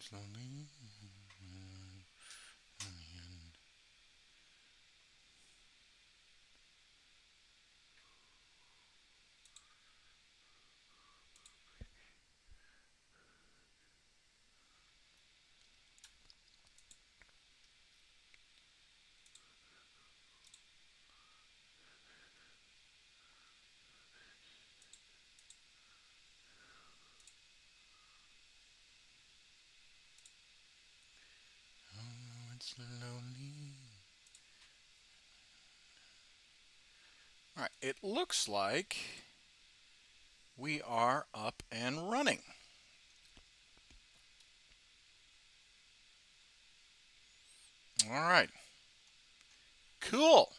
slowly. Slowly. All right, it looks like we are up and running. All right, cool.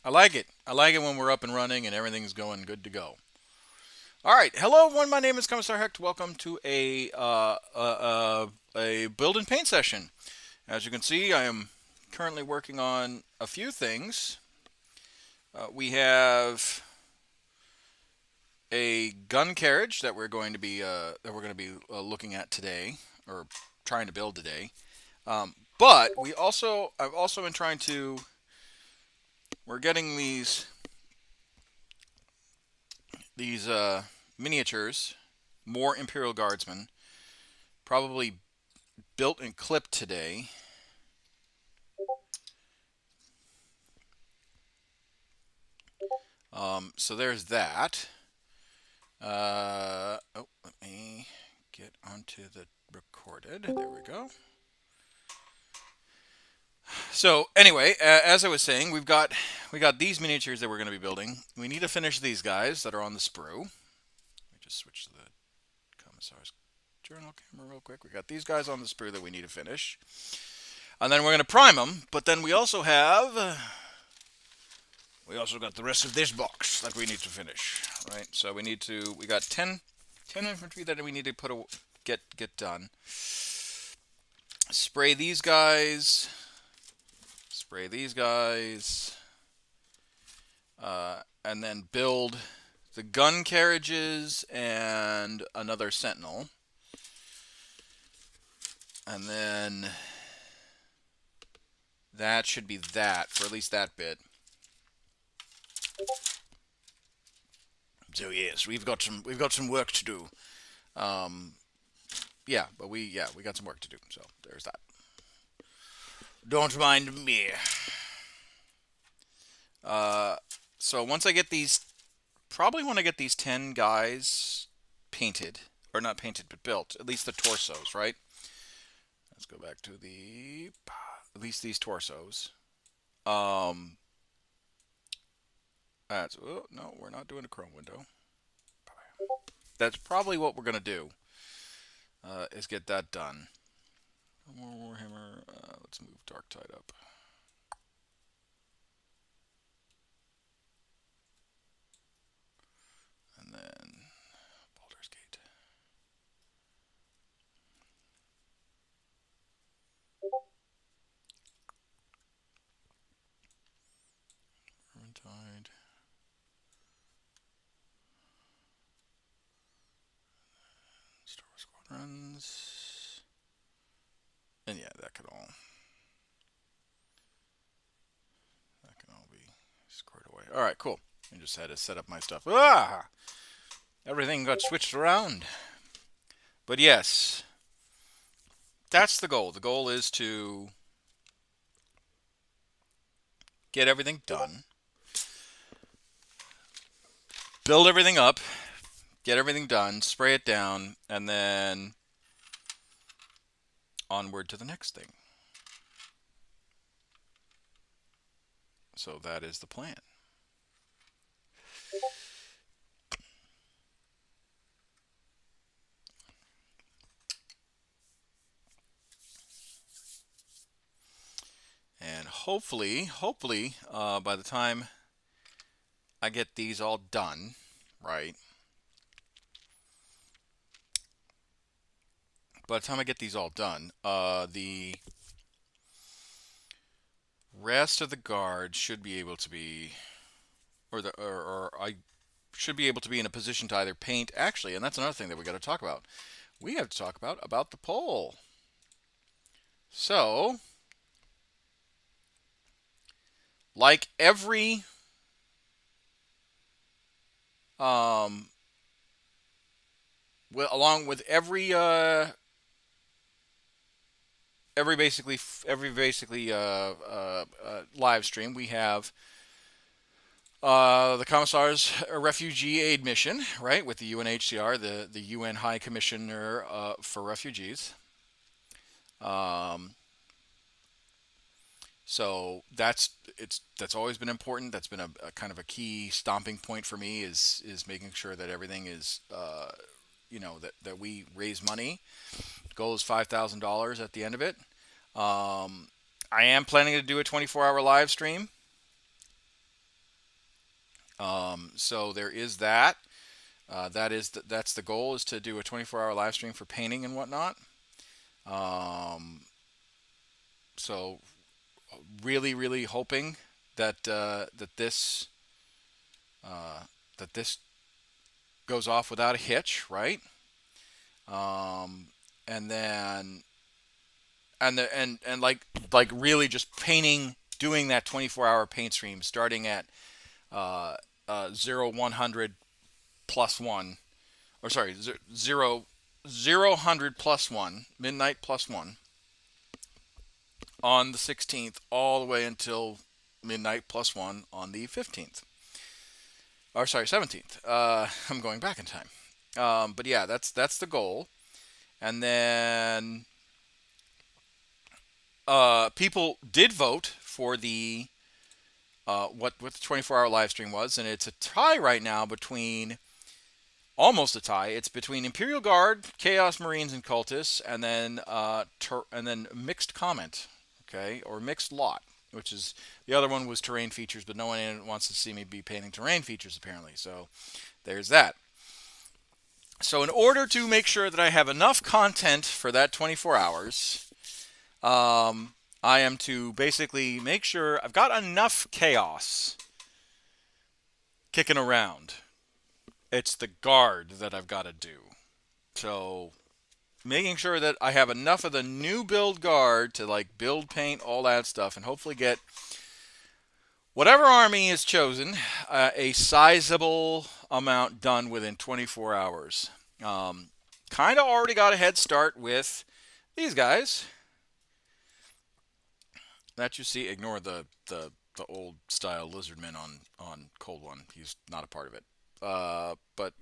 I like it. I like it when we're up and running and everything's going good to go. All right, hello everyone. My name is Commissar Hecht. Welcome to a build and paint session. As you can see, I am currently working on a few things. We have a gun carriage that we're going to be looking at today, or trying to build today. But I've also been trying to. We're getting these miniatures, more Imperial Guardsmen, probably built and clipped today. So there's that. Let me get onto the recorded. There we go. So anyway, as I was saying, we got these miniatures that we're going to be building. We need to finish these guys that are on the sprue. Let me just switch to the Commissar's journal camera real quick. We got these guys on the sprue that we need to finish, and then we're going to prime them. But then we also got the rest of this box that we need to finish, right? So we got 10 infantry that we need to get done. Spray these guys. Spray these guys. And then build the gun carriages and another sentinel. And then that should be that for at least that bit. So yes, we've got some work to do. Yeah, but we got some work to do. So there's that. Don't mind me. So once I get these, probably want to get these 10 guys painted, or not painted, but built. At least the torsos, right? Let's go back to at least these torsos. Oh, no, we're not doing a chrome window. That's probably what we're gonna do. Is get that done. More Warhammer. Let's move Dark Tide up. And then Baldur's Gate. Vermintide. Star Wars Squadrons. And yeah, that can all be squared away. All right, cool. I just had to set up my stuff. Ah! Everything got switched around. But yes, that's the goal. The goal is to get everything done, build everything up, get everything done, spray it down, and then onward to the next thing. So that is the plan. And hopefully, by the time I get these all done, right? By the time I get these all done, the rest of the guard should be able to be, or I should be able to be in a position to either paint. Actually, and that's another thing that we got to talk about. We have to talk about the pole. So, like every um, along with every basically live stream, we have the Commissar's refugee aid mission, right, with the UNHCR, the UN High Commissioner for Refugees. Um, so that's always been important. That's been a kind of a key stomping point for me is making sure that everything is that we raise money. Goal is $5,000 at the end of it. I am planning to do a 24-hour live stream. So there is that. That's the goal, is to do a 24-hour live stream for painting and whatnot. Um, so really, really hoping that uh, this goes off without a hitch, right? Um, and then and like really just painting, doing that 24-hour paint stream, starting at 0 100 plus one, or sorry, 0 100 plus one, midnight plus one, on the 16th, all the way until midnight plus one on the 15th. Or sorry, 17th. I'm going back in time. But yeah, that's the goal. And then people did vote for the what the 24-hour live stream was, and it's a tie right now between, almost a tie. It's between Imperial Guard, Chaos Marines, and Cultists, and then mixed comment, okay, or mixed lot, which is, the other one was terrain features, but no one wants to see me be painting terrain features apparently. So there's that. So in order to make sure that I have enough content for that 24 hours, I am to basically make sure I've got enough chaos kicking around. It's the guard that I've got to do. So making sure that I have enough of the new build guard to like build, paint, all that stuff, and hopefully get whatever army is chosen a sizable amount done within 24 hours. Kind of already got a head start with these guys that you see. Ignore the old style lizardman on Cold One. He's not a part of it. But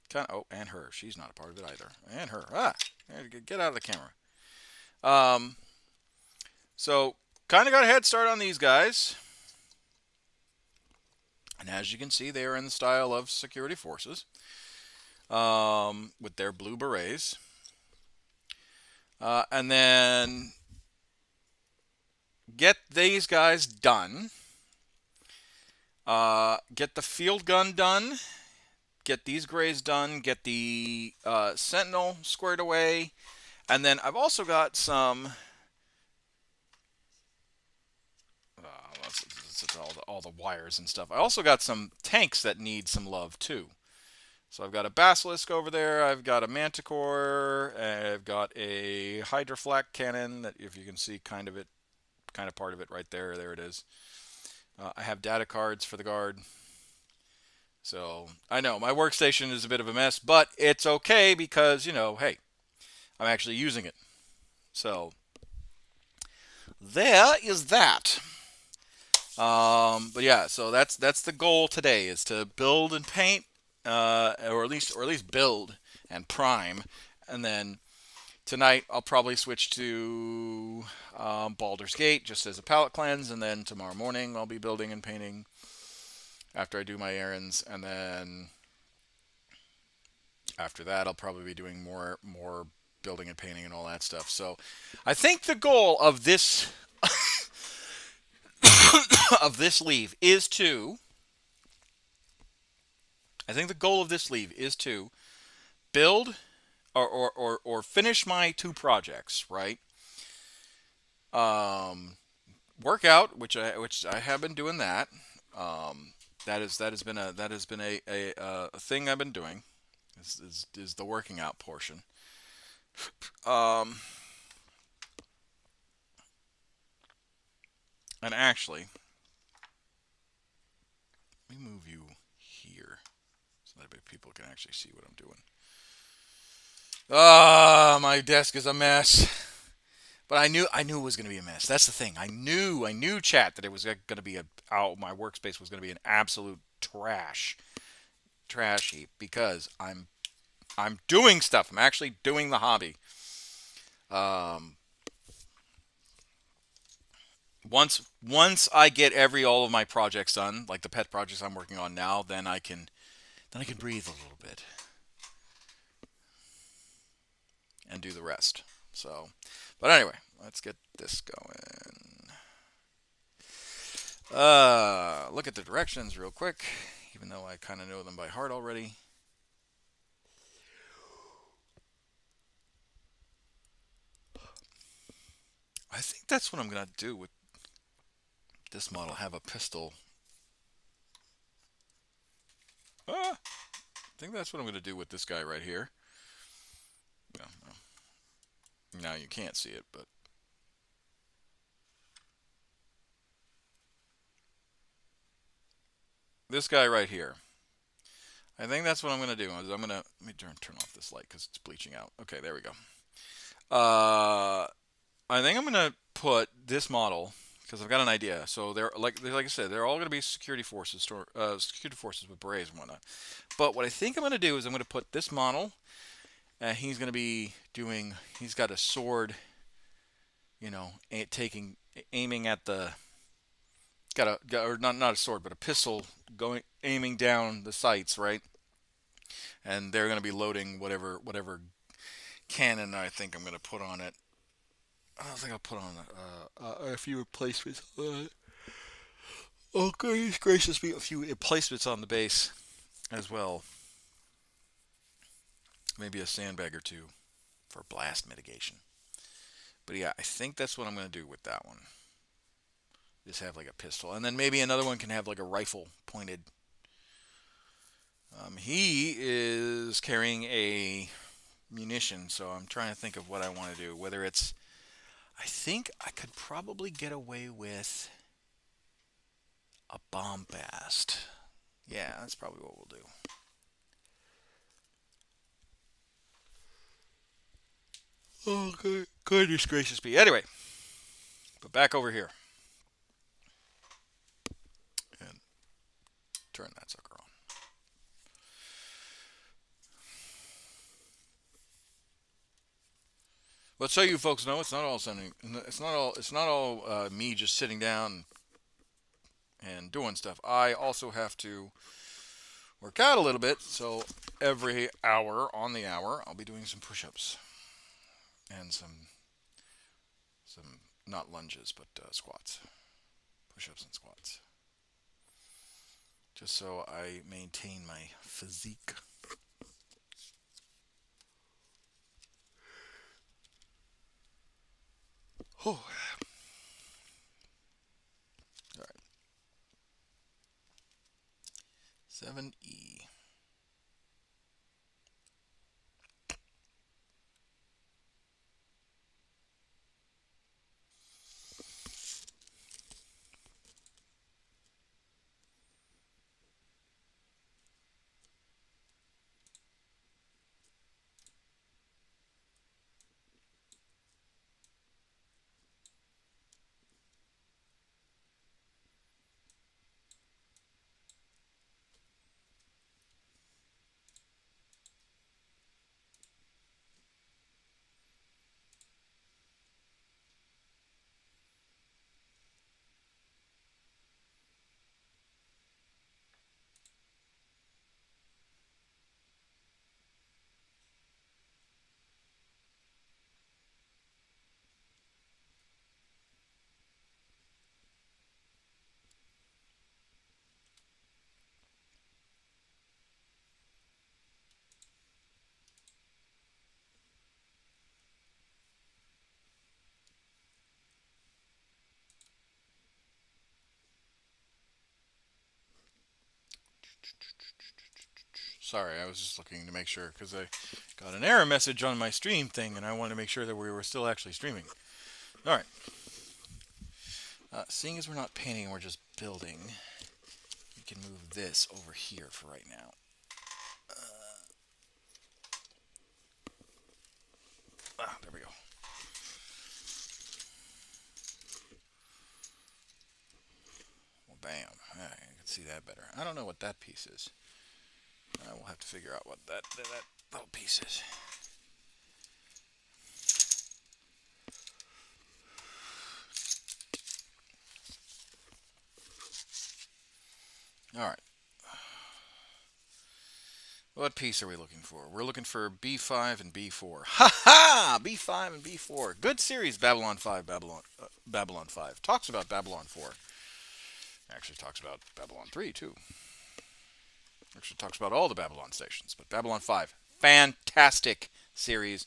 kind of. Oh, and her. She's not a part of it either. And her. Get out of the camera. Um, so kind of got a head start on these guys. And as you can see, they are in the style of security forces, with their blue berets. And then get these guys done. Get the field gun done. Get these grays done. Get the sentinel squared away. And then I've also got some. All the wires and stuff. I also got some tanks that need some love too. So I've got a basilisk over there. I've got a manticore. I've got a hydroflak cannon that, if you can see, kind of part of it right there. There it is. I have data cards for the guard. So I know my workstation is a bit of a mess, but it's okay because, hey, I'm actually using it. So there is that. But yeah, so that's the goal today, is to build and paint, or at least build and prime, and then tonight I'll probably switch to Baldur's Gate just as a palette cleanse, and then tomorrow morning I'll be building and painting after I do my errands, and then after that I'll probably be doing more building and painting and all that stuff. So I think the goal of this of this leave is to build or finish my two projects, right? Workout, which I have been doing that. That has been a thing I've been doing. Is the working out portion. Um, And actually, let me move you here so that people can actually see what I'm doing. Ah, my desk is a mess. But I knew it was going to be a mess. That's the thing. I knew, chat, that it was going to be my workspace was going to be an absolute trash heap because I'm doing stuff. I'm actually doing the hobby. Um, once I get all of my projects done, like the pet projects I'm working on now, then I can breathe a little bit and do the rest. So, but anyway, let's get this going. Look at the directions real quick, even though I kind of know them by heart already. I think that's what I'm gonna do with this model. Have a pistol. I think that's what I'm gonna do with this guy right here. Yeah, well, now you can't see it, but this guy right here. I think that's what I'm gonna do. Let me turn off this light because it's bleaching out. Okay, there we go. I think I'm gonna put this model because I've got an idea. So they're like I said, they're all gonna be security forces, security forces with berets and whatnot. But what I think I'm gonna do is I'm gonna put this model. He's gonna be doing. He's got a sword. Aiming at the. Or not a sword, but a pistol aiming down the sights, right? And they're gonna be loading whatever cannon I think I'm gonna put on it. I don't think I'll put on a few replacements. Oh, goodness gracious me, a few replacements on the base as well. Maybe a sandbag or two for blast mitigation. But yeah, I think that's what I'm going to do with that one. Just have like a pistol. And then maybe another one can have like a rifle pointed. He is carrying a munition, so I'm trying to think of what I want to do. Whether it's. I think I could probably get away with a bombast. Yeah, that's probably what we'll do. Oh, goodness gracious me. Anyway, but back over here. And turn that sucker on. But so you folks know, it's not all me just sitting down and doing stuff. I also have to work out a little bit. So every hour on the hour, I'll be doing some push-ups and some not lunges, but squats, push-ups and squats, just so I maintain my physique. Oh, all right. 7E. Sorry, I was just looking to make sure because I got an error message on my stream thing, and I wanted to make sure that we were still actually streaming. All right. Seeing as we're not painting, we're just building, we can move this over here for right now. There we go. Well, bam. I can see that better. I don't know what that piece is. We'll have to figure out what that little piece is. All right. What piece are we looking for? We're looking for B5 and B4. Ha ha! B5 and B4. Good series, Babylon 5, Babylon 5. Talks about Babylon 4. Actually talks about Babylon 3, too. Actually talks about all the Babylon stations. But Babylon 5, fantastic series.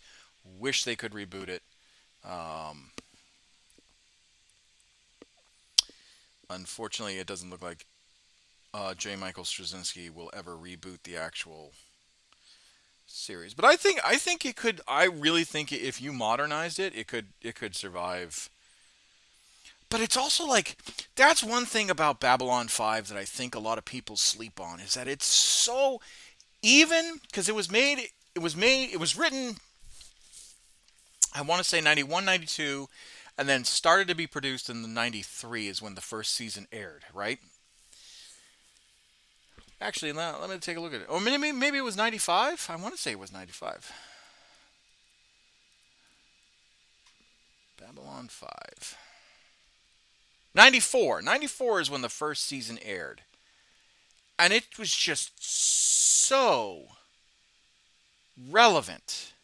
Wish they could reboot it. Unfortunately, it doesn't look like J. Michael Straczynski will ever reboot the actual series. But I think it could. I really think if you modernized it, it could survive. But it's also like that's one thing about Babylon 5 that I think a lot of people sleep on is that it's so even because it was written I want to say 91, 92 and then started to be produced in the 93 is when the first season aired, right? Actually, let me take a look at it. Or maybe it was 95? I want to say it was 95. Babylon 5. 94. 94 is when the first season aired. And it was just so relevant.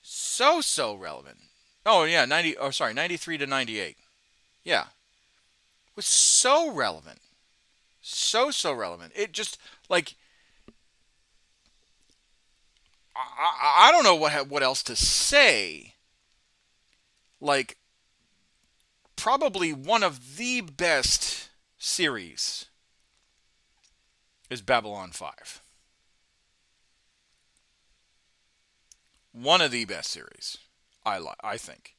So relevant. Oh, yeah, 93 to 98. Yeah. It was so relevant. So relevant. It just, like, I don't know what else to say. Like, probably one of the best series is Babylon 5. One of the best series, I think.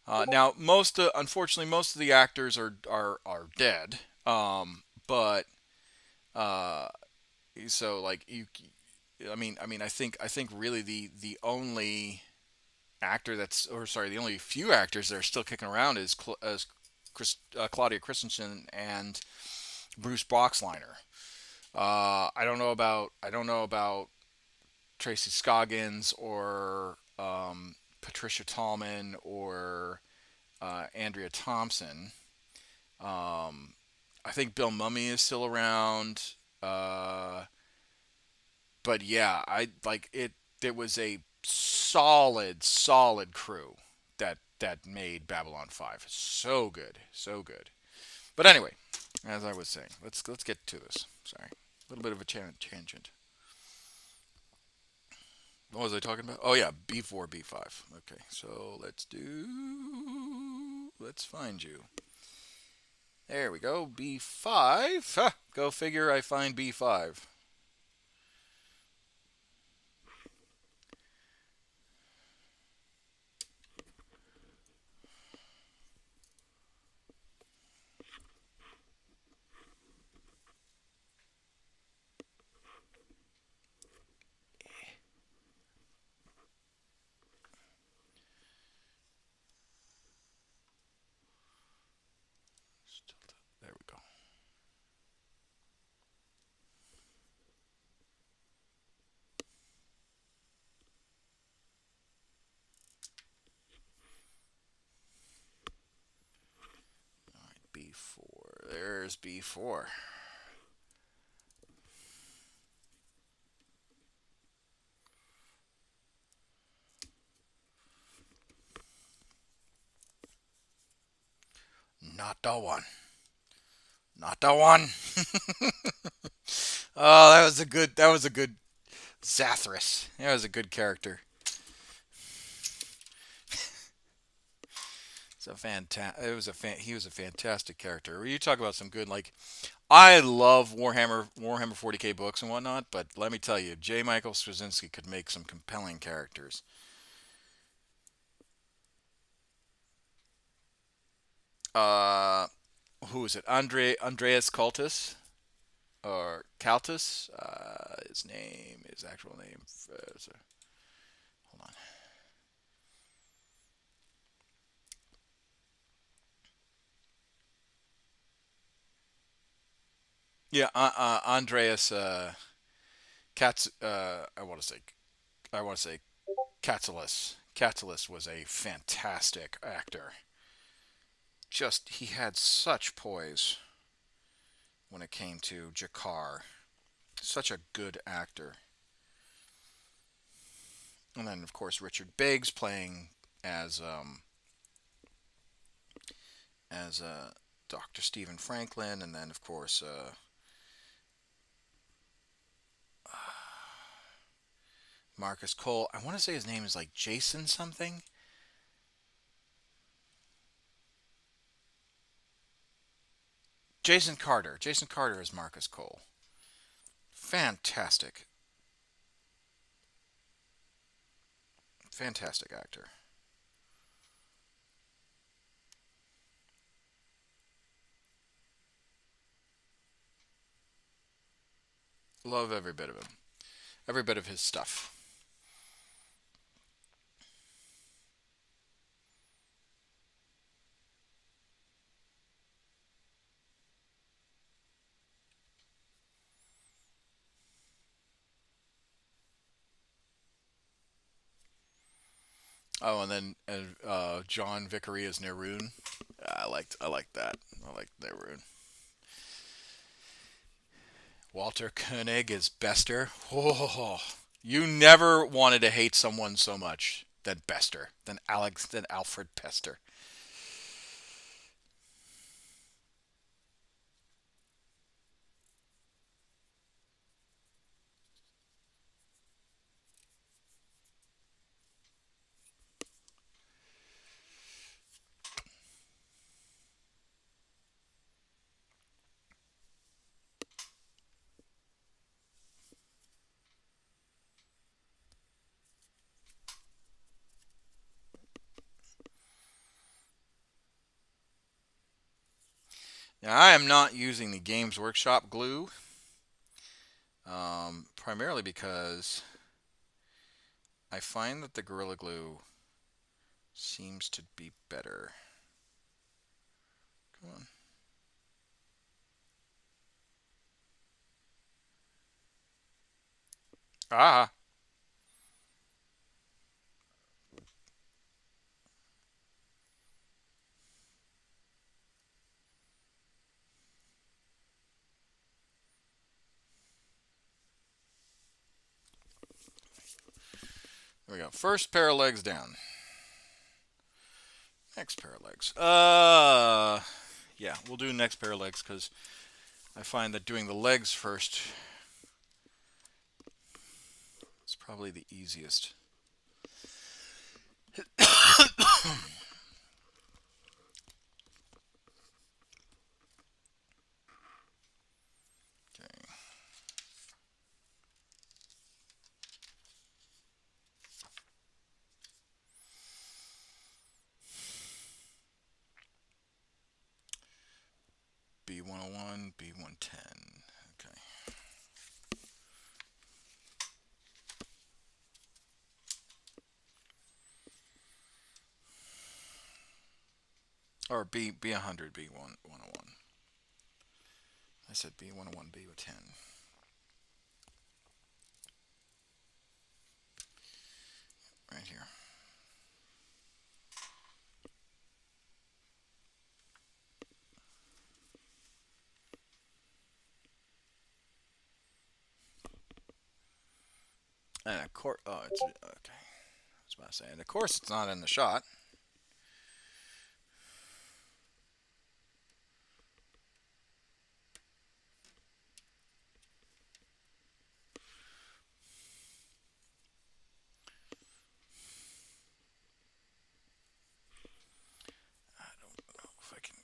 Now, unfortunately, most of the actors are dead. But so like you, I think really the only actor the only few actors that are still kicking around is Claudia Christensen and Bruce Boxleiter. I don't know about Tracy Scoggins or Patricia Tallman or Andrea Thompson. I think Bill Mummy is still around. But yeah, I like it. There was a solid crew that made Babylon 5. So good, so good. But anyway, as I was saying, let's get to this. Sorry, a little bit of a tangent. What was I talking about? Oh yeah, B4, B5. Okay, so let's find you. There we go, B5. Huh, go figure I find B5. There we go. All right, B4. There's B4. Not the one. Not the one. Oh, that was a good Zathras. That was a good character. He was a fantastic character. You talk about some good, like, I love Warhammer 40K books and whatnot, but let me tell you, J. Michael Straczynski could make some compelling characters. Uh, who is it? Andreas Cultus or Caltus? His name, his actual name. Hold on. Yeah, Andreas Katz. I want to say Katsulis. Katsulis was a fantastic actor. Just he had such poise when it came to Jakar. Such a good actor. And then of course Richard Biggs playing as Dr. Stephen Franklin, and then of course Marcus Cole. I want to say his name is like Jason something. Jason Carter. Jason Carter is Marcus Cole. Fantastic, fantastic actor. Love every bit of him. Every bit of his stuff. Oh, and then John Vickery as Neroon. I liked that. I liked Neroon. Walter Koenig is Bester. Oh, you never wanted to hate someone so much than Bester, than Alfred Pester. Now, I am not using the Games Workshop glue, primarily because I find that the Gorilla Glue seems to be better. Come on. Ah, there we go. First pair of legs down. Next pair of legs. Yeah, we'll do next pair of legs because I find that doing the legs first is probably the easiest. Okay. B101, B110. Okay. Or B100, B101. I said B101, B110. Right here. And of course, oh, it's okay. I was about to say, and of course, it's not in the shot. I don't know if I can.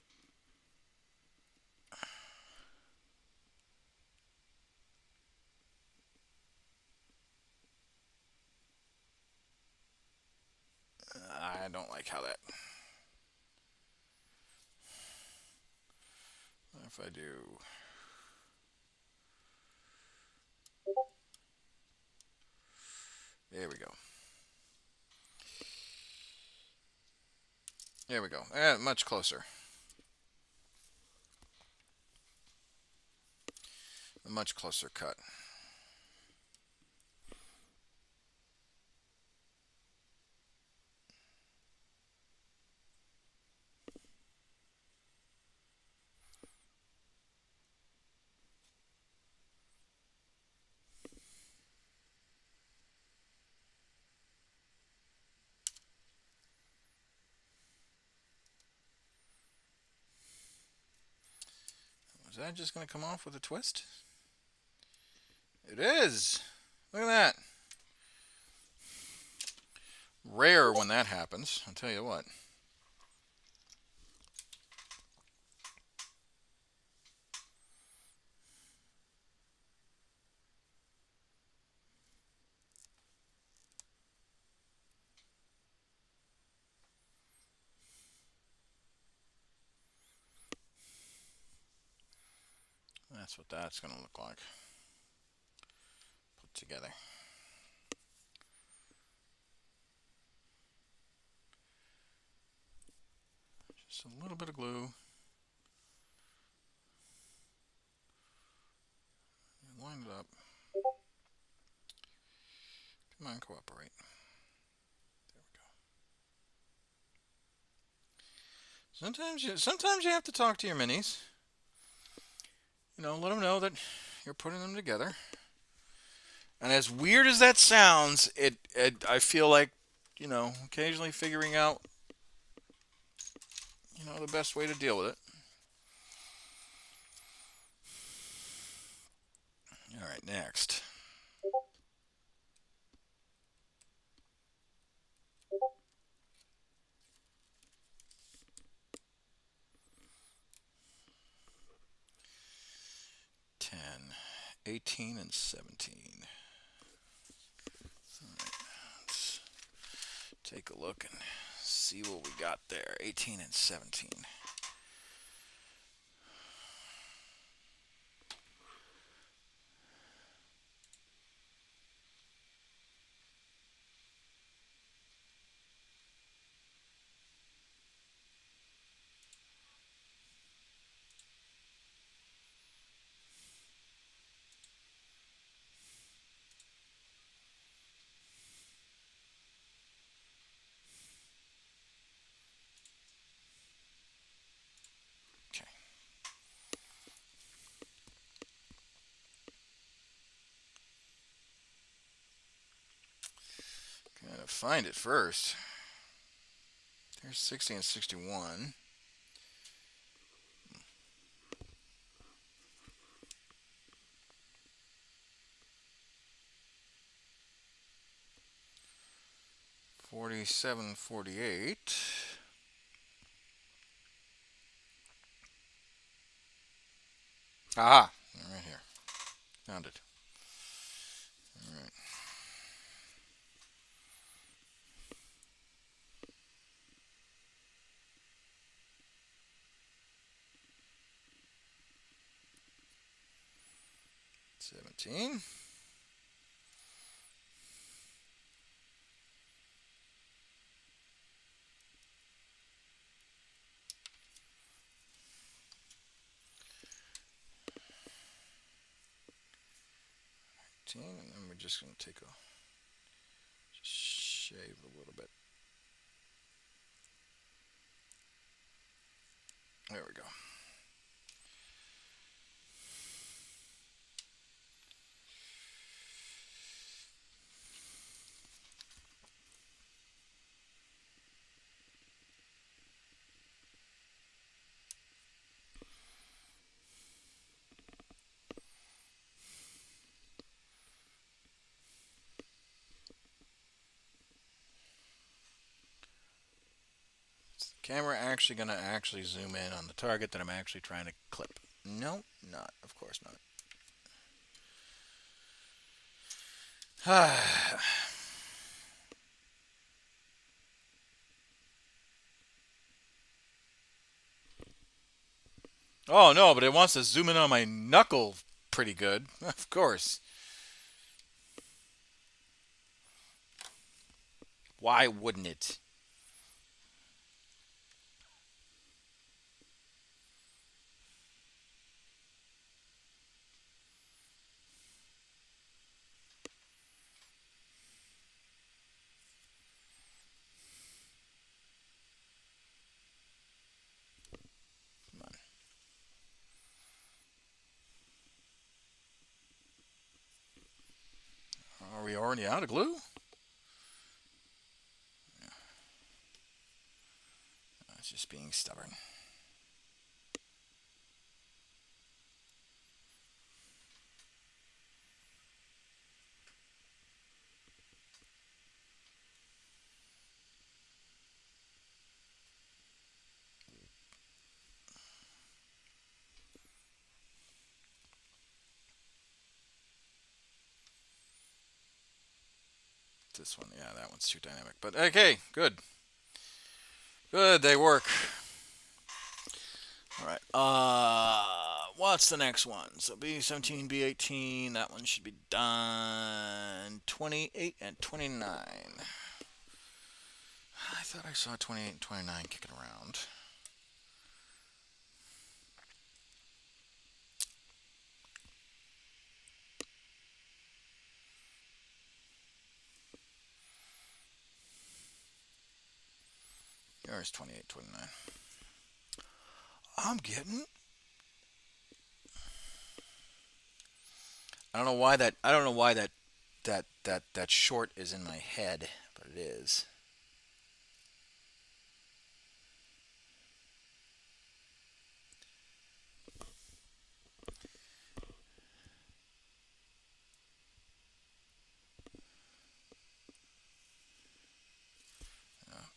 I if I do... There we go. There we go. Much closer. A much closer cut. Is that just going to come off with a twist? It is! Look at that. Rare when that happens, I'll tell you what. That's what that's going to look like. Put together. Just a little bit of glue. Line it up. Come on, cooperate. There we go. Sometimes you have to talk to your minis. You know, let them know that you're putting them together. And as weird as that sounds, I feel like, you know, occasionally figuring out, you know, the best way to deal with it. All right, next. $10, $18, and $17. All right, let's take a look and see what we got there. 18 and 17. Gotta find it first. There's 60 and 61. $47, $48. Aha! Right here. Found it. All right. $17. And then we're just going to take just shave a little bit. There we go. Camera actually going to zoom in on the target that I'm actually trying to clip? No, not. Of course not. Oh no, but it wants to zoom in on my knuckle pretty good. Of course. Why wouldn't it? Come on. Are we already out of glue? It's just being stubborn. This one, yeah, that one's too dynamic. But okay, good. Good, they work. All right. What's the next one? So B17, B18. That one should be done. 28 and 29. I thought I saw 28 and 29 kicking around. There's 28, 29. I'm getting. I don't know why that. I don't know why that short is in my head, but it is.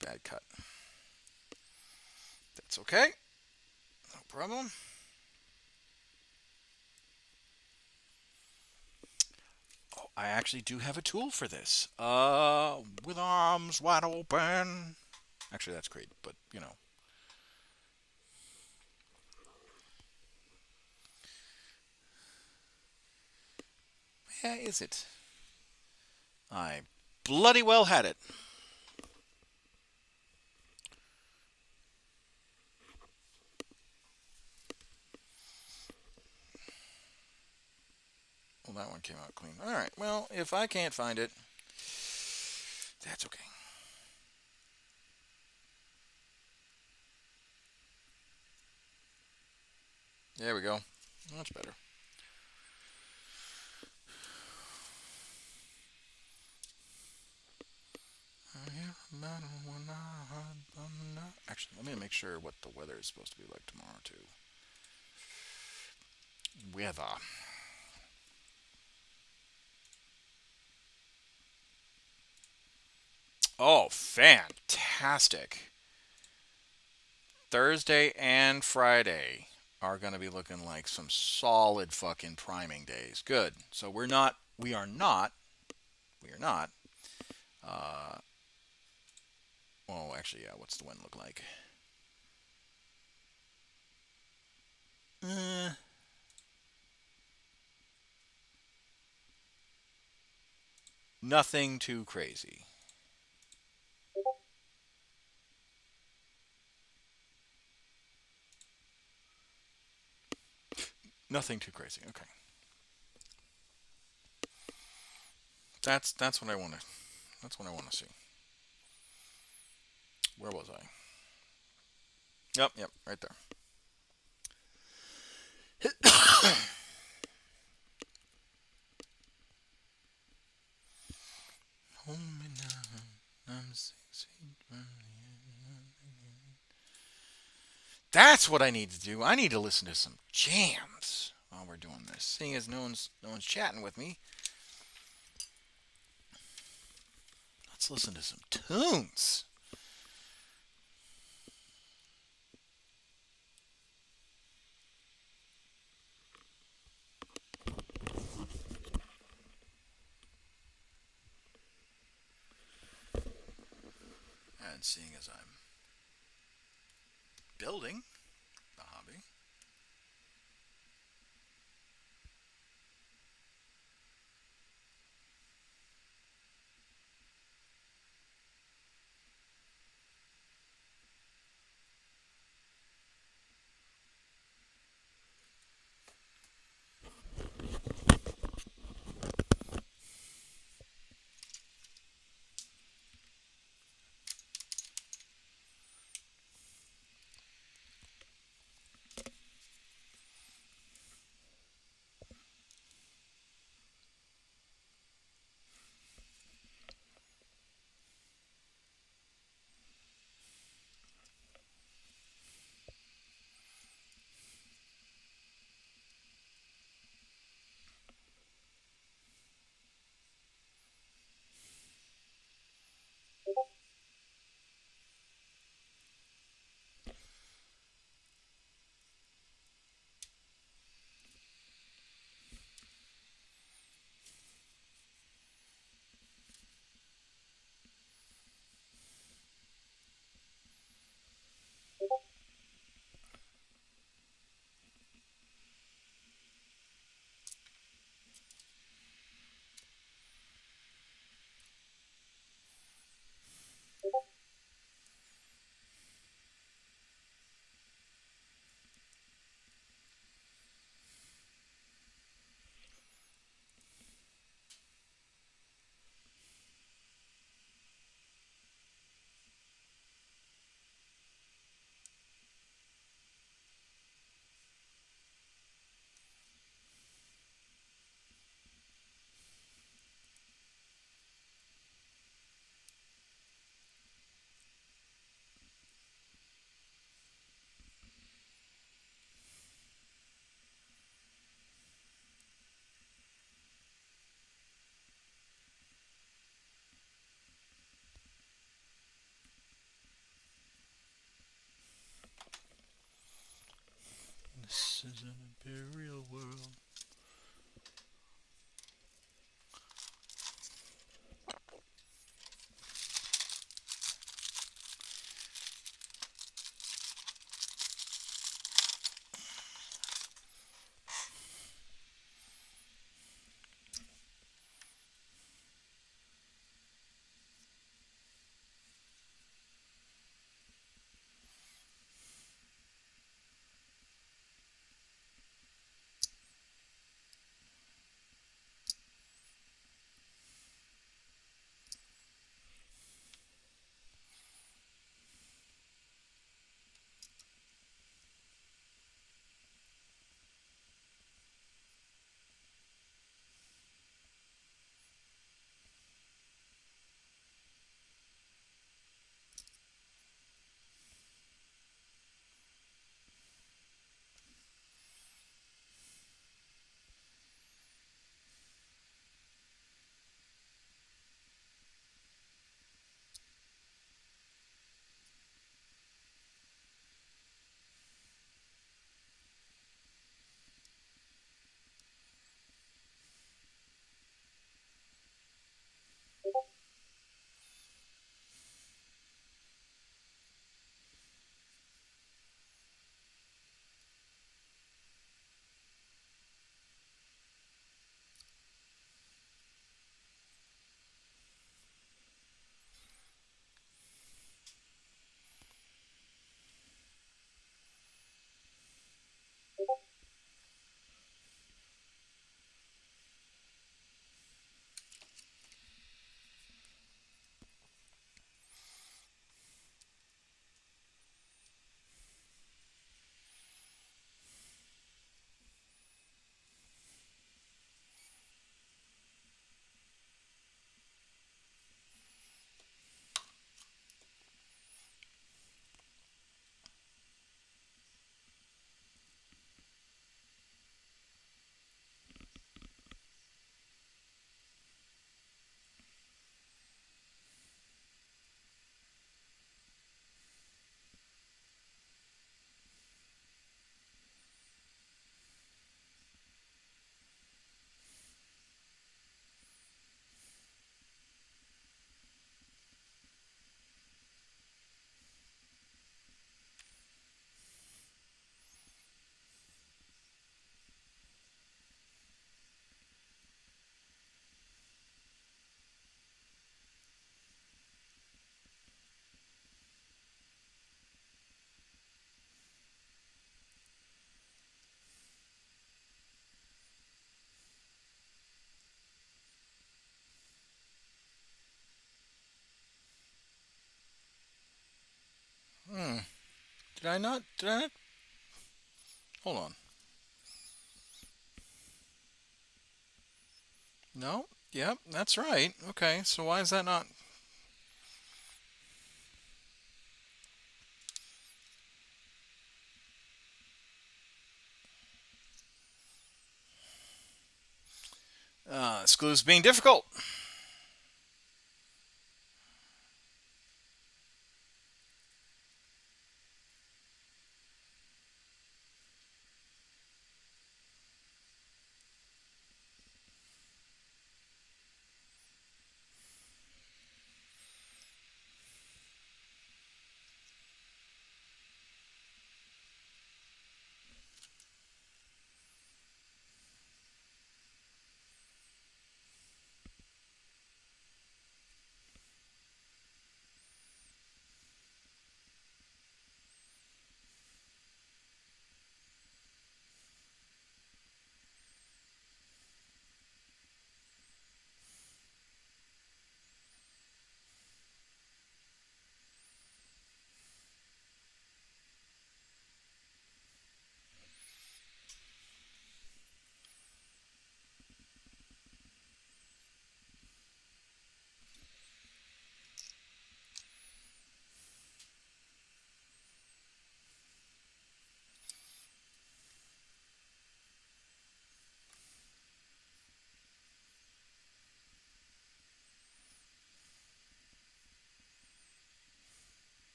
Bad cut. That's okay. No problem. Oh, I actually do have a tool for this. With arms wide open. Actually, that's great, but you know. Where is it? I bloody well had it. Well, that one came out clean. All right. Well, if I can't find it, that's okay. There we go. Much better. Actually, let me make sure what the weather is supposed to be like tomorrow, too. Weather. Oh, fantastic. Thursday and Friday are going to be looking like some solid fucking priming days. Good. So we are not, uh, well, actually, yeah, what's the wind look like? Eh, nothing too crazy. Nothing too crazy. Okay. That's what I want to. That's what I want to see. Where was I? Yep, yep, right there. That's what I need to do. I need to listen to some jams while we're doing this. Seeing as no one's chatting with me, let's listen to some tunes. And seeing as I'm building the hobby, This is an imperial world. Hmm. Did I not? Did I not? Hold on. No? Yep, that's right. Okay, so why is that not? This glue's being difficult.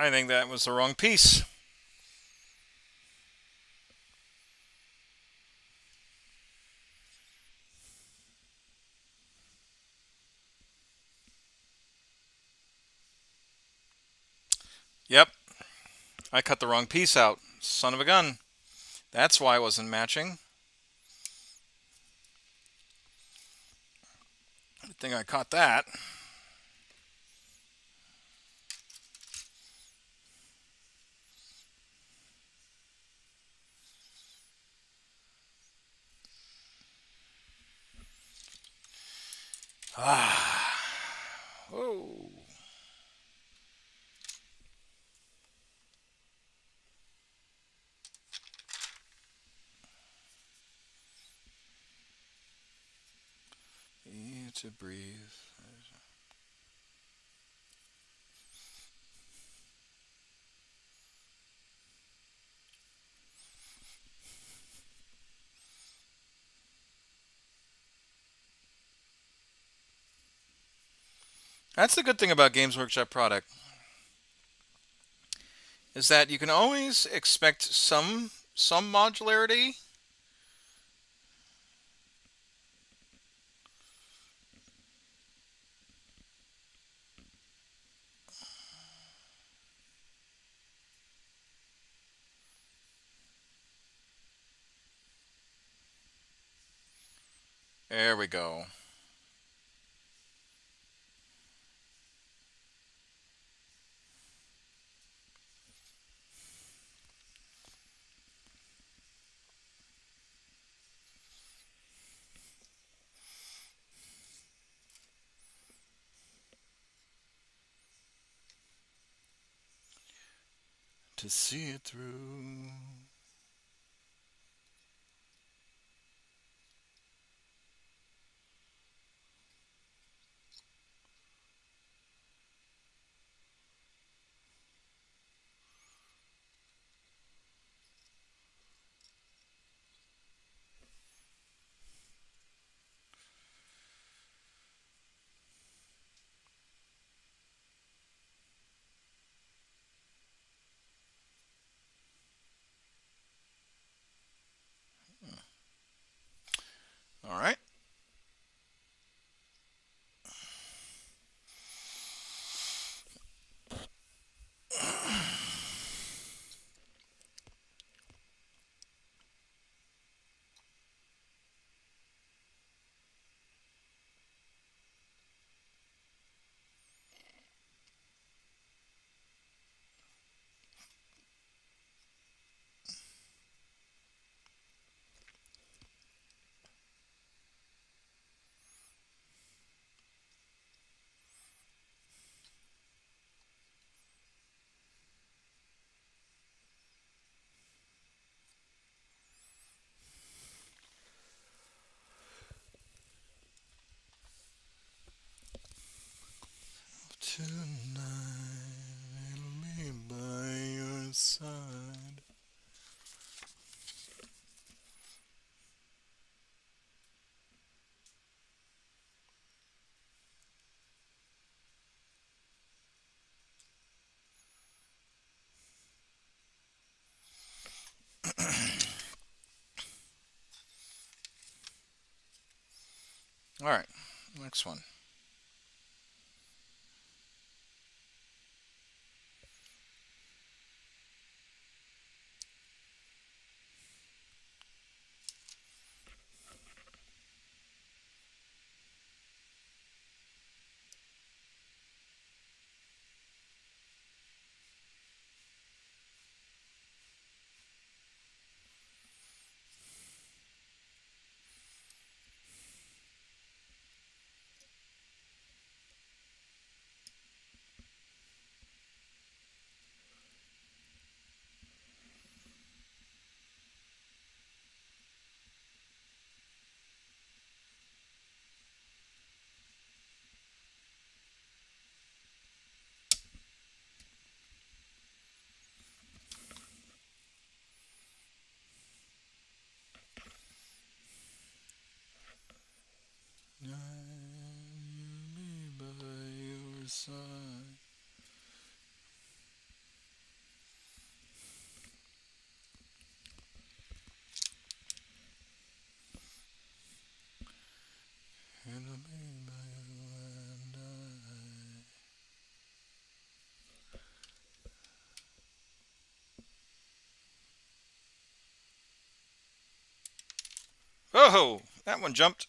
I think that was the wrong piece. Yep, I cut the wrong piece out. Son of a gun. That's why it wasn't matching. Good thing I caught that. Ah. Whoa. Need to breathe. That's the good thing about Games Workshop product, is that you can always expect some modularity. There we go. To see it through. All right. Tonight I'll be by your side. All right, next one. I'll be by your side. Oh, that one jumped.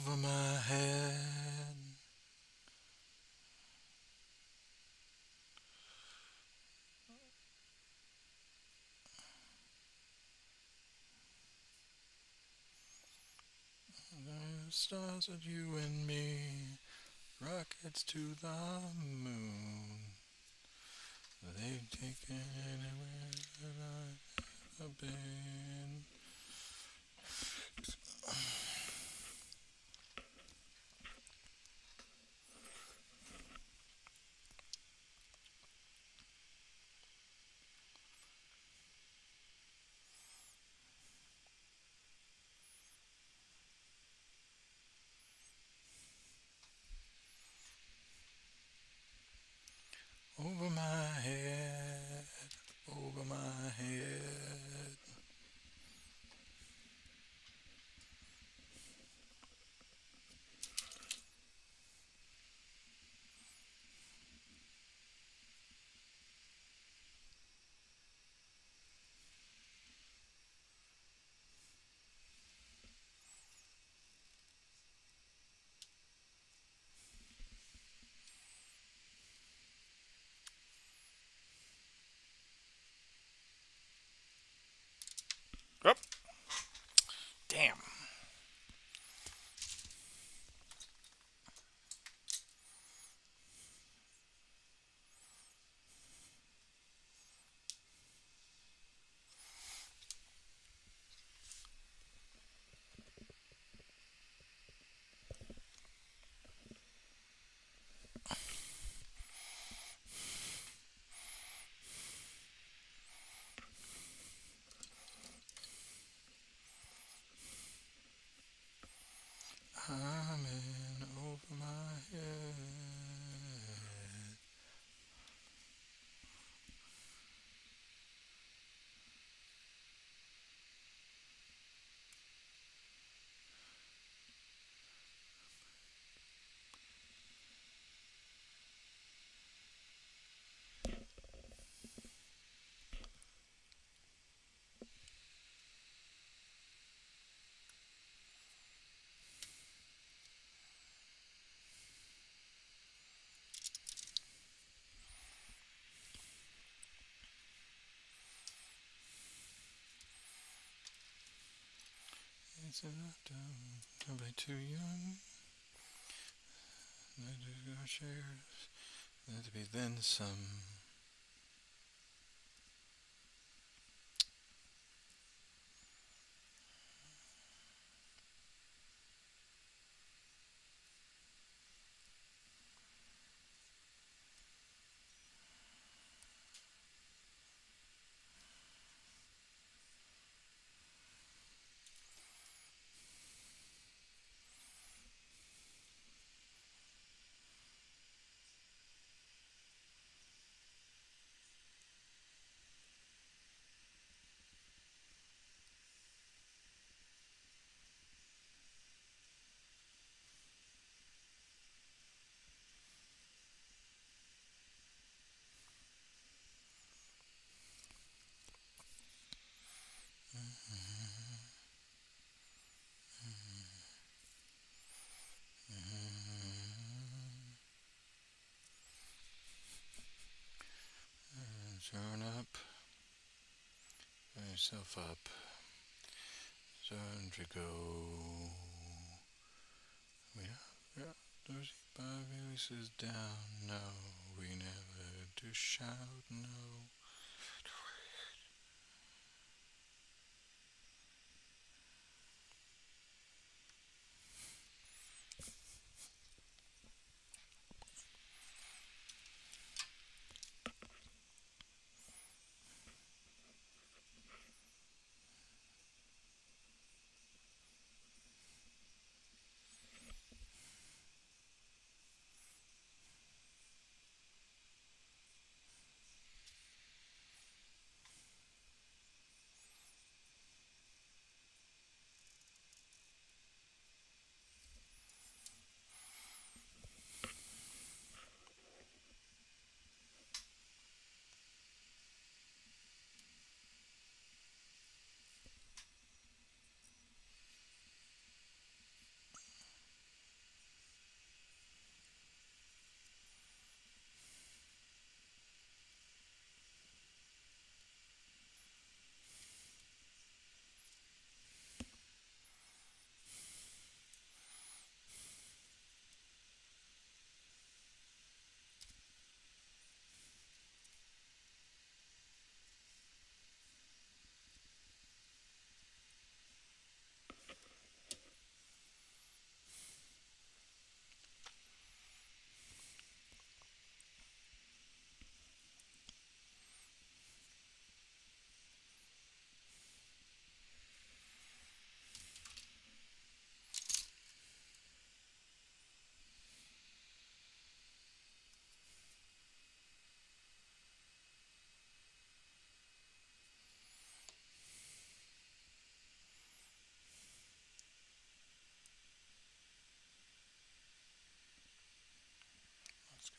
over my head. The stars are you and me, rockets to the moon. They've taken anywhere that I've been. Over my head, over my head. Up. Damn. I'm in over my head. It's enough to be too young. Not to go share, not to be then some. Turn up, turn yourself up, turn to go. We have those 5 voices down, no, we never to shout, no.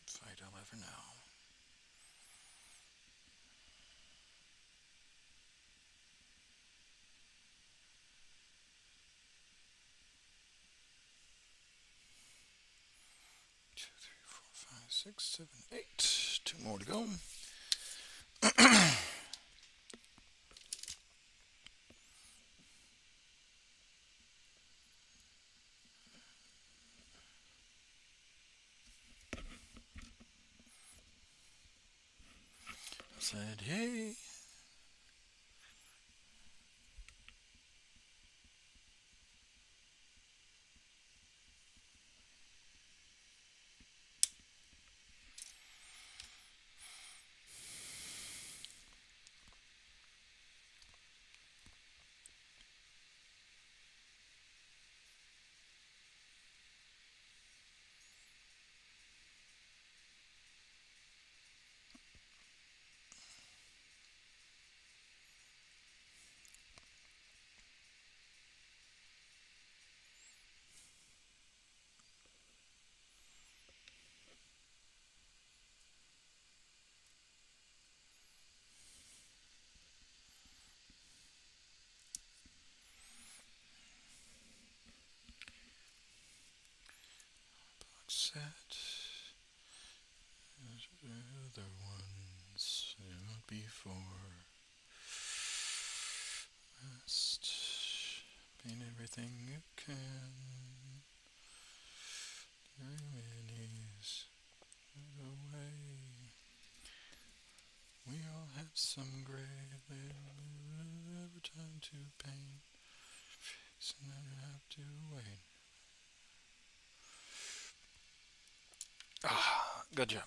Fight I'll ever know. Two, three, four, five, six, 7, 8. 2 more to go. Said, yay. Set. The other ones not before. Just paint everything you can. Your minis away. We all have some gray. Never time to paint. So never have to wait. Ah, good job.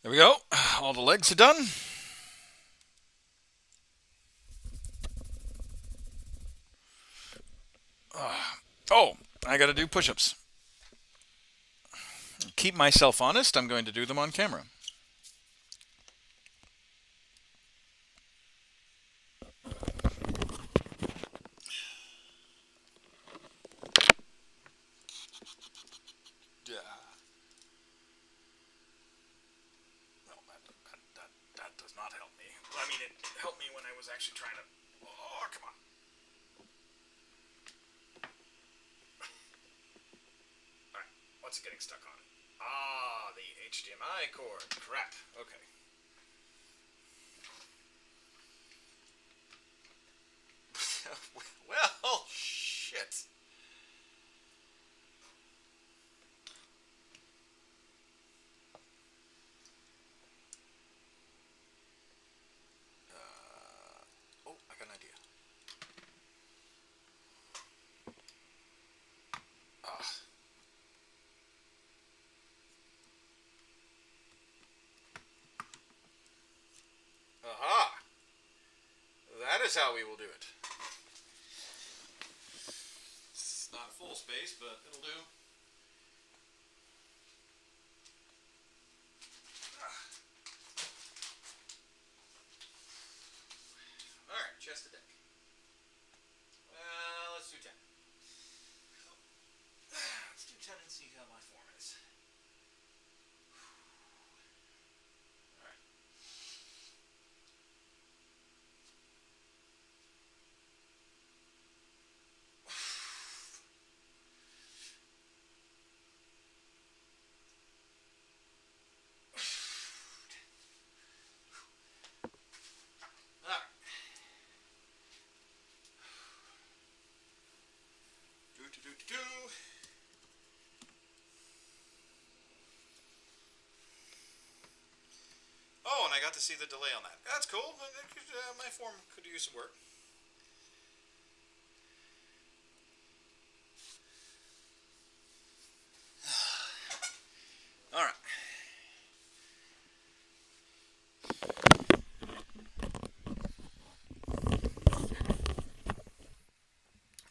There we go. All the legs are done. Oh, I got to do push-ups. Keep myself honest. I'm going to do them on camera. was actually trying to... Oh, come on. Alright, what's it getting stuck on? Ah, the HDMI cord. Crap. Okay. Well, shit. Oh, I got an idea. Aha! That is how we will do it. It's not full space, but it'll do. Alright, chest of deck. Well, let's do 10. Let's do 10 and see how my form is. Alright. Oh, and I got to see the delay on that. That's cool. My form could use some work. All right.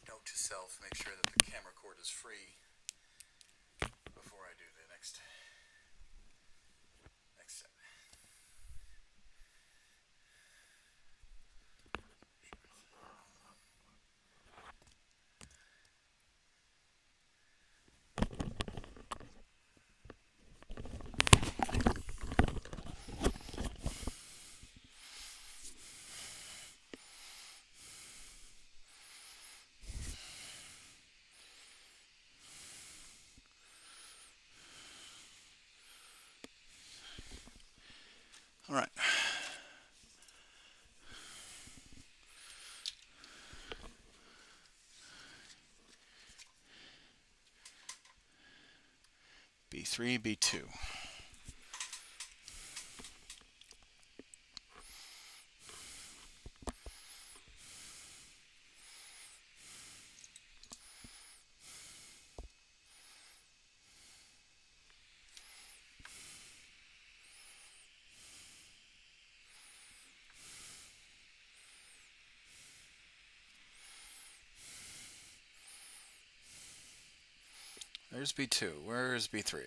Note to self, make sure that the camera cord is free before I do the next set. All right. B3, B2. There's B2. Where's B3?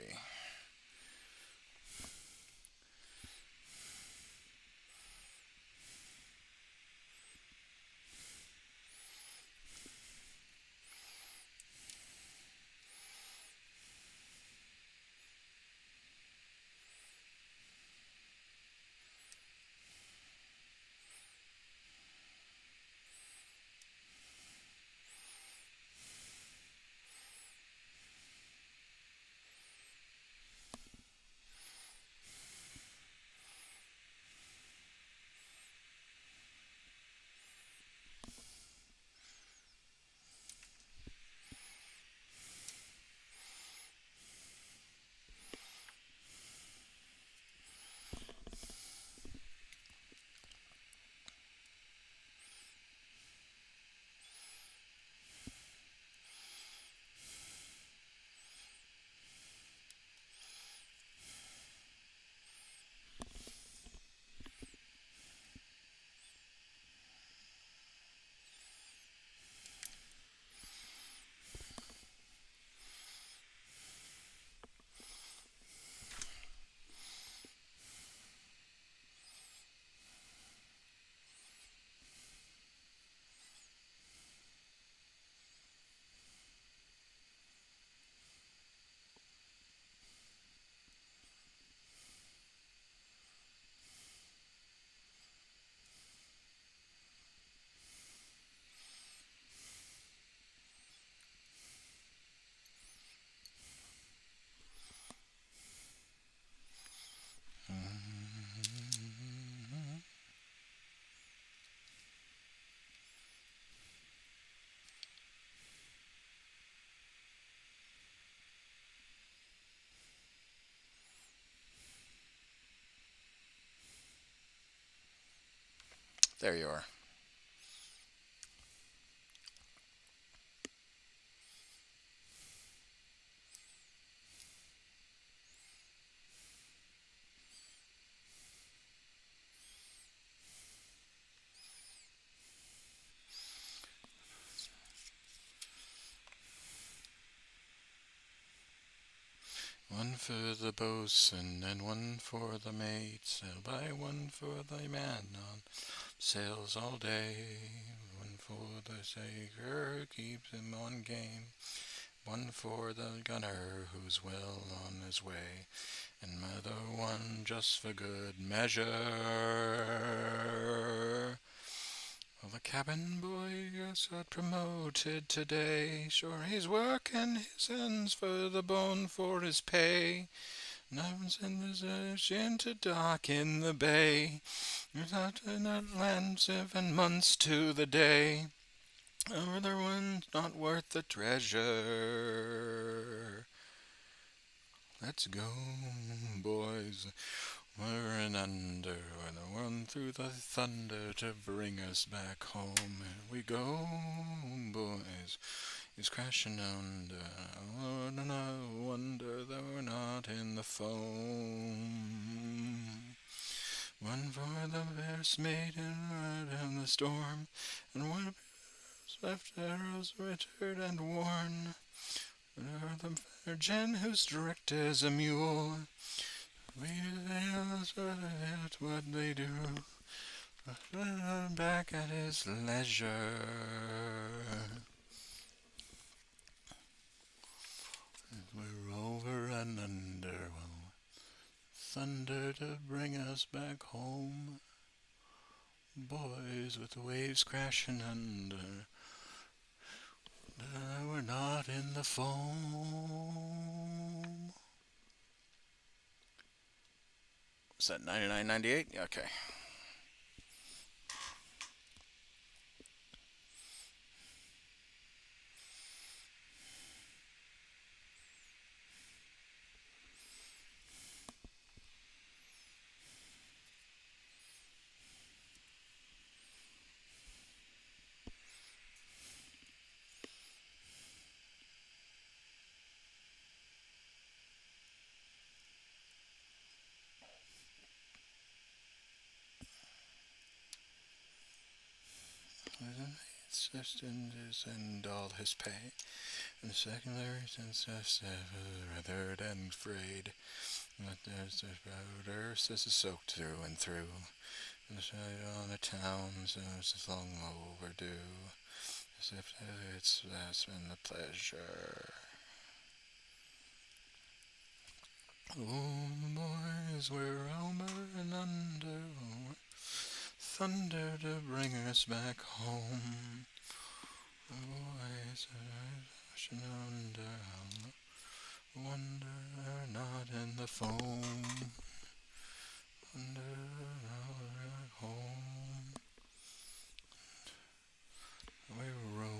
There you are. One for the boatswain and one for the mate. Sail by one for the man on sails all day. One for the sailor keeps him on game. One for the gunner who's well on his way. And another one just for good measure. Well, the cabin boy got promoted today. Sure, he's working his hands for the bone for his pay. None's in the ocean to dock in the bay. There's out in that land 7 months to the day. Another one's not worth the treasure. Let's go, boys. We're in under, and run through the thunder to bring us back home. Here we go, boys. He's crashing under. Oh, no wonder that we're not in the foam. One for the fairest maiden right in the storm, and one left arrows Richard and worn. The fair Jen who's direct as a mule. We that's what they do. Back at his leisure. We're over and under. Well, thunder to bring us back home. Boys with the waves crashing under. We're not in the foam. Is that 99.98? Okay. It's just in this and all his pay. And secondary since rather than afraid. But there's the powder, this is soaked through and through. And on the town, so it's long overdue. As if that's been the pleasure. Oh, boys, we're over and under. Thunder to bring us back home. Boys are rushing under. Wonder not in the foam. Under our home. We roam.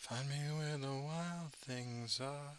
Find me where the wild things are.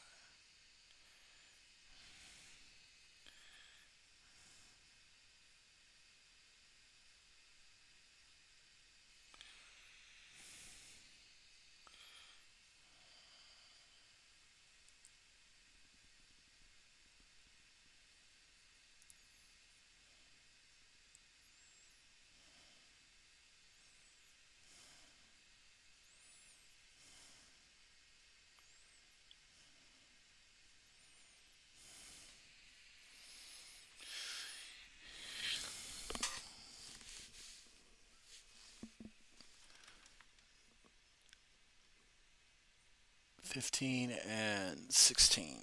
$15 and $16.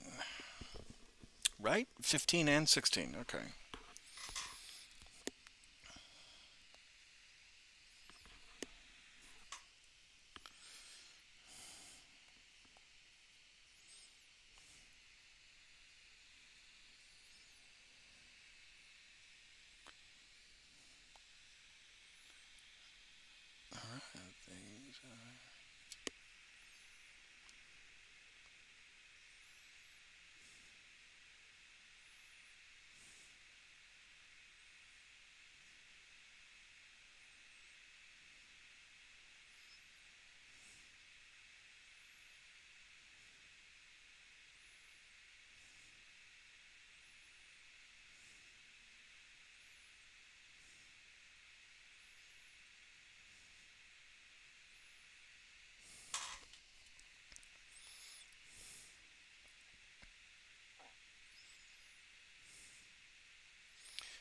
Right? 15 and 16. Okay.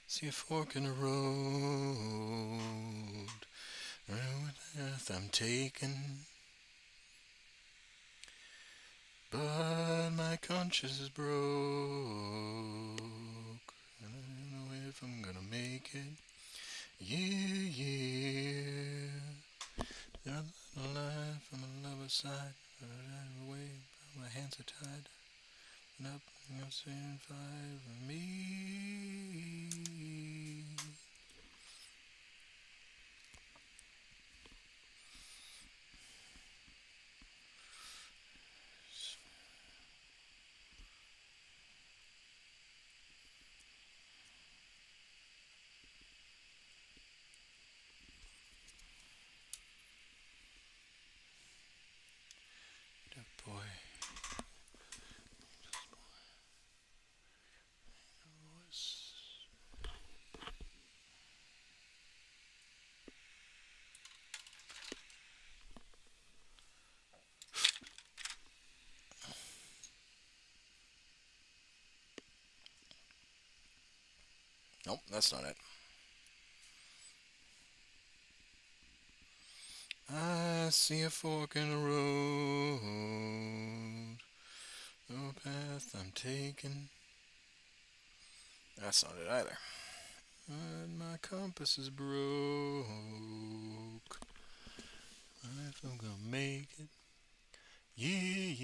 See a fork in the road. What earth I'm taking. But my conscience is broke. And I don't know if I'm gonna make it. Yeah. Another life from a lover's side. But I'm away, my hands are tied. And up, I'm saying five for me. Boy. Nope, that's not it. I see a fork in the road. No path I'm taking. That's not it either. But my compass is broke. If I'm gonna make it. Yeah.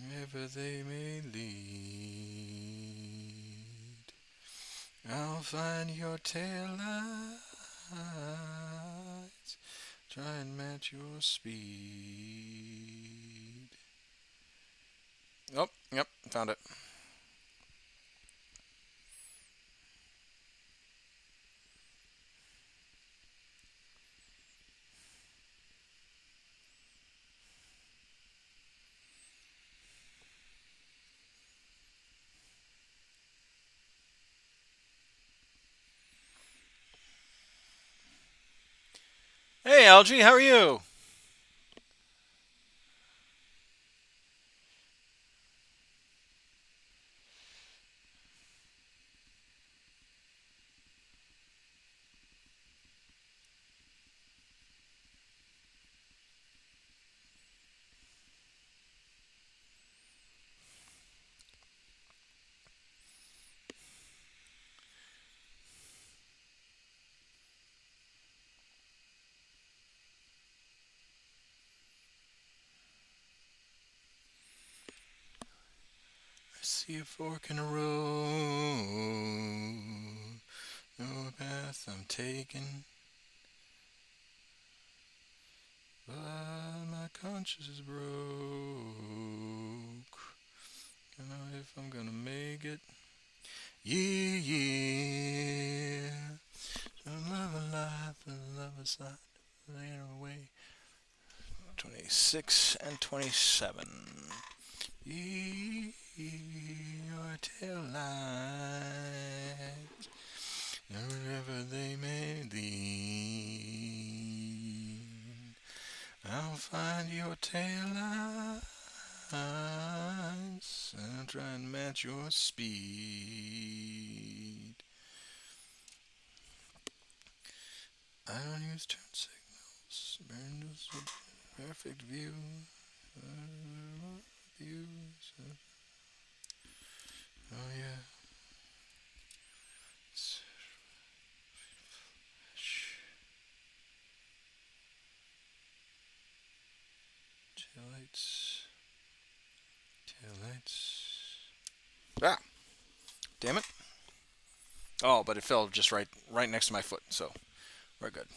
Wherever they may lead, I'll find your tail lights. Try and match your speed. Oh, yep, found it. Hey, Algie, how are you? see a fork in the road. No path I'm taking. But my conscience is broke. Don't know if I'm gonna make it. Yeah, yeah. Love a life, love a sight, later away. 26 and 27. Your tail light, wherever they may lead, I'll find your tail lights and I'll try and match your speed. I don't use turn signals, burn those perfect view. Views. Oh yeah. Taillights. Taillights. Ah! Damn it. Oh, but it fell just right next to my foot, so we're good.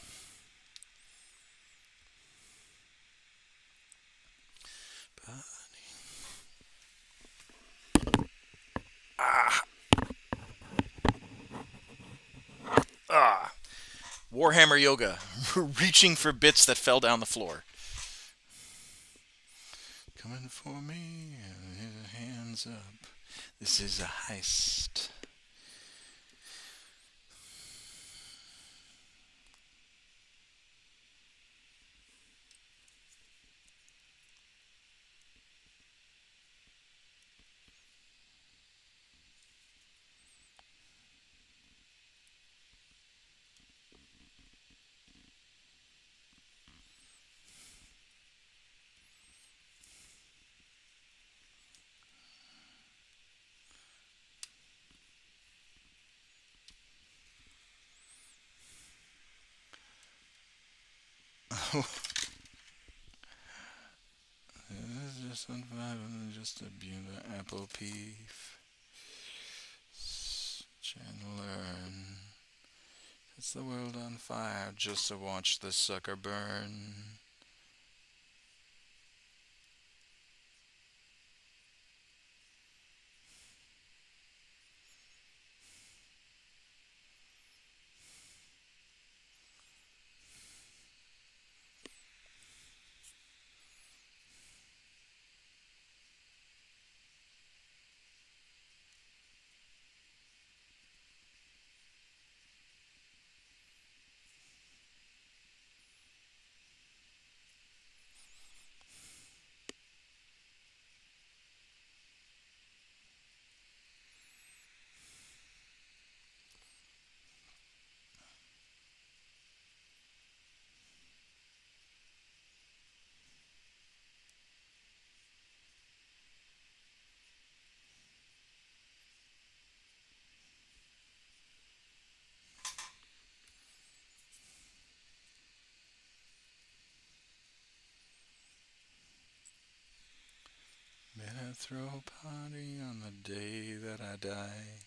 Ah! Ah! Warhammer Yoga. Reaching for bits that fell down the floor. Coming for me, hands up. This is a heist. This is just unfathomable, just a beautiful apple peef. Channel learn. It's the world on fire just to watch this sucker burn. Better throw a party on the day that I die.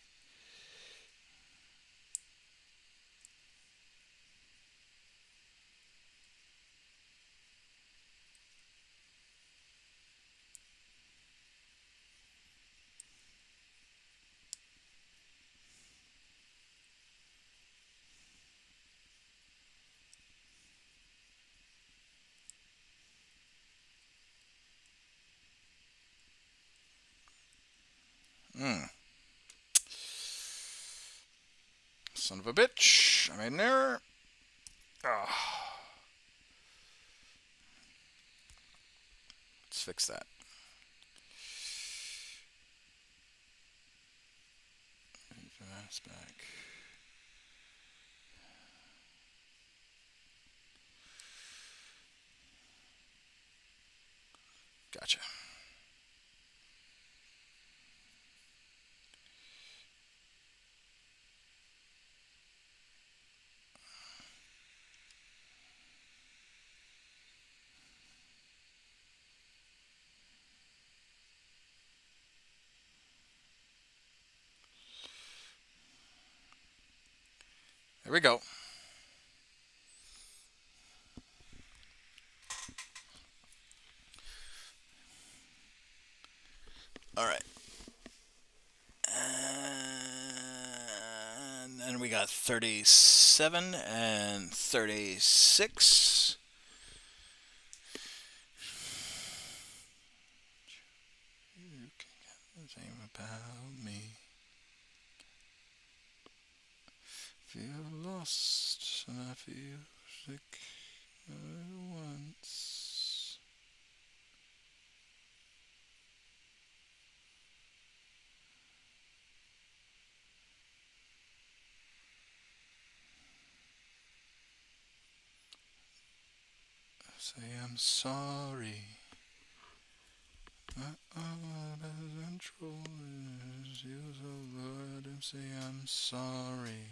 Mm. Son of a bitch. I made an error. Oh. Let's fix that. That's back. Gotcha. There we go. All right. And then we got 37 and 36. You can get the same about me. Feel lost and I feel sick at once. Say I'm sorry. My heart is control is you, so Lord, and say I'm sorry.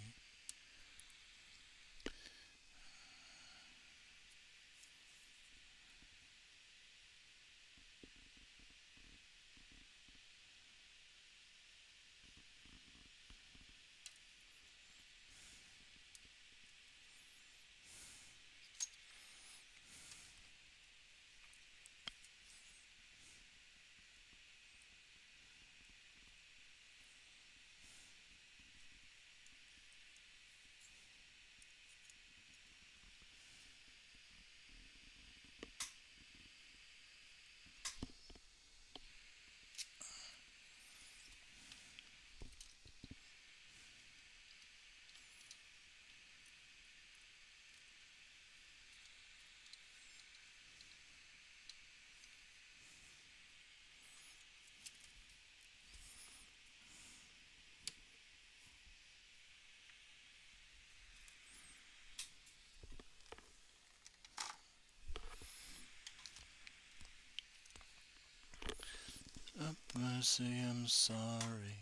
I say I'm sorry.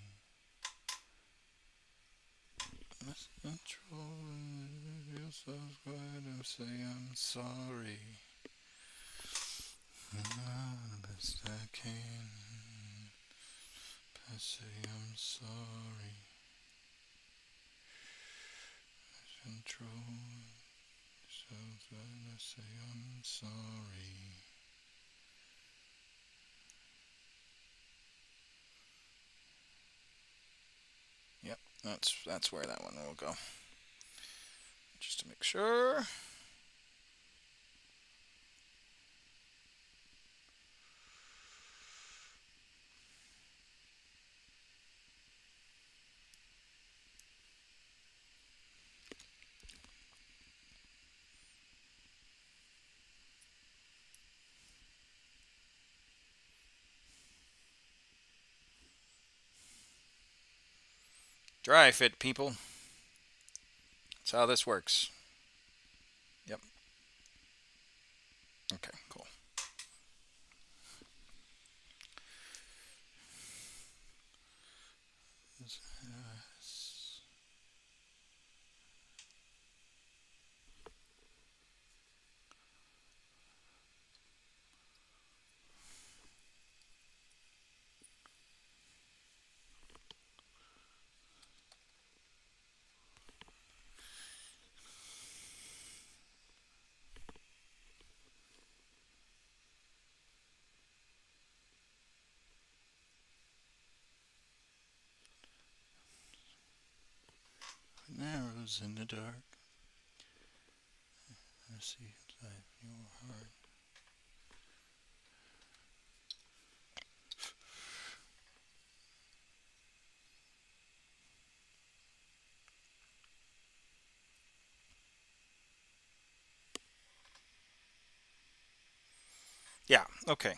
Miss control you, so good, and say I'm sorry. The best I can. I say I'm sorry. Control so good, I say I'm sorry. Yep, that's where that one will go. Just to make sure. Dry fit, people. That's how this works. Yep. Okay, cool. Arrows in the dark. I see inside your heart. Yeah, okay.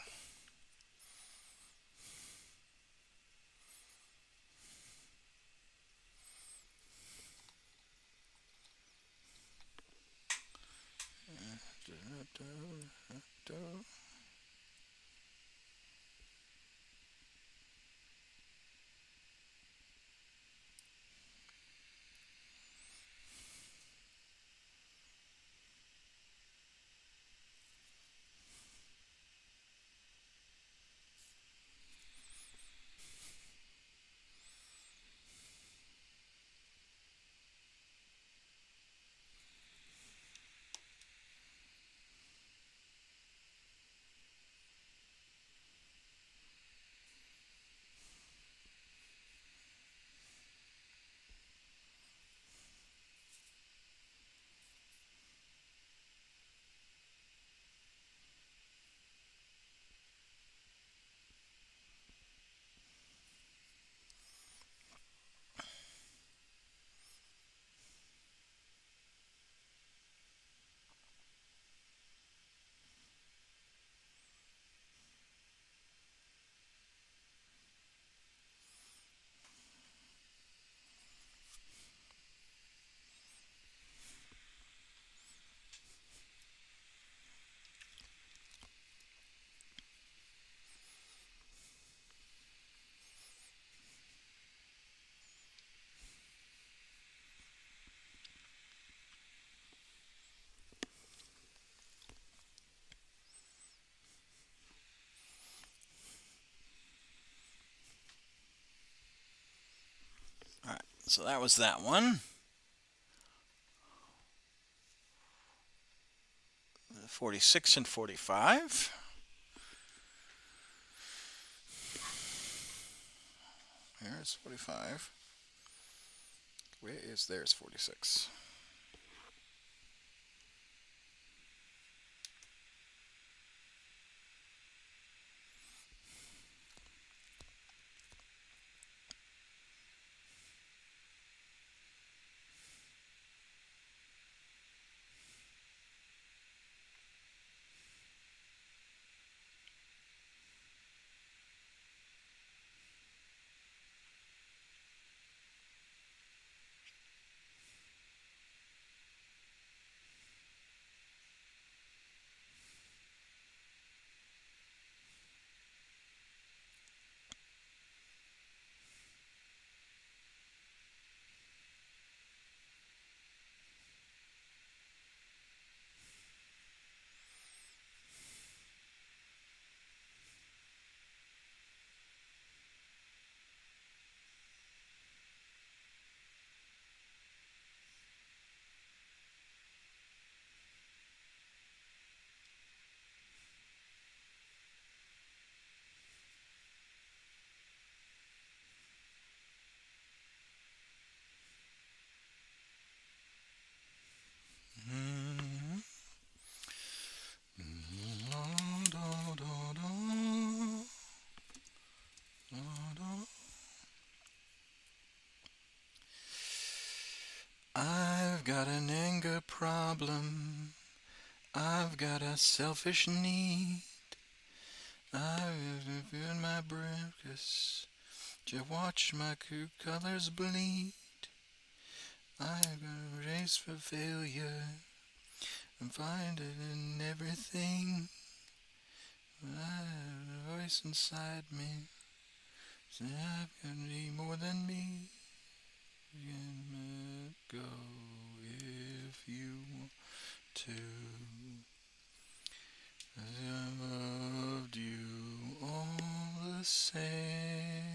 So that was that one. 46 and 45. There's 45. Where is there's 46? I've got an anger problem. I've got a selfish need. I've been my breakfast to watch my true colors bleed. I've got a race for failure and find it in everything. I have a voice inside me saying I can be more than me. You can let go if you want to. I loved you all the same.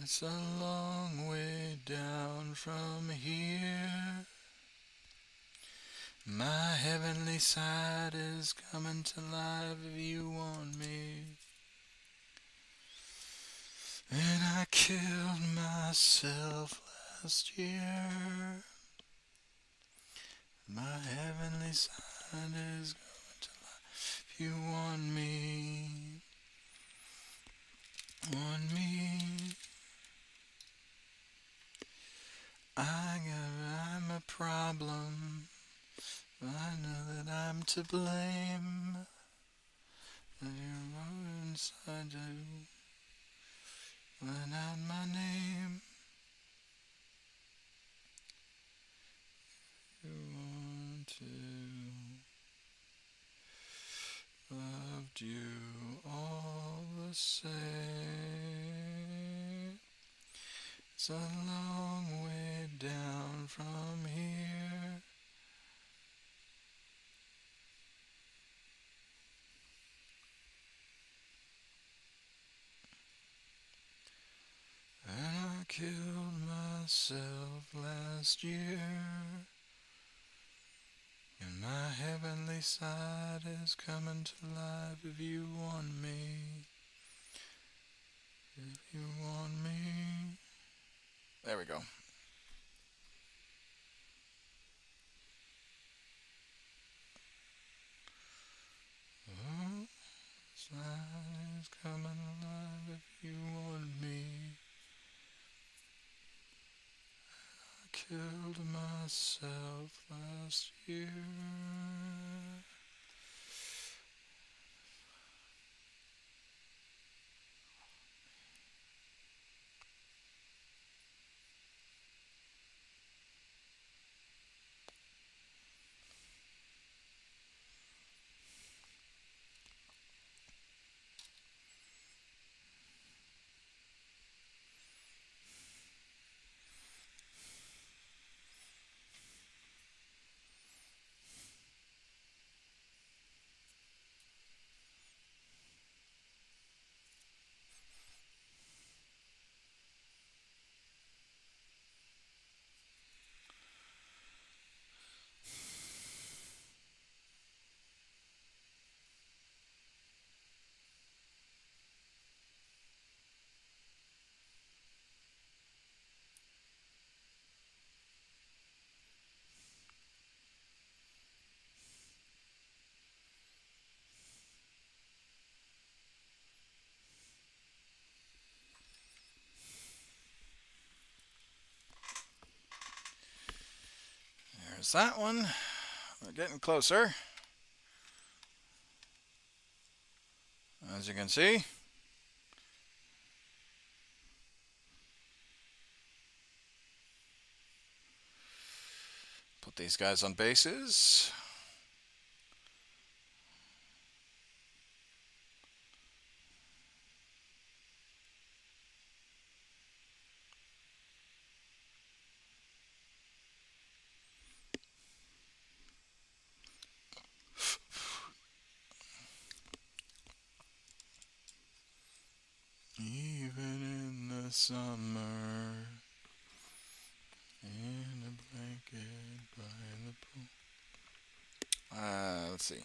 It's a long way down from here. My heavenly side is coming to life if you want me. And I killed myself last year. My heavenly side is coming to life if you want me. Want me. I'm a problem. I know that I'm to blame. And you're inside you. Line out my name. You want to. Loved you all the same. It's a long way down from here. And I killed myself last year. And my heavenly side is coming to life if you want me. If you want me. There we go. Oh, side is coming alive if you want me. I killed myself last year. There's that one. We're getting closer. As you can see. Put these guys on bases. Even in the summer, in a blanket by the pool. Let's see.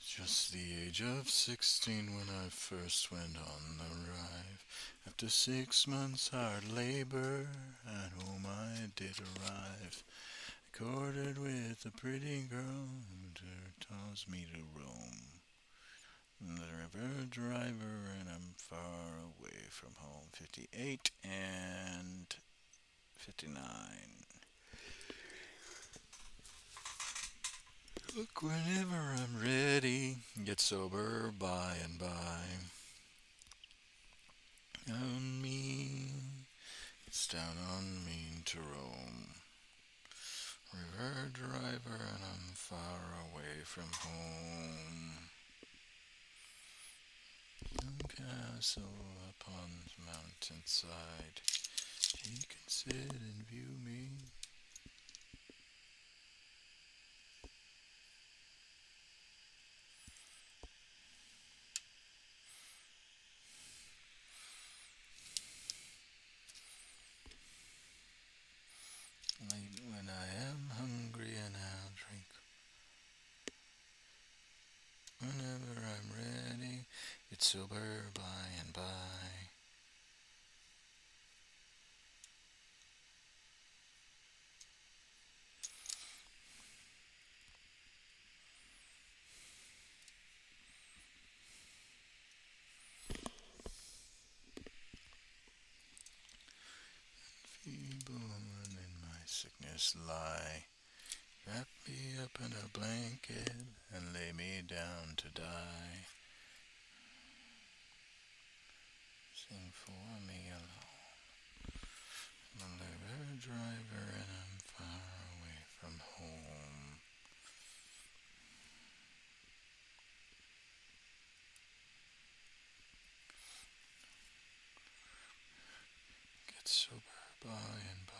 Just the age of 16 when I first went on the drive. After 6 months hard labor, at home I did arrive. I courted with a pretty girl who tells me to roam. The river driver and I'm far away from home. 58 and 59. Look whenever I'm ready, get sober by and by. On me, it's down on me to roam. River driver and I'm far away from home. Castle upon the mountainside, he can sit and view me. Late when I am hungry and I'll drink. Whenever I'm ready, it's sober by and by. Feeble and in my sickness lie. Wrap me up in a blanket and lay me down to die. Sing for me alone. I'm a river driver and I'm far away from home. Get sober by and by.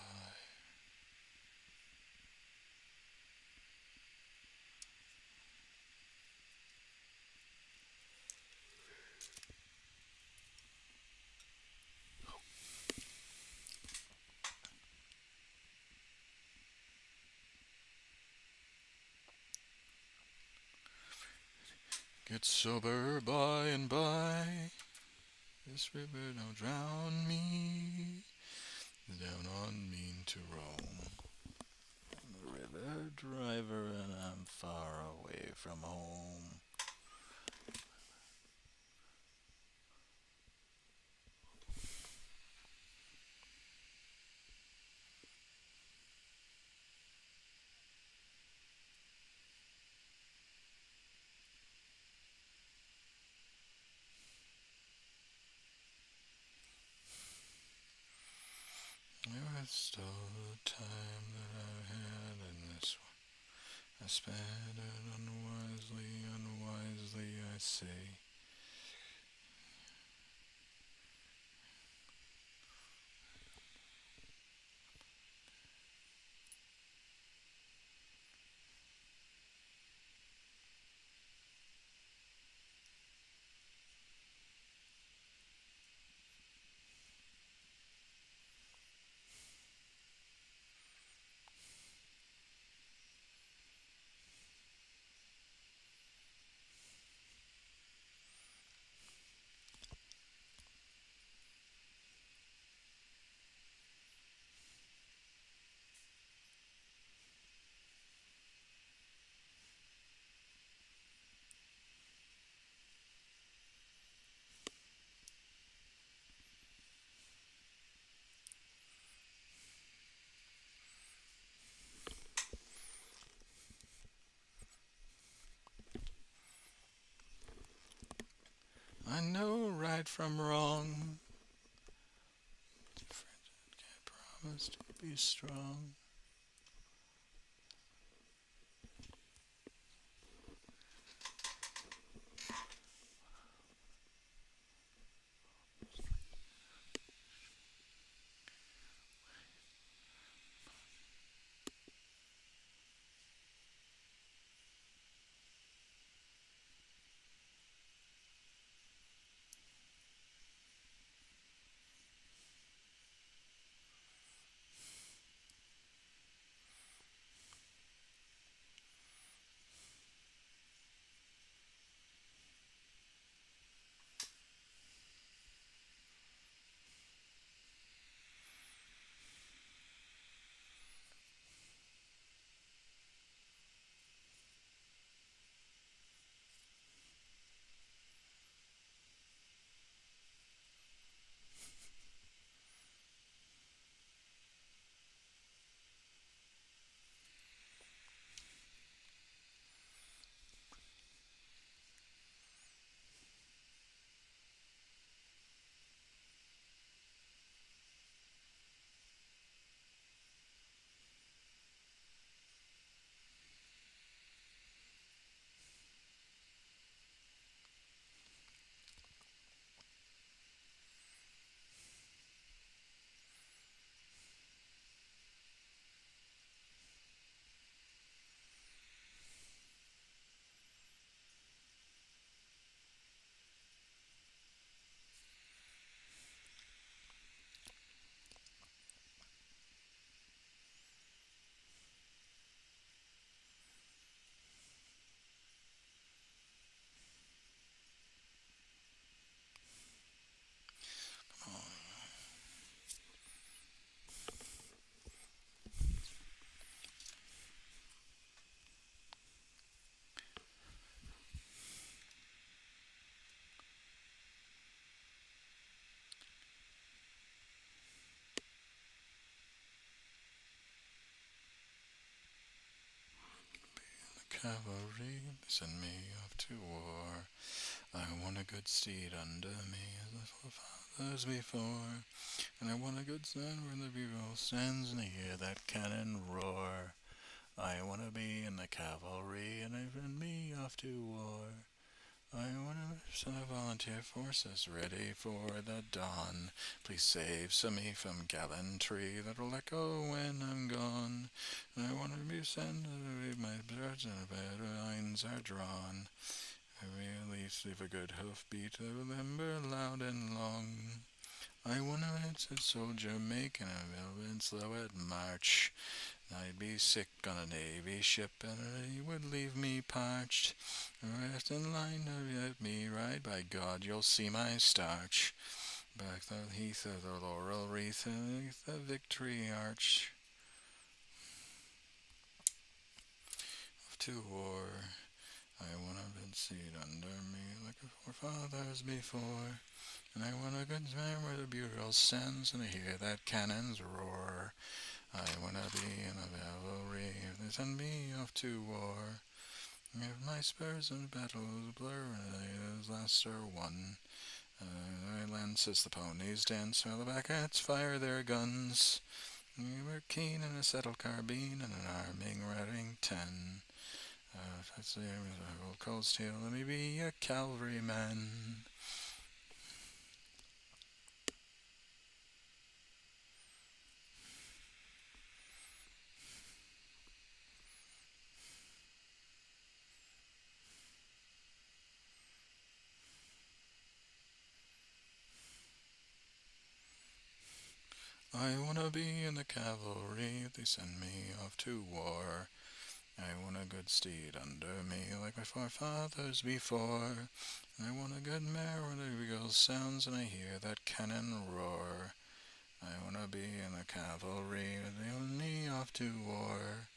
Get sober by and by. This river don't drown me. Down on me to roam. I'm a river driver and I'm far away from home. Rest all the time that I had in this one. I spent it unwisely, I say. right from wrong. Can't promise to be strong. Cavalry, send me off to war. I want a good steed under me, as the forefathers before. And I want a good son where the bugle stands and I hear that cannon roar. I want to be in the cavalry and I send me off to war. I want to send a volunteer forces ready for the dawn. Please save some me from gallantry that'll echo when I'm gone. And I want to be sent to my birds and better lines are drawn. I really leave a good hoofbeat to remember loud and long. I want to a soldier making a velvet slow at march. I'd be sick on a navy ship and he would leave me parched. Rest in line to let me ride, by God you'll see my starch. Back the heath of the laurel wreath and the victory arch. Off to war, I want a good seat under me like the forefathers before. And I want a good man where the bugle stands and I hear that cannon's roar. I wanna be in a cavalry, they send me off to war. If my spurs in battles blur and his last are won, I lances the ponies dance while the backets fire their guns. We were keen in a settled carbine and an arming rattling 10. That's the old cold steel, let me be a cavalryman. I wanna be in the cavalry if they send me off to war. I want a good steed under me like my forefathers before. I want a good mare when the bugle sounds and I hear that cannon roar. I wanna be in the cavalry and they send me off to war.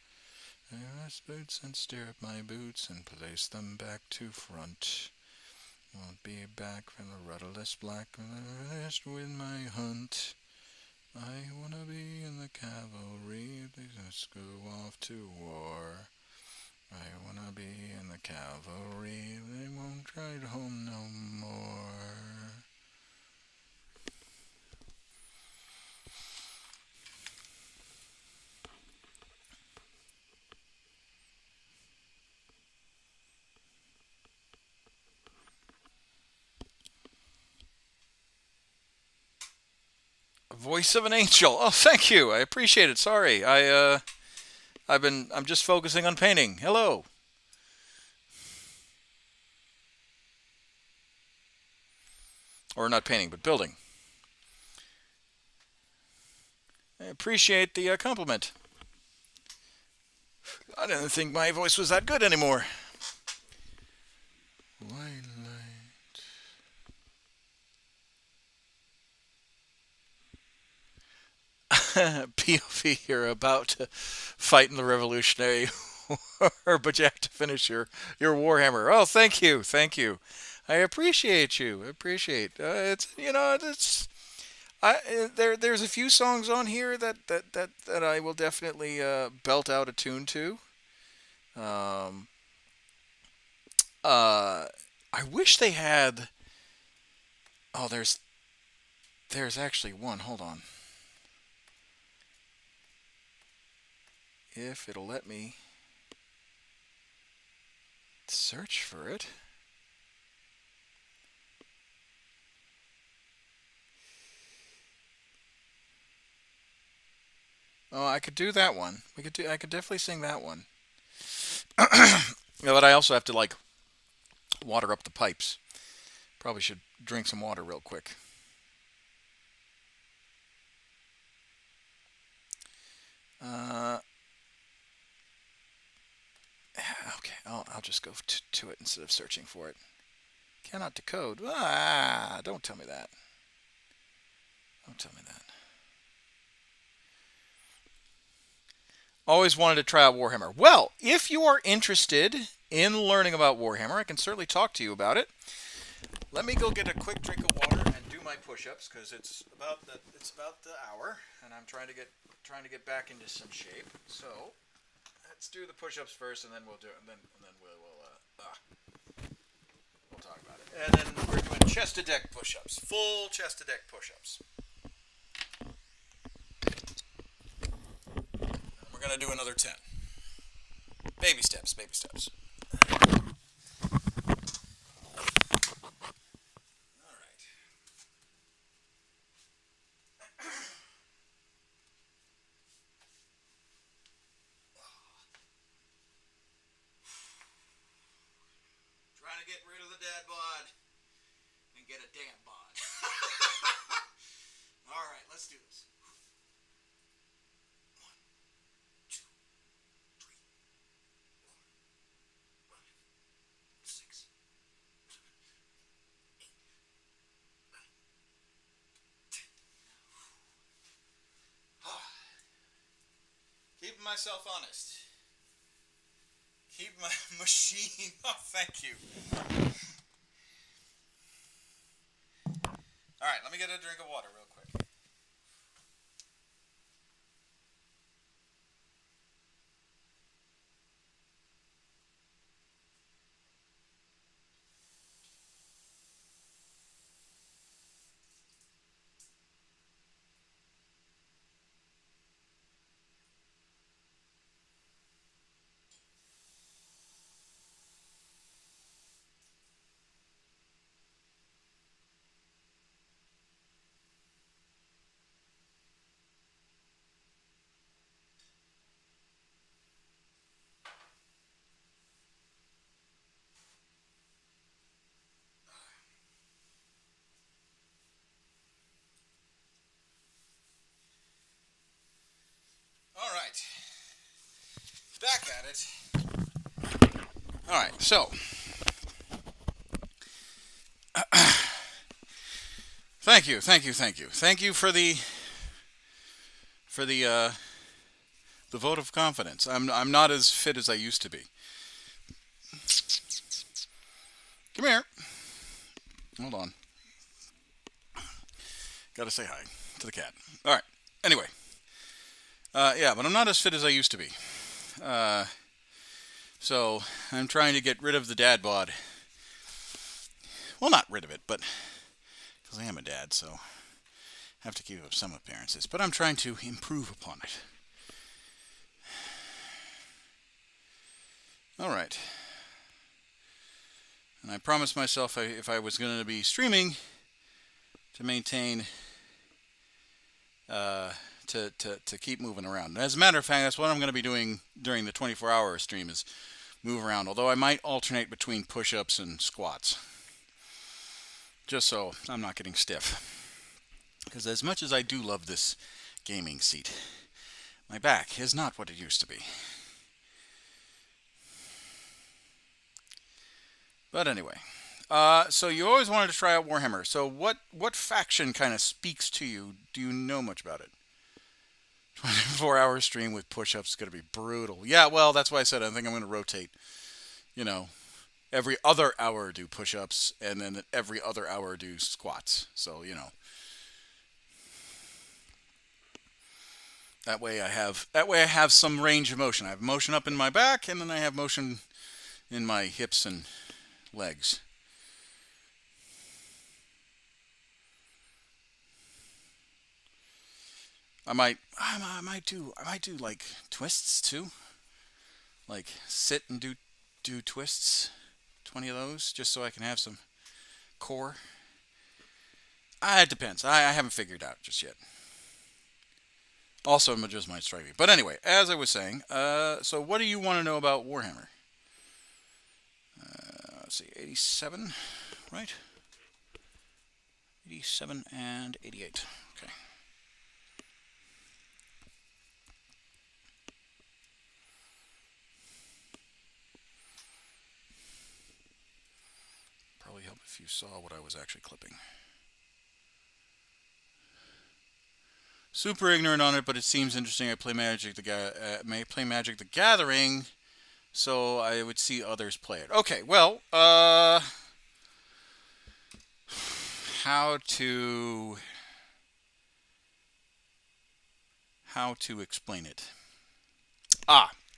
I rest boots and stirrup my boots and place them back to front. Won't be back from the rudderless black when I finished with my hunt. I wanna be in the cavalry, they just go off to war. I wanna be in the cavalry, they won't ride home no more. Voice of an angel. Oh, thank you. I appreciate it. Sorry. I'm just focusing on painting. Hello. Or not painting, but building. I appreciate the compliment. I didn't think my voice was that good anymore. Twilight. POV, you're about to fight in the Revolutionary War, but you have to finish your Warhammer. Oh, thank you, thank you. I appreciate you. I appreciate. It's it's there's a few songs on here that I will definitely belt out a tune to. Um, I wish they had. Oh, there's actually one. Hold on. If it'll let me search for it. Oh, I could do that one. I could definitely sing that one. But I also have to like water up the pipes. Probably should drink some water real quick. Uh, okay, I'll just go to it instead of searching for it. Cannot decode. Ah, don't tell me that. Don't tell me that. Always wanted to try out Warhammer. Well, if you are interested in learning about Warhammer, I can certainly talk to you about it. Let me go get a quick drink of water and do my push-ups because it's about the hour, and I'm trying to get back into some shape. So let's do the push-ups first, and then we'll do it, and then we'll talk about it. And then we're doing chest to deck push-ups, full chest to deck push-ups. We're going to do another 10. Baby steps, baby steps. All right. Trying to get rid of the dad bod and get a damn bod. All right, let's do this. 1, 2, 3, 4, 5, 6, 7, 8, 9, 10. Keeping myself honest. Keep my machine. Oh, thank you. All right, let me get a drink of water real quick. All right. Back at it. All right, so thank you for the vote of confidence. I'm not as fit as I used to be. Come here. Hold on. Gotta say hi to the cat. All right. Anyway, yeah, but I'm not as fit as I used to be. So I'm trying to get rid of the dad bod. Well, not rid of it, but because I am a dad, so I have to keep up some appearances. But I'm trying to improve upon it. All right. And I promised myself if I was going to be streaming to maintain uh, to keep moving around. And as a matter of fact, that's what I'm going to be doing during the 24-hour stream is move around. Although I might alternate between push-ups and squats, just so I'm not getting stiff. Because as much as I do love this gaming seat, my back is not what it used to be. But anyway, so you always wanted to try out Warhammer. So what faction kind of speaks to you? Do you know much about it? 24-hour stream with push-ups is going to be brutal. Yeah, well, that's why I said I think I'm going to rotate. You know, every other hour do push-ups, and then every other hour do squats. So, that way I have some range of motion. I have motion up in my back, and then I have motion in my hips and legs. I might do like twists too. Like sit and do twists, 20 of those, just so I can have some core. It depends. I haven't figured out just yet. Also, it just might strike me. But anyway, as I was saying, so what do you want to know about Warhammer? Let's see, 87, right? 87 and 88. Okay. Probably help if you saw what I was actually clipping. Super ignorant on it, but it seems interesting. I play Magic the Gathering, so I would see others play it. Okay, well, how to explain it?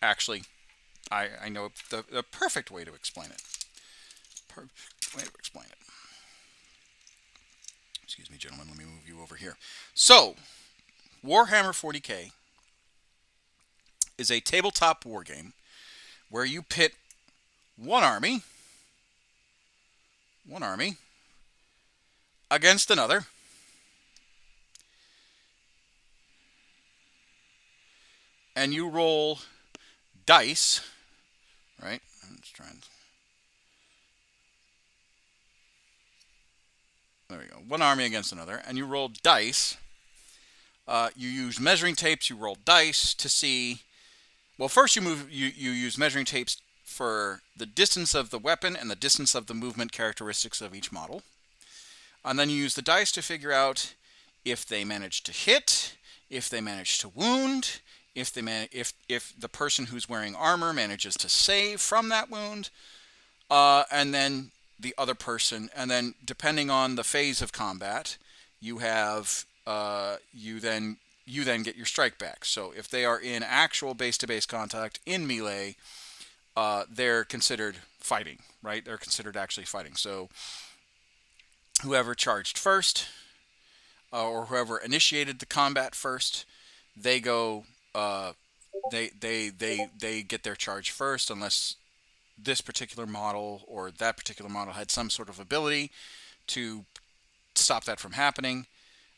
Actually, I know the perfect way to explain it. Perfect way to explain it. Excuse me, gentlemen. Let me move you over here. So, Warhammer 40K is a tabletop war game where you pit one army against another, and you roll dice, right? I'm just trying. There we go. One army against another, and you roll dice. You use measuring tapes. You roll dice to see. Well, first you use measuring tapes for the distance of the weapon and the distance of the movement characteristics of each model, and then you use the dice to figure out if they manage to hit, if they manage to wound, if the person who's wearing armor manages to save from that wound, and then the other person, and then depending on the phase of combat, you have you then get your strike back. So if they are in actual base-to-base contact in melee, they're considered fighting, right? They're considered actually fighting. So whoever charged first, or whoever initiated the combat first, they go. They get their charge first, unless this particular model or that particular model had some sort of ability to stop that from happening.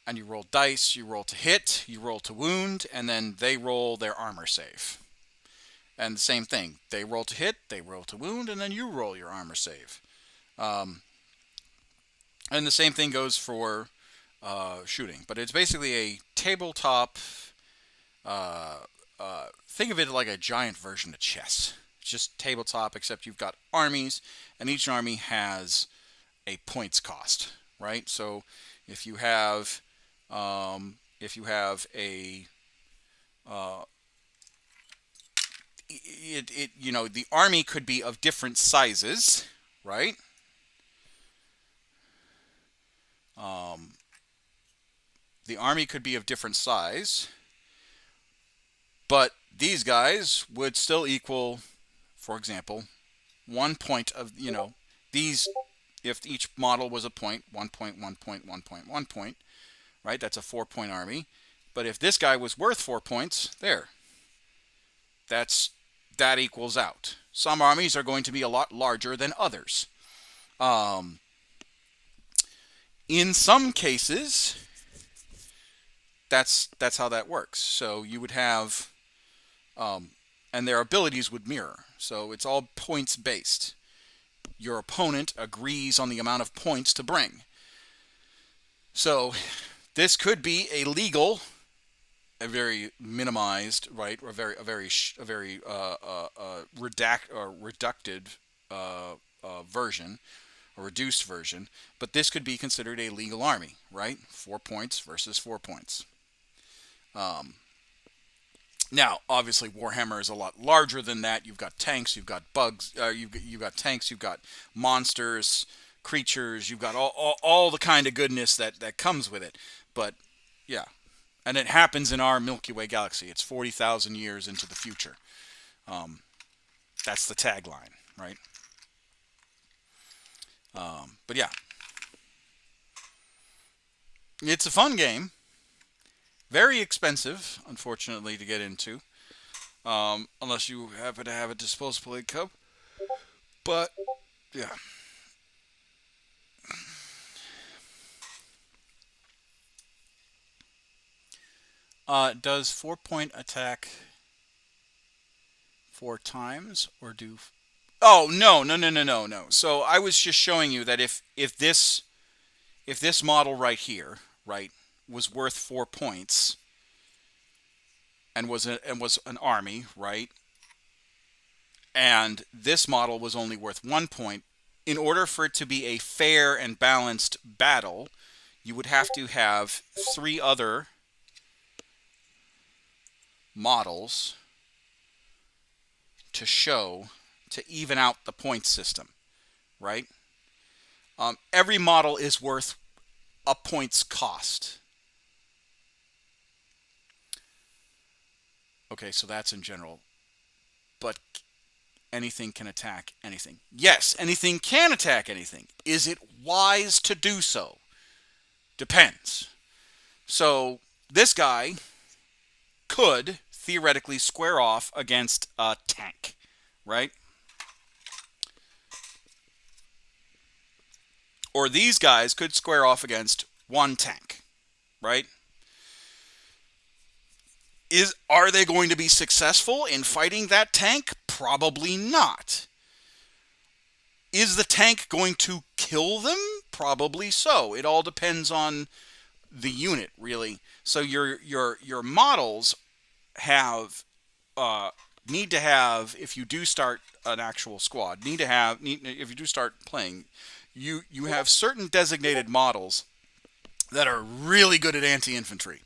And you roll dice, you roll to hit, you roll to wound, and then they roll their armor save. And the same thing, they roll to hit, they roll to wound, and then you roll your armor save. And the same thing goes for shooting. But it's basically a tabletop, think of it like a giant version of chess. It's just tabletop, except you've got armies, and each army has a points cost, right? So if you have a the army could be of different sizes, right? The army could be of different size, but these guys would still equal, for example, 1 point of, these, if each model was a point, 1 point, 1 point, 1 point, 1 point, right? That's a 4-point army. But if this guy was worth 4 points, that equals out. Some armies are going to be a lot larger than others. In some cases, that's how that works. So you would have, and their abilities would mirror. So it's all points based. Your opponent agrees on the amount of points to bring. So this could be a legal, a very minimized, right, or a very reducted version, a reduced version. But this could be considered a legal army, right? 4 points versus 4 points. Now, obviously, Warhammer is a lot larger than that. You've got tanks, you've got bugs, you've got tanks, you've got monsters, creatures, you've got all the kind of goodness that comes with it. But yeah, and it happens in our Milky Way galaxy. It's 40,000 years into the future. That's the tagline, right? But yeah, it's a fun game. Very expensive, unfortunately, to get into, unless you happen to have a disposable income. But yeah. Does 4-point attack 4 times or do? Oh no. So I was just showing you that if this model right here, right, was worth 4 points and was an army, right, and this model was only worth 1 point, in order for it to be a fair and balanced battle, you would have to have 3 other models to show to even out the point system, right? Every model is worth a points cost. Okay, so that's in general. But anything can attack anything. Yes, anything can attack anything. Is it wise to do so? Depends. So this guy could theoretically square off against a tank, right? Or these guys could square off against 1 tank, right? Are they going to be successful in fighting that tank? Probably not. Is the tank going to kill them? Probably so. It all depends on the unit, really. So your models have need to have, if you do start an actual squad, if you do start playing, you have certain designated models that are really good at anti-infantry.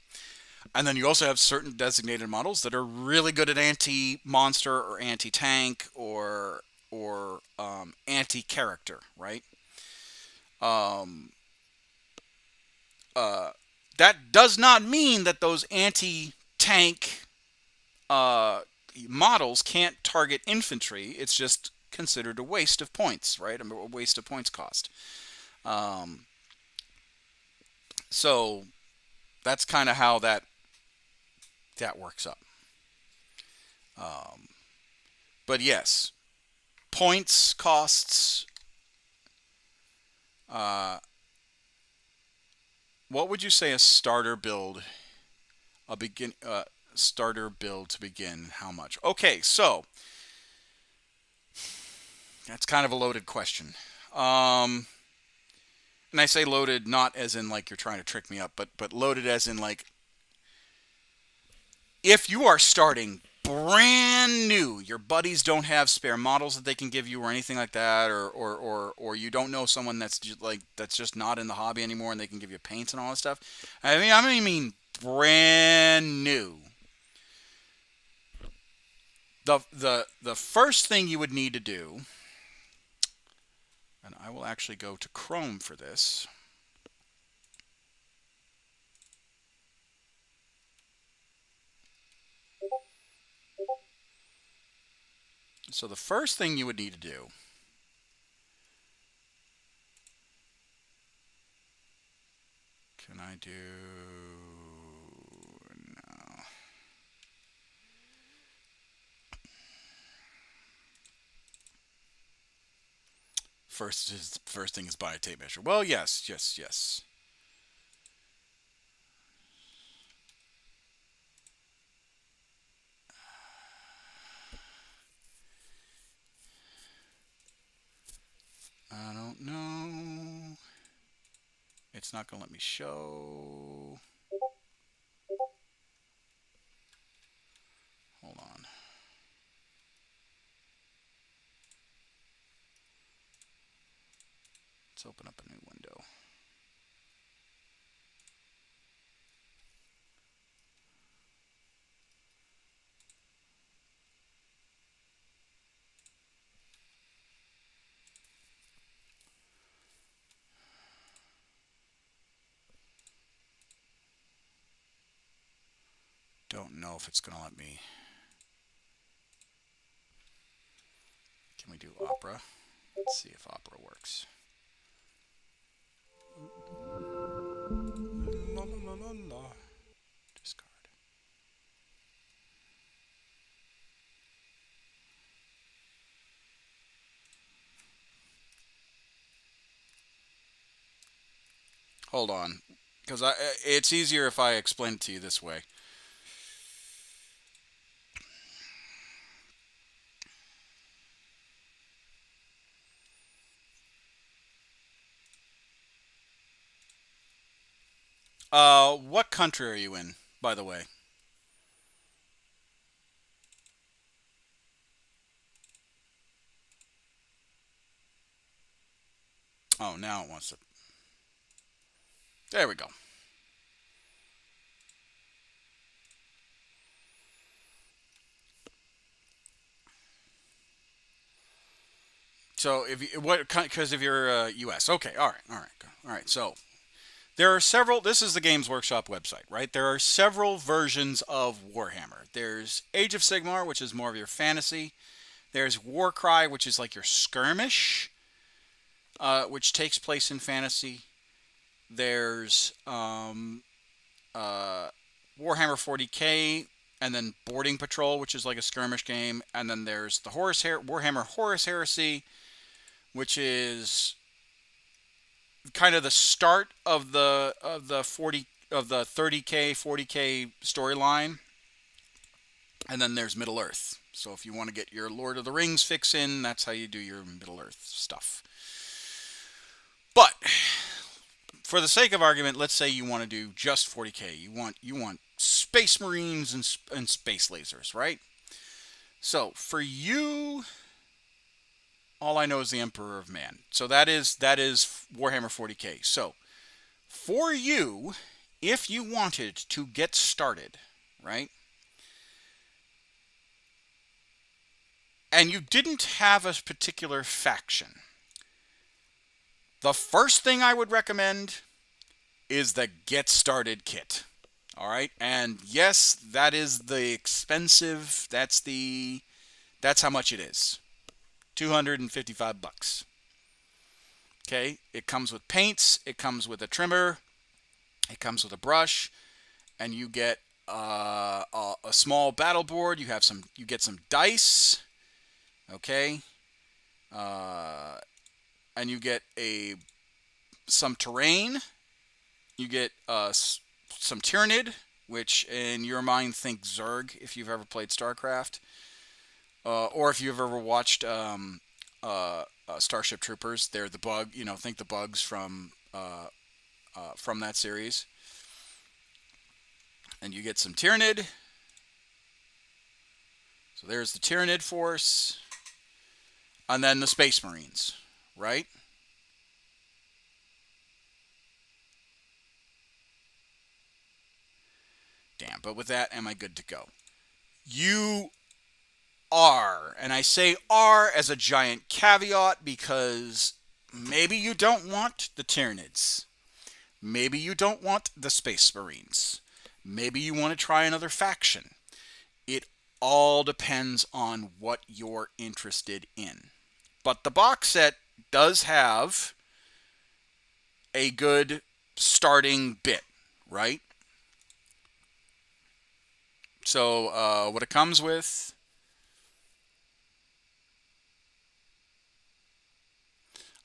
And then you also have certain designated models that are really good at anti-monster or anti-tank or anti-character, right? That does not mean that those anti-tank models can't target infantry. It's just considered a waste of points, right? A waste of points cost. So that's kind of how that works up. But yes, points costs. What would you say a starter build? Starter build to begin. How much? Okay, so that's kind of a loaded question. And I say loaded not as in like you're trying to trick me up, but loaded as in like, if you are starting brand new, your buddies don't have spare models that they can give you or anything like that, or you don't know someone that's just not in the hobby anymore and they can give you paints and all that stuff. I mean brand new. The first thing you would need to do, and I will actually go to Chrome for this. So the first thing you would need to do can I do no. First thing is buy a tape measure. Well, yes. it's not going to let me show. Hold on. Let's open up a new window. Don't know if it's going to let me. Can we do Opera? Let's see if Opera works. La, la, la, la. Discard. Hold on, because it's easier if I explain it to you this way. What country are you in, by the way? Oh, now it wants to. There we go. So if you what because if you're U.S. Okay, all right. So there are several. This is the Games Workshop website, right? There are several versions of Warhammer. There's Age of Sigmar, which is more of your fantasy. There's Warcry, which is like your skirmish, which takes place in fantasy. There's Warhammer 40K, and then Boarding Patrol, which is like a skirmish game, and then there's the Warhammer Horus Heresy, which is kind of the start of the 30K 40K storyline, and then there's Middle Earth. So if you want to get your Lord of the Rings fix in, that's how you do your Middle Earth stuff. But for the sake of argument, let's say you want to do just 40K. You want Space Marines and space lasers, right? So for you, all I know is the Emperor of Man. So that is Warhammer 40K. So for you, if you wanted to get started, right? And you didn't have a particular faction, the first thing I would recommend is the Get Started kit. All right? And yes, that is the expensive. That's how much it is. $255. Okay? It comes with paints, it comes with a trimmer, it comes with a brush, and you get a small battle board. You get some dice. Okay? And you get some terrain. You get some Tyranid, which in your mind think Zerg if you've ever played StarCraft, or if you've ever watched Starship Troopers. They're the bug. Think the bugs from that series. And you get some Tyranid. So there's the Tyranid force, and then the Space Marines, right? Damn, but with that, am I good to go? You are, and I say are as a giant caveat because maybe you don't want the Tyranids. Maybe you don't want the Space Marines. Maybe you want to try another faction. It all depends on what you're interested in. But the box set does have a good starting bit, right? So what it comes with,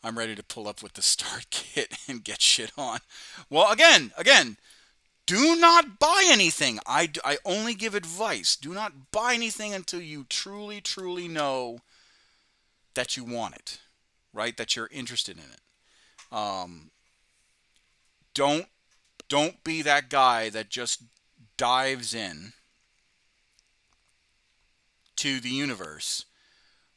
I'm ready to pull up with the start kit and get shit on. Well, again, do not buy anything. I only give advice. Do not buy anything until you truly, truly know that you want it, right? That you're interested in it. don't don't be that guy that just dives in to the universe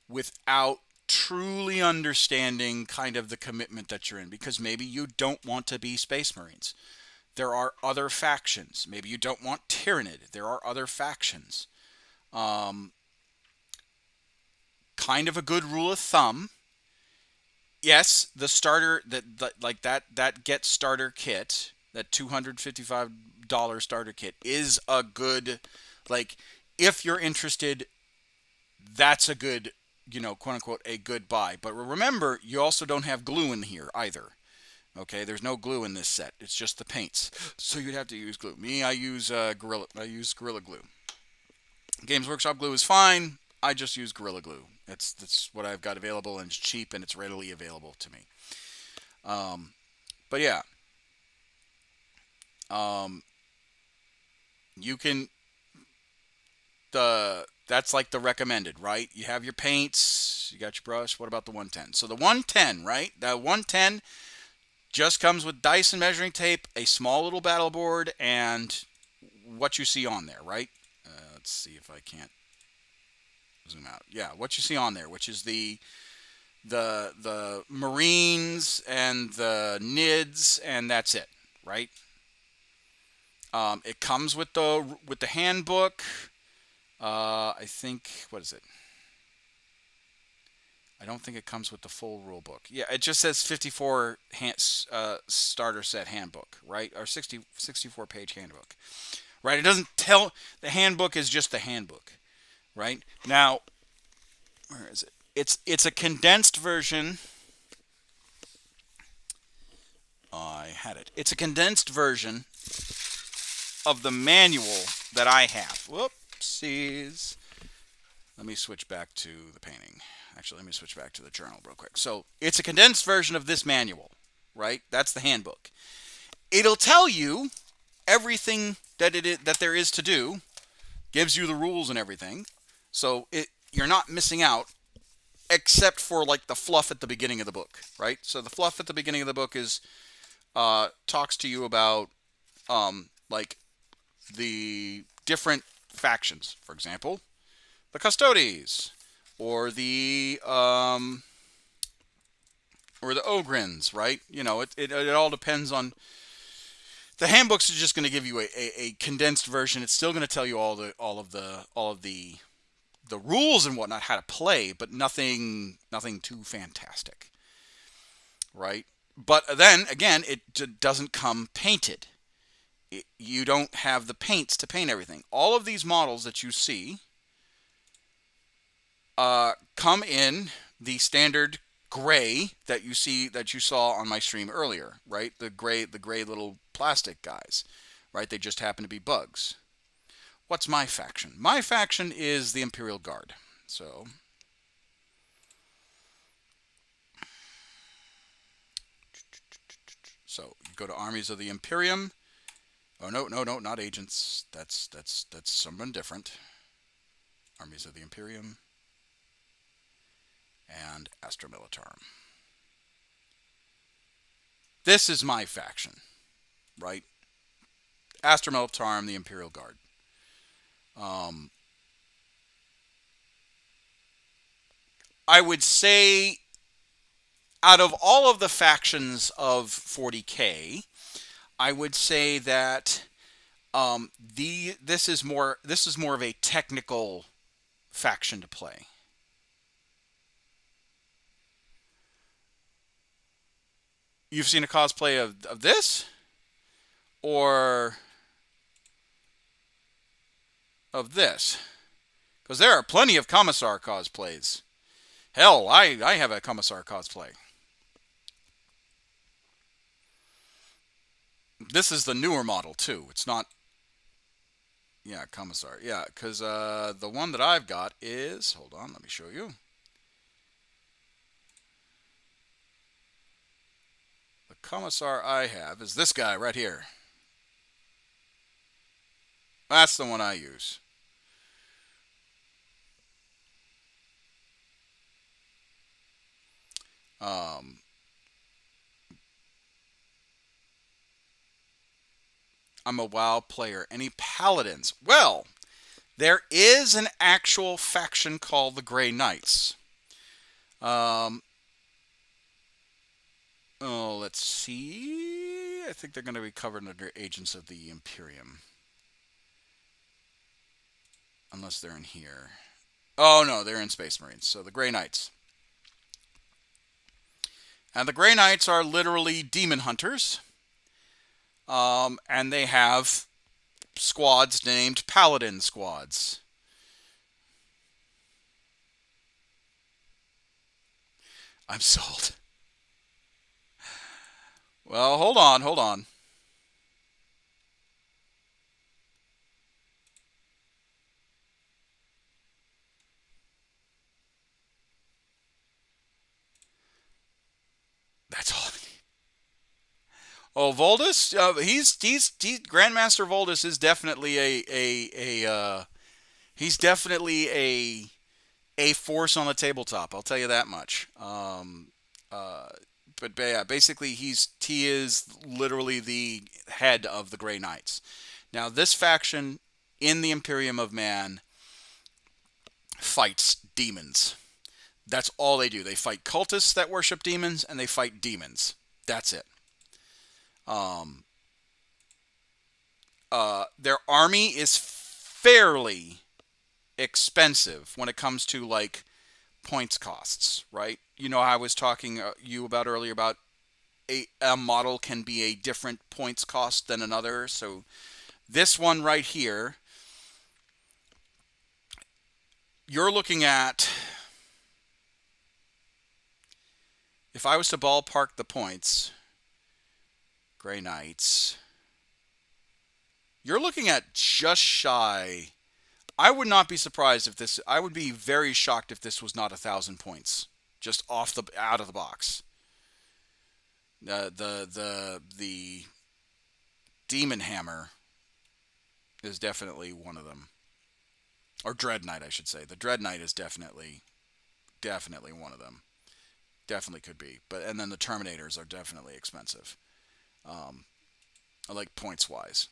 without truly understanding kind of the commitment that you're in, because maybe you don't want to be Space Marines. There are other factions. Maybe you don't want Tyranid. There are other factions. Um, Kind of a good rule of thumb. Yes, the starter that get starter kit, that $255 starter kit is a good, like, if you're interested, that's a good, quote unquote, a good buy. But remember, you also don't have glue in here either. Okay, there's no glue in this set. It's just the paints. So you'd have to use glue. Me, I use Gorilla. I use Gorilla Glue. Games Workshop glue is fine. I just use Gorilla Glue. That's what I've got available, and it's cheap and it's readily available to me. Um, but yeah, um, you can that's like the recommended, right? You have your paints, you got your brush. What about the 110? So the 110, right? The 110 just comes with dice and measuring tape, a small little battle board, and what you see on there, right? Let's see if I can't zoom out. Yeah, what you see on there, which is the Marines and the NIDS, and that's it, right? It comes with the handbook. I think, what is it? I don't think it comes with the full rule book. Yeah, it just says 54 starter set handbook, right? Or 64 page handbook, right? It doesn't tell, the handbook is just the handbook, right? Now, where is it? It's a condensed version. I had it. It's a condensed version of the manual that I have. Whoopsies. Let me switch back to the painting. Actually, let me switch back to the journal real quick. So it's a condensed version of this manual, right? That's the handbook. It'll tell you everything that there is to do, gives you the rules and everything. So you're not missing out, except for like the fluff at the beginning of the book, right? So the fluff at the beginning of the book is talks to you about like the different factions. For example, the Custodes, or the Ogrins, right? It all depends on, the handbooks are just going to give you a condensed version. It's still going to tell you all of the rules and whatnot, how to play, but nothing too fantastic, right? But then again, it doesn't come painted. You don't have the paints to paint everything. All of these models that you see come in the standard gray that you saw on my stream earlier, right? The gray little plastic guys, right? They just happen to be bugs. What's my faction? My faction is the Imperial Guard. So you go to Armies of the Imperium. Oh, no, no, no, not agents. That's someone different. Armies of the Imperium and Astra Militarum. This is my faction, right? Astra Militarum, the Imperial Guard. Um, I would say, out of all of the factions of 40K, I would say that this is more of a technical faction to play. You've seen a cosplay of this, or of this? Because there are plenty of Commissar cosplays. Hell, I have a Commissar cosplay. This is the newer model too. It's not, yeah, Commissar. Yeah, because the one that I've got is, hold on, let me show you. The Commissar I have is this guy right here. That's the one I use. Um, I'm a WoW player. Any paladins? Well, there is an actual faction called the Grey Knights. Um, oh, let's see. I think they're going to be covered under Agents of the Imperium. Unless they're in here. Oh, no, they're in Space Marines. So the Grey Knights. And the Grey Knights are literally demon hunters. And they have squads named Paladin squads. I'm sold. Well, hold on, hold on. That's all. Oh, Voldus, he's Grandmaster Voldus is definitely he's definitely a force on the tabletop. I'll tell you that much. Uh, but yeah, basically he is literally the head of the Grey Knights. Now, this faction in the Imperium of Man fights demons. That's all they do. They fight cultists that worship demons, and they fight demons. That's it. Um, their army is fairly expensive when it comes to like points costs, right? You know, I was talking you about earlier about a model can be a different points cost than another. So this one right here, you're looking at, if I was to ballpark the points, Grey Knights, you're looking at just shy. I would not be surprised if this. I would be very shocked if this was not 1,000 points, just off the out of the box. The Demon Hammer is definitely one of them, or Dread Knight, I should say. The Dread Knight is definitely one of them. Definitely could be, but and then the Terminators are definitely expensive, um, like points wise.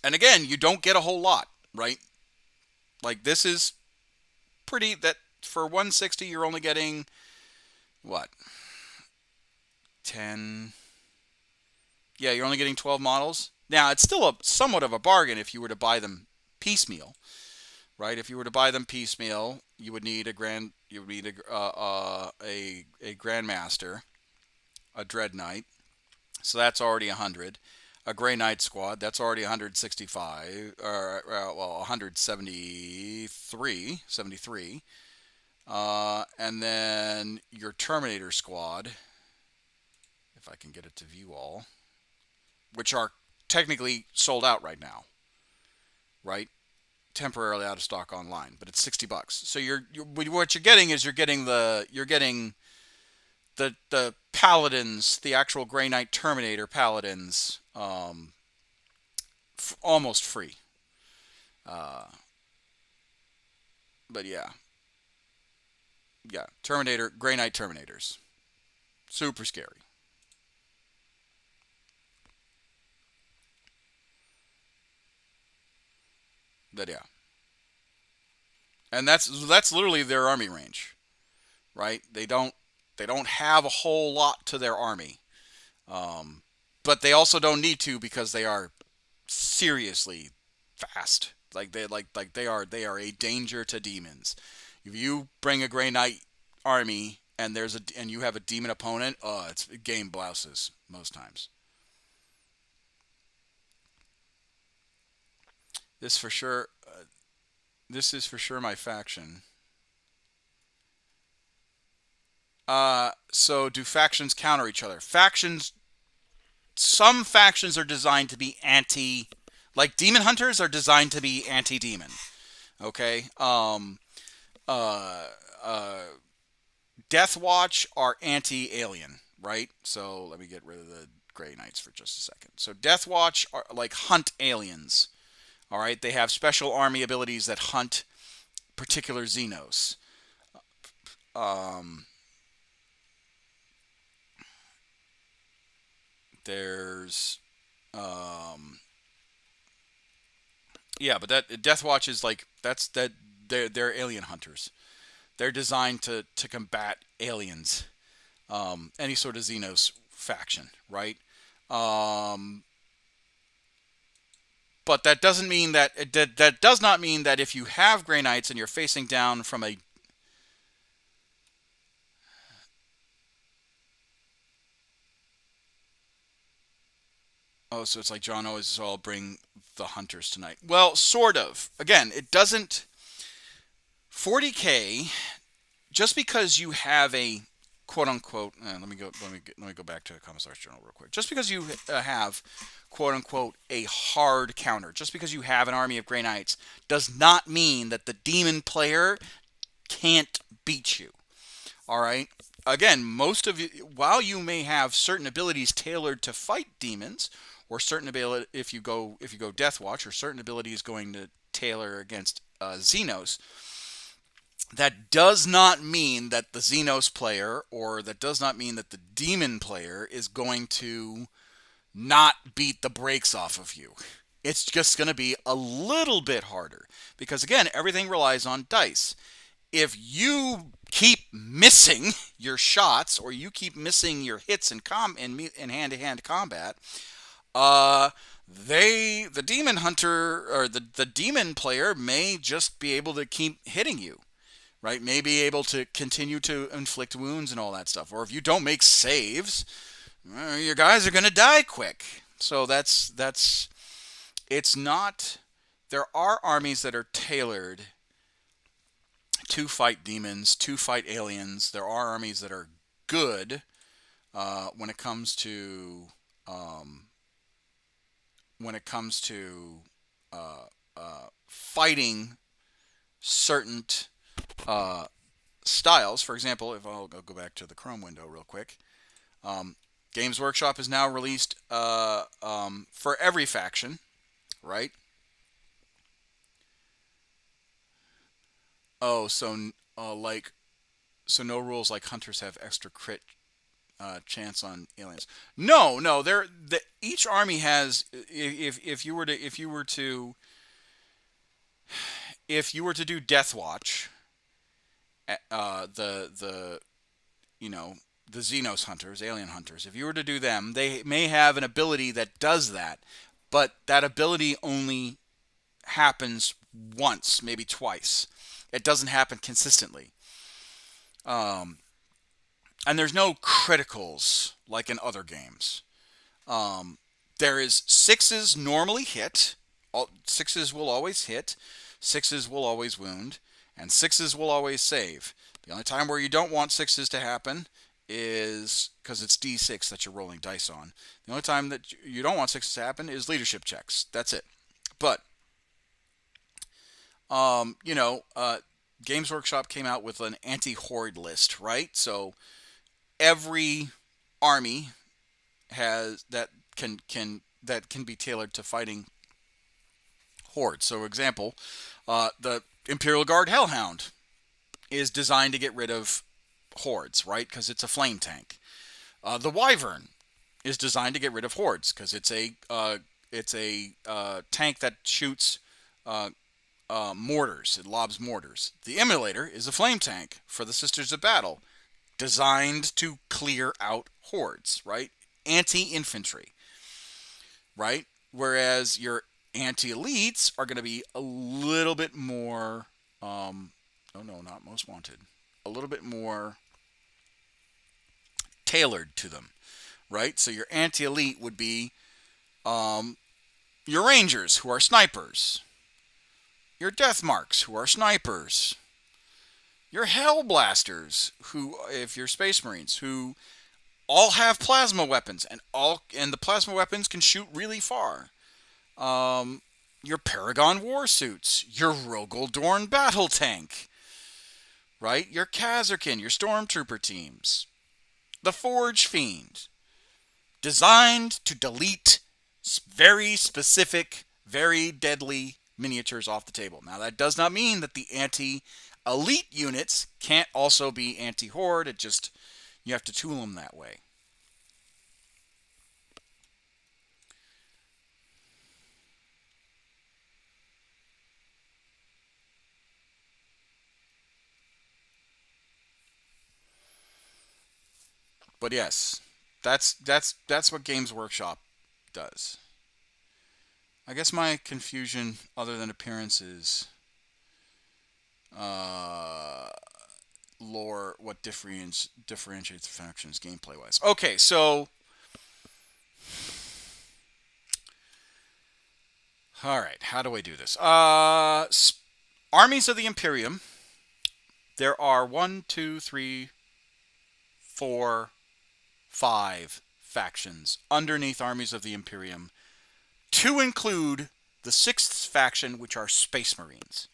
And again, you don't get a whole lot, right? Like this is pretty. That for 160, you're only getting what, 10? Yeah, you're only getting 12 models. Now, it's still a somewhat of a bargain if you were to buy them piecemeal, right? If you were to buy them piecemeal, you would need a grandmaster, a dread knight, so that's already 100. A Grey Knight squad, that's already 165, or well, 173, 73. And then your Terminator squad, if I can get it to view all, which are technically sold out right now, right? Temporarily out of stock online, but it's $60. So what you're getting is the paladins, the actual Grey Knight Terminator paladins, almost free. Uh, but yeah, Terminator, Grey Knight Terminators, super scary. But yeah, and that's literally their army range, right? They don't have a whole lot to their army, um, but they also don't need to because they are seriously fast. They are a danger to demons. If you bring a Grey Knight army and you have a demon opponent, it's game blouses most times. This for sure. This is for sure my faction. So do factions counter each other? Some factions are designed to be like demon hunters are designed to be anti-demon. Okay. Uh, uh, Death Watch are anti-alien, right? So let me get rid of the Grey Knights for just a second. So Death Watch are like hunt aliens. All right, they have special army abilities that hunt particular Xenos. Um, there's Um, yeah, but that Death Watch is like that they're alien hunters. They're designed to combat aliens, any sort of Xenos faction, right? Um, but that doesn't mean that does not mean that if you have Grey Knights and you're facing down from a oh, so it's like John always, so I'll bring the hunters tonight. Well, sort of. Again, it doesn't 40K just because you have a quote unquote. Let me go back to Commissar's journal real quick. Just because you have quote unquote a hard counter, just because you have an army of Grey Knights, does not mean that the demon player can't beat you. All right. Again, most of you, while you may have certain abilities tailored to fight demons, or certain ability if you go Death Watch, or certain abilities going to tailor against Xenos, that does not mean that the Xenos player, or that does not mean that the demon player is going to not beat the brakes off of you. It's just going to be a little bit harder because again, everything relies on dice. If you keep missing your shots, or you keep missing your hits in hand-to-hand combat, uh the demon hunter, or the demon player, may just be able to keep hitting you, right? May be able to continue to inflict wounds and all that stuff. Or if you don't make saves, your guys are going to die quick. So that's it's not. There are armies that are tailored to fight demons, to fight aliens. There are armies that are good when it comes to um, fighting certain uh, styles. For example, if I'll go back to the Chrome window real quick, um, Games Workshop has now released for every faction, right? Oh, so no rules like hunters have extra crit chance on aliens. No, no, each army has. If you were to do Death Watch, the you know the Xenos hunters, alien hunters. If you were to do them, they may have an ability that does that, but that ability only happens once, maybe twice. It doesn't happen consistently. Um, and there's no criticals like in other games. Um, there is sixes normally hit. Sixes will always hit. Sixes will always wound. And sixes will always save. The only time where you don't want sixes to happen is because it's D6 that you're rolling dice on. The only time that you don't want sixes to happen is leadership checks. That's it. But, um, you know, uh, Games Workshop came out with an anti-horde list, right? So every army has that can be tailored to fighting hordes. So, example, the Imperial Guard Hellhound is designed to get rid of hordes, right? Because it's a flame tank. The Wyvern is designed to get rid of hordes because it's a tank that shoots mortars. It lobs mortars. The Immolator is a flame tank for the Sisters of Battle, designed to clear out hordes, right? Anti-infantry, right? Whereas your anti-elites are going to be a little bit more, oh no, not most wanted, a little bit more tailored to them, right? So your anti-elite would be your rangers, who are snipers, your death marks, who are snipers, your hellblasters, who, if you're space marines, who all have plasma weapons, and the plasma weapons can shoot really far. Your Paragon warsuits, your Rogel Dorn battle tank, right? Your Kazarkin, your stormtrooper teams, the Forge Fiend, designed to delete very specific, very deadly miniatures off the table. Now, that does not mean that the anti-elite units can't also be anti-horde. It just, you have to tool them that way. But yes, that's what Games Workshop does. I guess my confusion, other than appearances, uh, lore, what differentiates the factions gameplay wise. Okay, so all right, how do I do this? Armies of the Imperium. There are one, two, three, four, five factions underneath Armies of the Imperium, to include the sixth faction, which are Space Marines.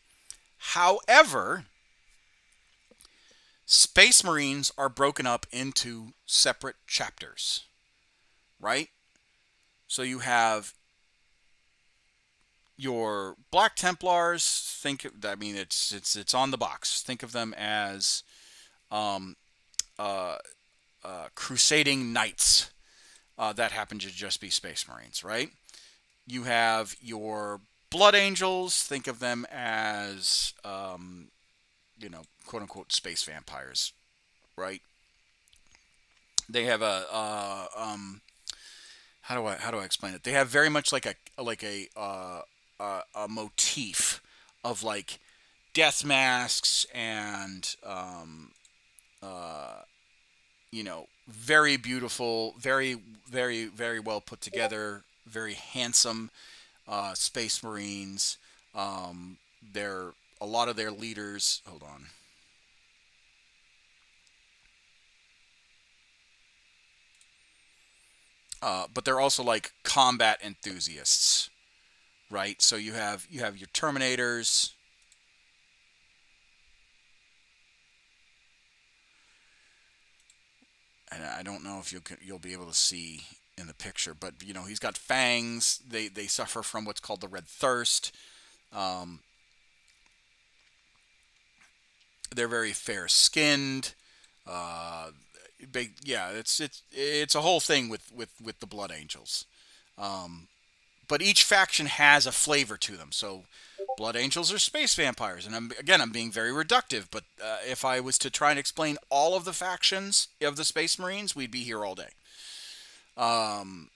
However, Space Marines are broken up into separate chapters, right? So you have your Black Templars. I mean, it's on the box. Think of them as um, uh, crusading knights that happen to just be Space Marines, right? You have your Blood Angels. Think of them as quote unquote space vampires, right? They have how do I explain it? They have very much like a motif of like death masks and very beautiful, very well put together, very handsome Space Marines. They're a lot of their leaders. Hold on. But they're also like combat enthusiasts, right? So you have your Terminators. And I don't know if you'll be able to see in the picture, but he's got fangs. They suffer from what's called the Red Thirst. Um, they're very fair skinned. Uh, yeah, it's a whole thing with the Blood Angels. Um, but each faction has a flavor to them. So Blood Angels are space vampires, and I'm being very reductive. But if I was to try and explain all of the factions of the Space Marines, we'd be here all day. Um,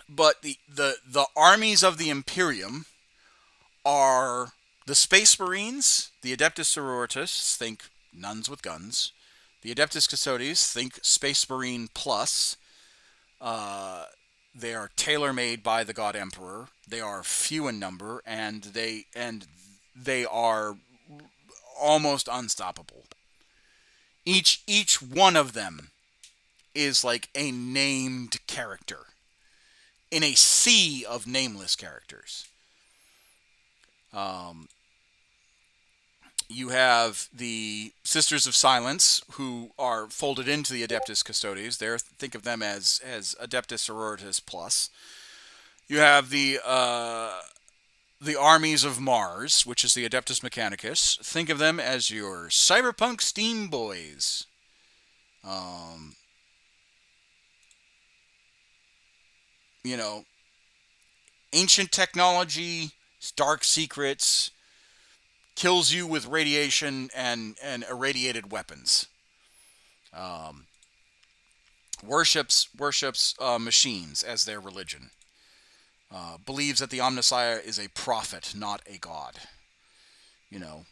but the armies of the Imperium are the Space Marines, the Adeptus Sororitas, think nuns with guns, the Adeptus Custodes, think Space Marine Plus. Uh, they are tailor made by the God Emperor. They are few in number, and they are almost unstoppable. Each one of them is like a named character in a sea of nameless characters. Um, you have the Sisters of Silence, who are folded into the Adeptus Custodes. Think of them as Adeptus Sororitas Plus. You have the armies of Mars, which is the Adeptus Mechanicus. Think of them as your cyberpunk steam boys. Um, you know, ancient technology, dark secrets, kills you with radiation and irradiated weapons. Um, worships machines as their religion. Believes that the Omnissiah is a prophet, not a god. You know.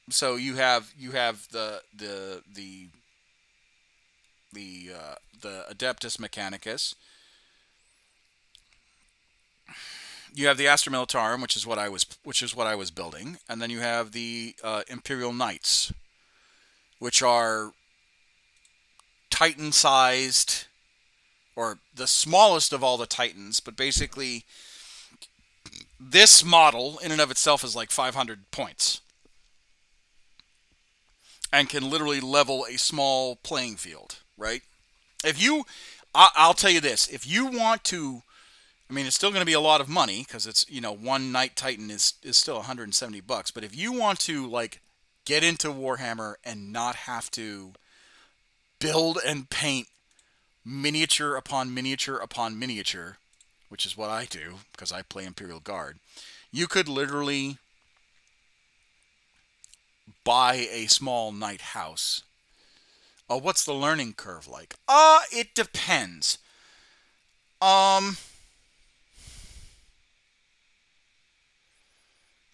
So you have the Adeptus Mechanicus. You have the Astra Militarum, which is what I was building, and then you have the Imperial Knights, which are Titan-sized, or the smallest of all the Titans, but basically this model in and of itself is like 500 points and can literally level a small playing field, right? If you, I'll tell you this, if you want to, I mean, it's still going to be a lot of money because it's, one Knight Titan is still $170, but if you want to like get into Warhammer and not have to build and paint miniature upon miniature upon miniature, which is what I do because I play Imperial Guard, you could literally buy a small knight house. What's the learning curve like? It depends. Um,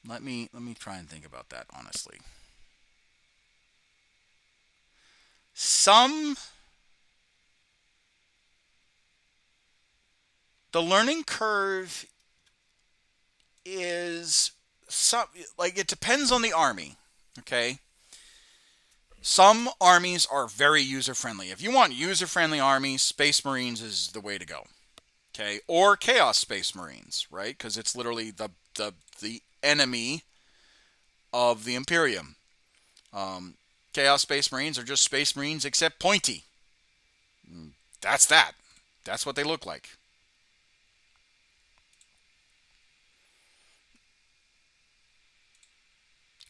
let me try and think about that honestly. Some The learning curve is some like it depends on the army. Okay, some armies are very user friendly. If you want user friendly armies, Space Marines is the way to go. Okay, or Chaos Space Marines, right? Because it's literally the enemy of the Imperium. Um, Chaos Space Marines are just Space Marines except pointy. That's that. That's what they look like.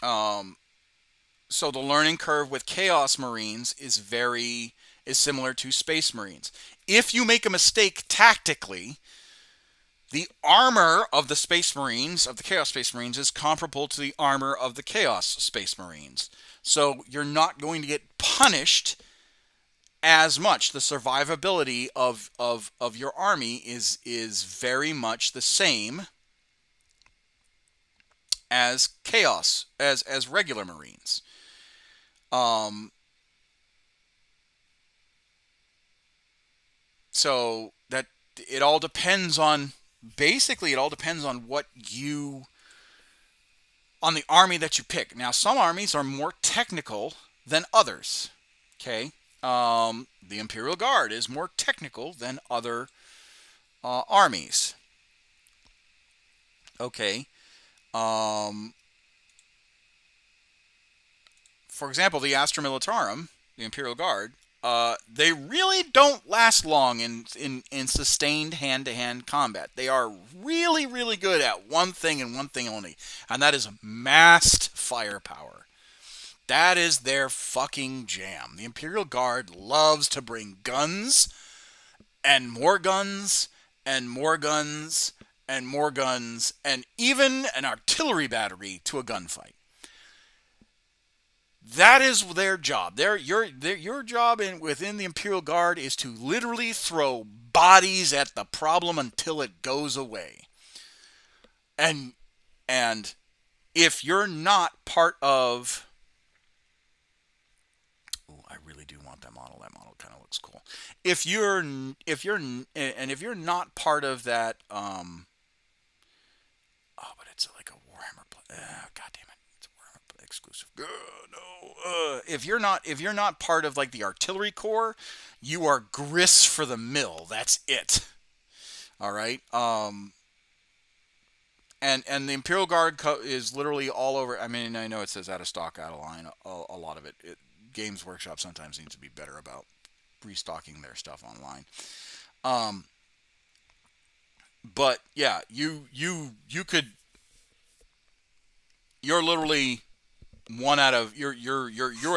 Um, so the learning curve with Chaos Marines is similar to Space Marines. If you make a mistake tactically, the armor of the Space Marines, of the Chaos Space Marines, is comparable to the armor of the Chaos Space Marines. So you're not going to get punished as much. The survivability of your army is very much the same as Chaos, as regular Marines. Um, so that it all depends on basically it all depends on what you on the army that you pick. Now, some armies are more technical than others. Okay, the Imperial Guard is more technical than other armies. Okay, um, for example, the Astra Militarum, the Imperial Guard, they really don't last long in sustained hand-to-hand combat. They are really, really good at one thing and one thing only, and that is massed firepower. That is their fucking jam. The Imperial Guard loves to bring guns and more guns and more guns and more guns and even an artillery battery to a gunfight. That is their job. Your job within the Imperial Guard is to literally throw bodies at the problem until it goes away. And and if you're not part of, ooh, I really do want that model. That model kind of looks cool. If you're not part of that, oh, but it's like a Warhammer. God damn it, it's a Warhammer exclusive. No, if you're not part of like the artillery corps, you are grist for the mill. That's it. All right. And the Imperial Guard is literally all over. I mean, I know it says out of stock, out of line. A lot of it. Games Workshop sometimes needs to be better about restocking their stuff online. Um, but yeah, you could. You're literally one out of you're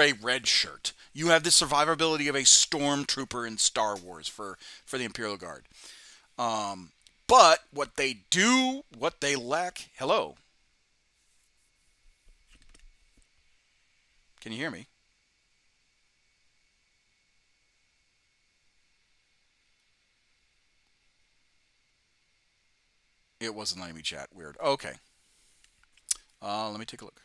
a red shirt. You have the survivability of a stormtrooper in Star Wars for the Imperial Guard. Um, but what they lack. Hello, can you hear me? It wasn't letting me chat. Weird. Okay. Let me take a look.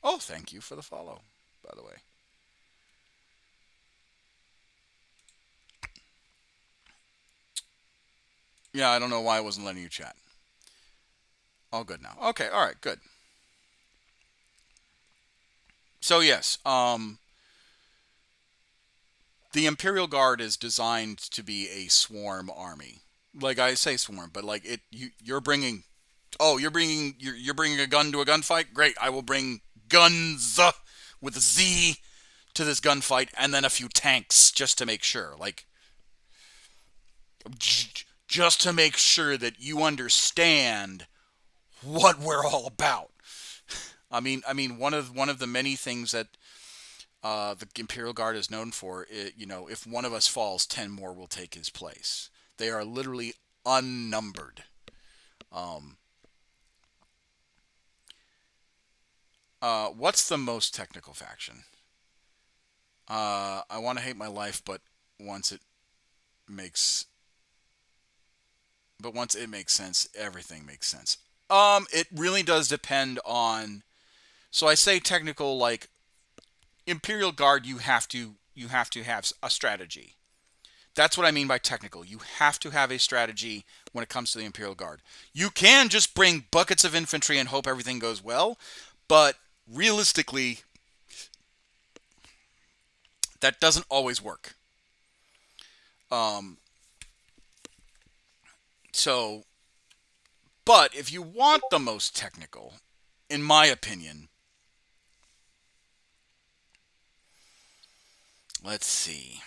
Oh, thank you for the follow, by the way. Yeah, I don't know why I wasn't letting you chat. All good now. Okay, all right, good. So yes, the Imperial Guard is designed to be a swarm army. Like I say swarm, but like you're bringing you're bringing a gun to a gunfight. Great, I will bring guns with a Z to this gunfight, and then a few tanks just to make sure. Like just to make sure that you understand what we're all about. One of the many things that the Imperial Guard is known for, if one of us falls, 10 more will take his place. They are literally unnumbered. Um, what's the most technical faction? I want to hate my life, but once it makes once it makes sense, everything makes sense. It really does depend on. So I say technical, like Imperial Guard. You have to have a strategy. That's what I mean by technical. You have to have a strategy when it comes to the Imperial Guard. You can just bring buckets of infantry and hope everything goes well, but realistically, that doesn't always work. Um, so, but if you want the most technical, in my opinion, let's see.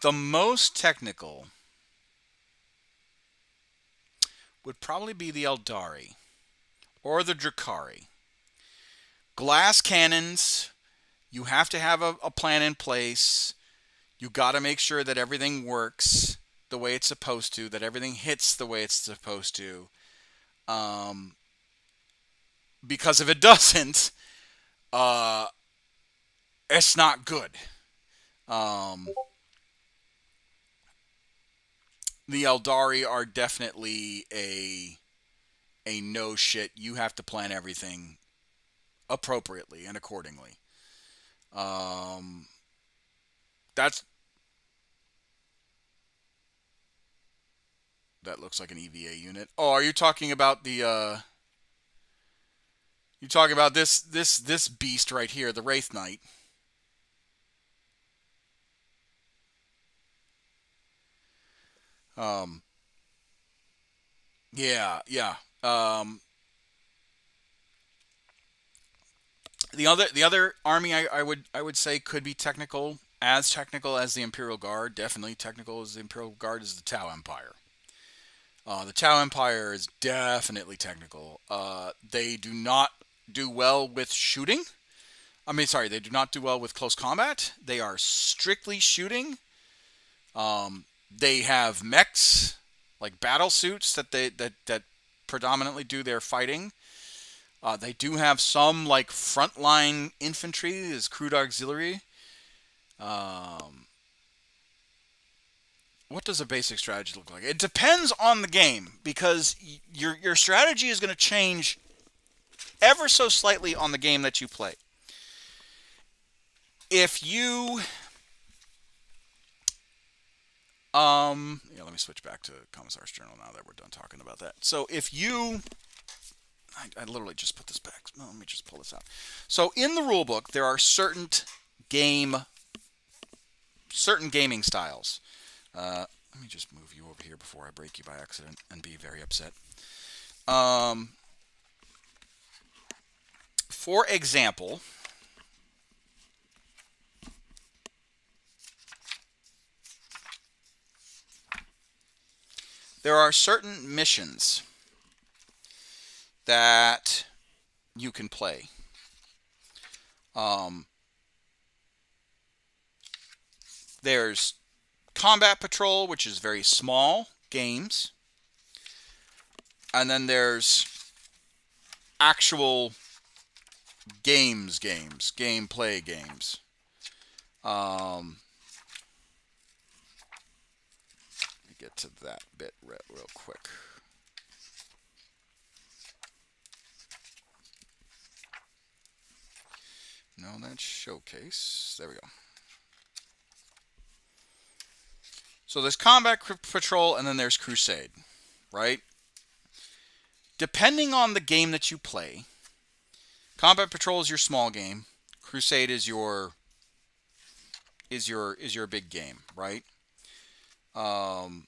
The most technical would probably be the Eldari or the Drakari. Glass cannons, you have to have a plan in place. You got to make sure that everything works the way it's supposed to, that everything hits the way it's supposed to. Um, because if it doesn't, uh, it's not good. Um, the Eldari are definitely a no shit. You have to plan everything appropriately and accordingly. Um, that's that looks like an EVA unit. Oh, are you talking about the you talking about this beast right here, the Wraith Knight? Um, yeah, yeah. Um, the other army I would say could be technical as the Imperial Guard. Definitely technical as the Imperial Guard is the Tau Empire. The Tau Empire is definitely technical. They do not do well with shooting. I mean, sorry, they do not do well with close combat. They are strictly shooting. They have mechs, like battle suits that predominantly do their fighting. They do have some like frontline infantry, as crude auxiliary. Um, what does a basic strategy look like? It depends on the game because your strategy is going to change ever so slightly on the game that you play. If you yeah, let me switch back to Commissar's journal now that we're done talking about that. So if you I literally just put this back. No, let me just pull this out. So in the rule book, there are game certain gaming styles. Let me just move you over here before I break you by accident and be very upset. Um, for example, there are certain missions that you can play. Um, there's Combat Patrol, which is very small games. And then there's actual gameplay games. Let me get to that bit real quick. No, that's Showcase. There we go. So there's Combat Patrol and then there's Crusade, right? Depending on the game that you play, Combat Patrol is your small game. Crusade is your big game, right? Um,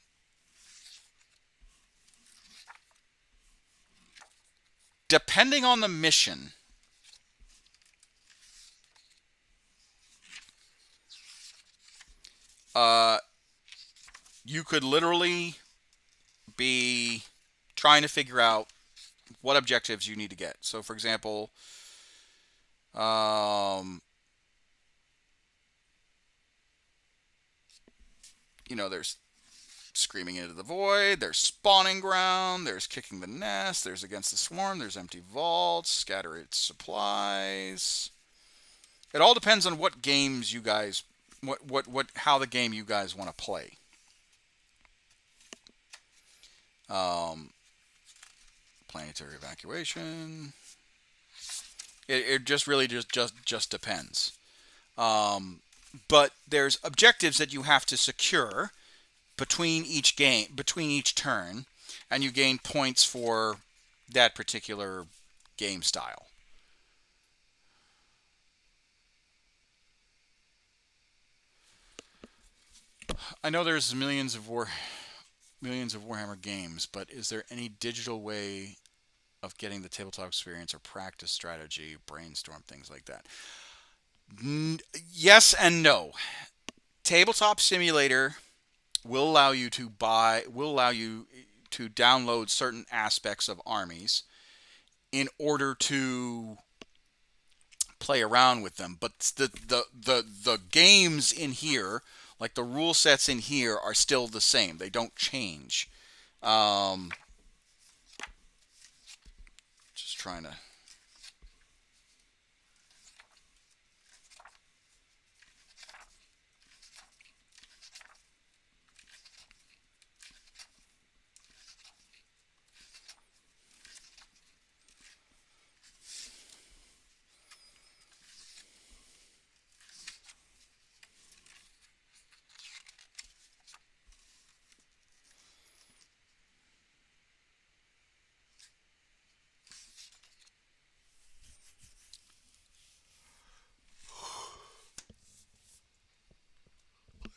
depending on the mission, you could literally be trying to figure out what objectives you need to get. So, for example, um, there's screaming into the void, there's spawning ground, there's kicking the nest, there's against the swarm, there's empty vaults, scatter its supplies. It all depends on what games you guys, how the game you guys want to play. Um, planetary evacuation. It just really just depends. But there's objectives that you have to secure between each turn, and you gain points for that particular game style. I know there's millions of Warhammer games, but is there any digital way of getting the tabletop experience or practice strategy, brainstorm things like that? Yes and no. Tabletop Simulator will allow you to download certain aspects of armies in order to play around with them. But the games in here, like the rule sets in here, are still the same. They don't change. Um, just trying to.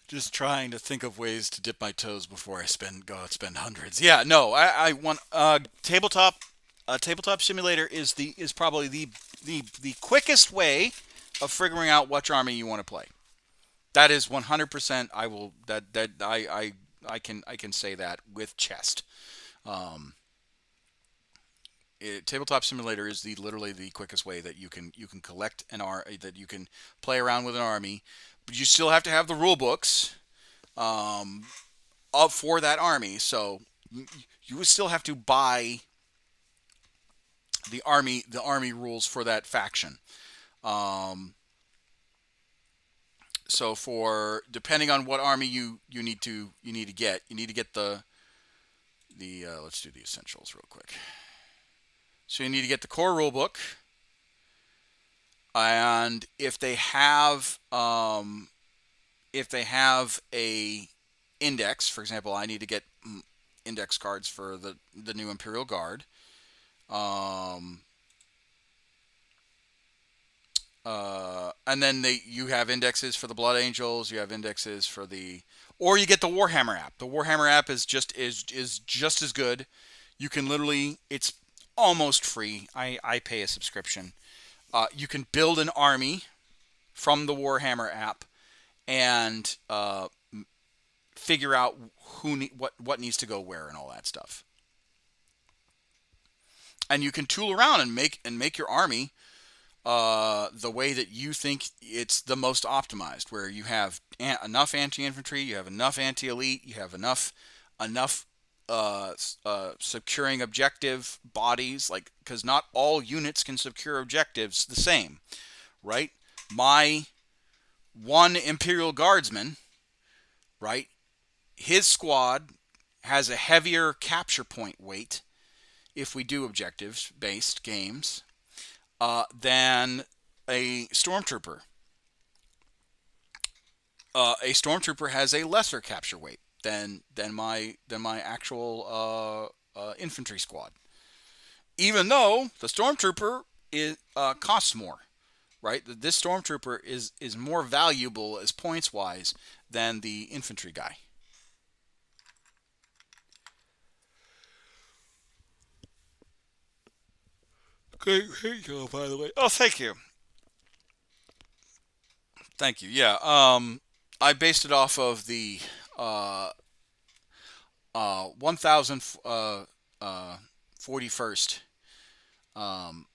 Just trying to think of ways to dip my toes before I spend hundreds. Yeah, no, I want tabletop simulator is probably the quickest way of figuring out which army you want to play. That is 100%. I will that I can say that with chest. Um, tabletop simulator is literally the quickest way that you can collect that you can play around with an army, but you still have to have the rule books um, up for that army. So you would still have to buy the army rules for that faction. Um, so for depending on what army you need to get the let's do the essentials real quick. So you need to get the core rulebook, and if they have a index, for example, I need to get index cards for the new Imperial Guard. Um, and then you have indexes for the Blood Angels. You have indexes for or you get the Warhammer app. The Warhammer app is just as good. You can literally, it's almost free. I pay a subscription. You can build an army from the Warhammer app and figure out what needs to go where and all that stuff. And you can tool around and make your army the way that you think it's the most optimized, where you have enough anti-infantry, you have enough anti-elite, you have enough securing objective bodies, like, because not all units can secure objectives the same, right? My one Imperial Guardsman, right? His squad has a heavier capture point weight if we do objectives based games than a stormtrooper. A stormtrooper has a lesser capture weight than my actual infantry squad. Even though the stormtrooper costs more, right? This stormtrooper is more valuable as points wise than the infantry guy. Okay, here you go. By the way, oh, thank you. Thank you. Yeah. I based it off of the 1000 41st um,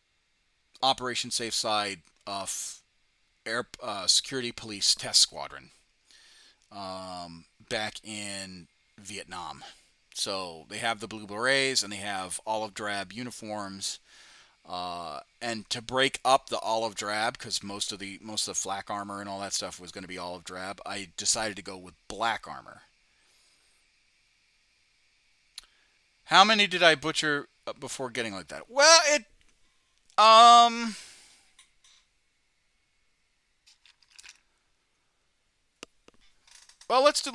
Operation Safe Side Air Security Police Test Squadron back in Vietnam. So they have the blue berets and they have olive drab uniforms. And to break up the olive drab, because most of the flak armor and all that stuff was going to be olive drab, I decided to go with black armor. How many did I butcher before getting like that? Well, it um well, let's do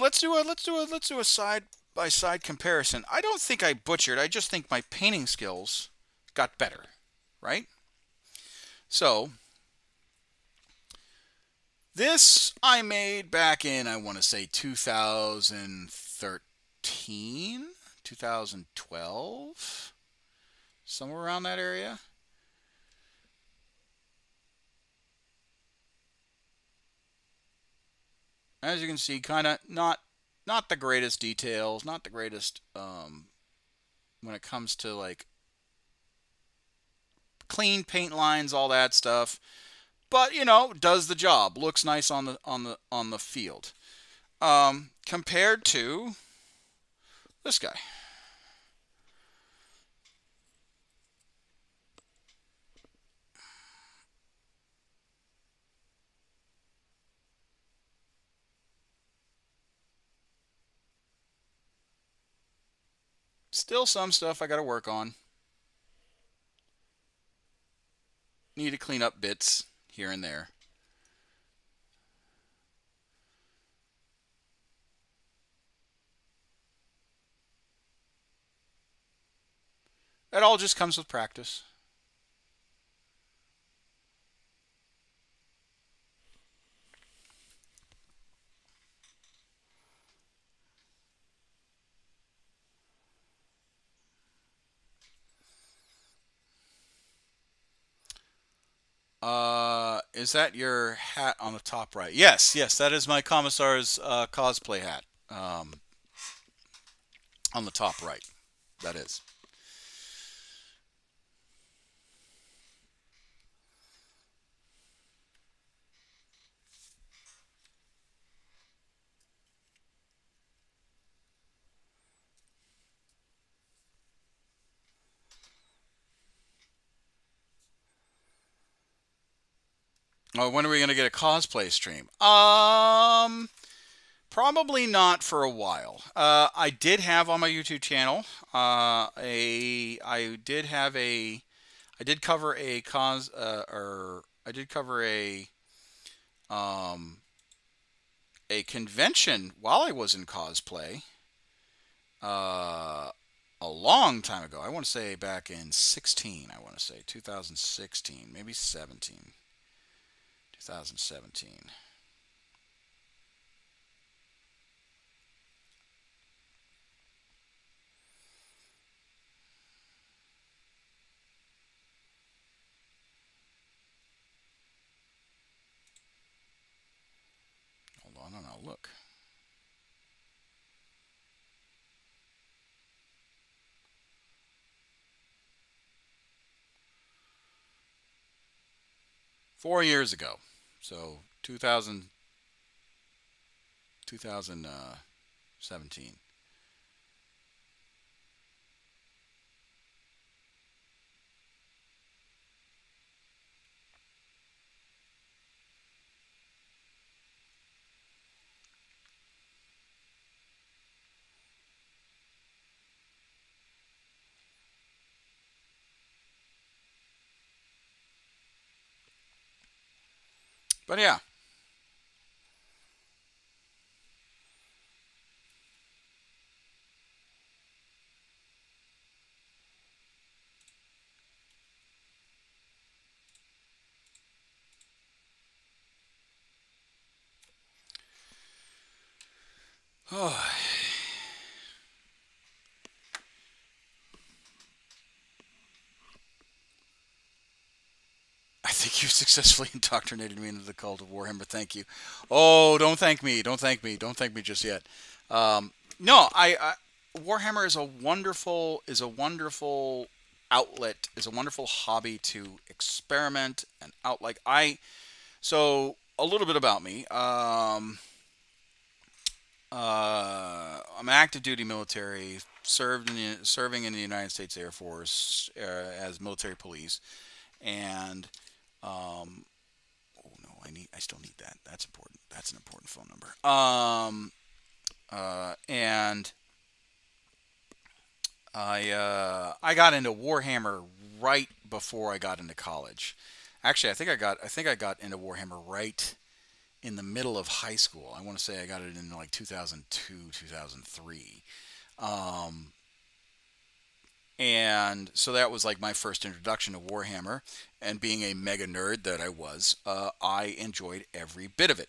a side by side comparison. I don't think I butchered. I just think my painting skills got better, right? So, this I made back in, I want to say, 2013, 2012, somewhere around that area. As you can see, kind of not the greatest details, not the greatest when it comes to like clean paint lines, all that stuff. But does the job. Looks nice on the field. Compared to this guy. Still some stuff I got to work on. Need to clean up bits here and there. That all just comes with practice. Is that your hat on the top right? Yes, yes, that is my Commissar's cosplay hat. On the top right, that is. Oh, when are we gonna get a cosplay stream? Probably not for a while. I did have on my YouTube channel I did cover a I did cover um, a convention while I was in cosplay uh, a long time ago. I want to say back in 16. I want to say 2016, maybe 17, 2017. Hold on, I'll look. Four years ago. So 2017. But yeah. Oh, I think you successfully indoctrinated me into the cult of Warhammer. Thank you. Oh, don't thank me. Don't thank me. Don't thank me just yet. No, Warhammer is a wonderful outlet. It's a wonderful hobby to experiment and out. Like I, so a little bit about me. I'm active duty military. Serving in the United States Air Force as military police, and oh no, I still need that. That's important. That's an important phone number. And I got into Warhammer right before I got into college. Actually, I think I got into Warhammer right in the middle of high school. I want to say I got it in like 2002, 2003. Um, and so that was like my first introduction to Warhammer. And being a mega nerd that I was, I enjoyed every bit of it.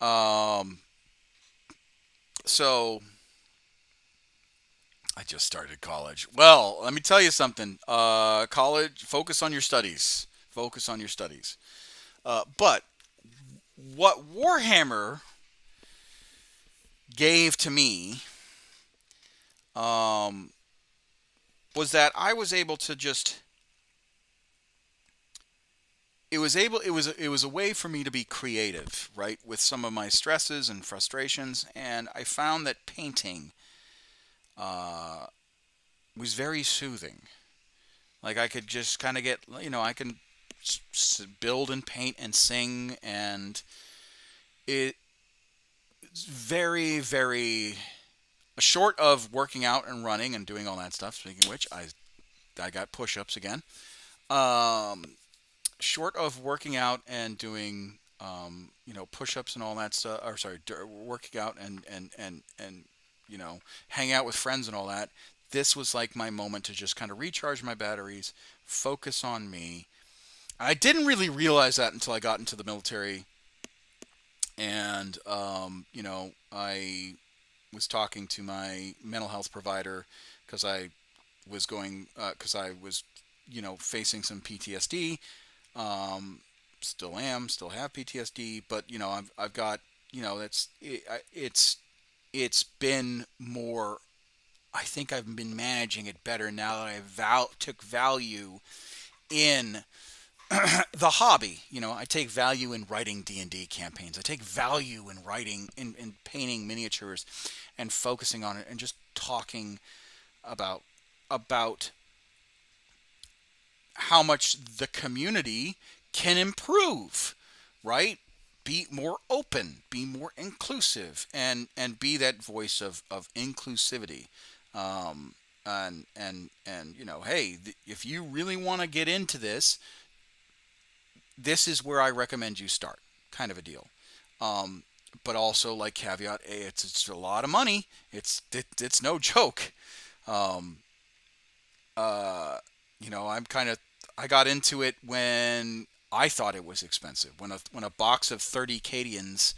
Um, so I just started college. Well, let me tell you something. College, focus on your studies. Focus on your studies. But what Warhammer gave to me um, was that I was able to just. It was a way for me to be creative, right, with some of my stresses and frustrations, and I found that painting uh, was very soothing. Like I could just kind of get, I can build and paint and sing, and it's very, very short of working out and running and doing all that stuff. Speaking of which, I got push-ups again. Um, Short of working out and doing push-ups and all that stuff, or sorry, working out and hang out with friends and all that. This was like my moment to just kind of recharge my batteries, focus on me. I didn't really realize that until I got into the military, and I was talking to my mental health provider because I was facing some PTSD. Um, Still am, still have PTSD, but I've got it's been more. I think I've been managing it better now that took value in the hobby. I take value in writing D&D campaigns. I take value in writing in painting miniatures and focusing on it and just talking about about how much the community can improve, right? Be more open, be more inclusive, and be that voice of inclusivity. And hey, if you really want to get into this, this is where I recommend you start, kind of a deal. Um, but also, like caveat, it's a lot of money. It's no joke. Um, uh, I got into it when I thought it was expensive. When a box of 30 Cadians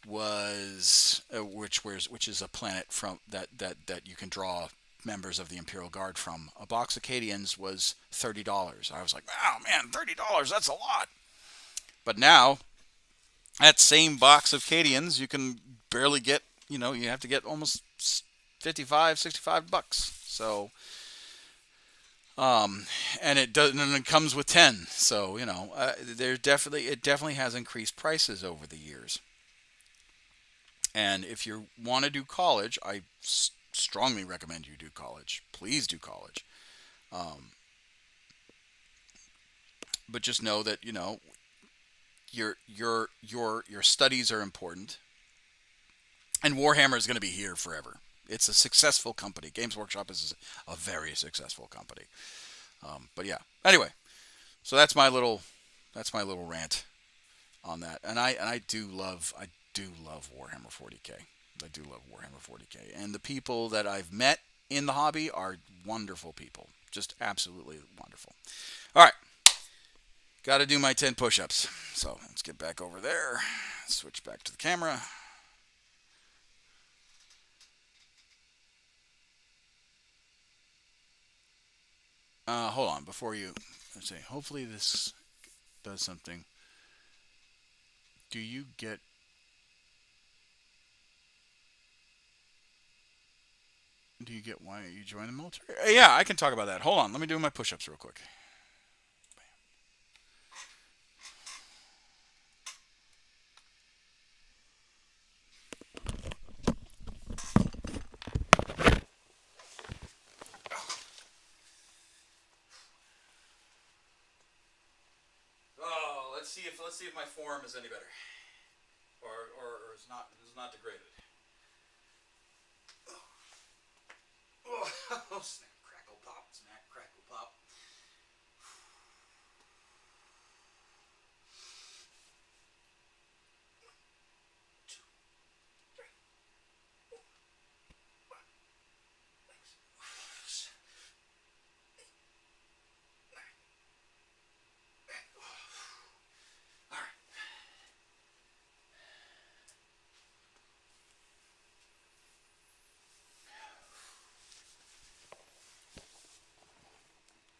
was which is a planet from that you can draw members of the Imperial Guard from. A box of Cadians was $30. I was like, wow, man, $30, that's a lot. But now that same box of Cadians you can barely get. You have to get almost 55, $65. So um, and it comes with 10. So it definitely has increased prices over the years. And if you want to do college, I strongly recommend you do college. Please do college. Um, but just know that your studies are important, and Warhammer is going to be here forever. It's a successful company. Games Workshop is a very successful company. But yeah. Anyway, so that's my little rant on that. And I do love Warhammer 40K. I do love Warhammer 40K, and the people that I've met in the hobby are wonderful people, just absolutely wonderful. All right, got to do my 10 push-ups. So let's get back over there. Switch back to the camera. Hold on before you. Let's see. Hopefully this does something. Do you get do you get why you joined the military? Yeah, I can talk about that. Hold on, let me do my push-ups real quick. Oh, let's see if my form is any better, or is not degraded. Oh, snap, crackle, pop, smack, crackle, pop.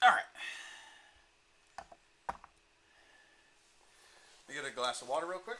All right. Let me get a glass of water real quick.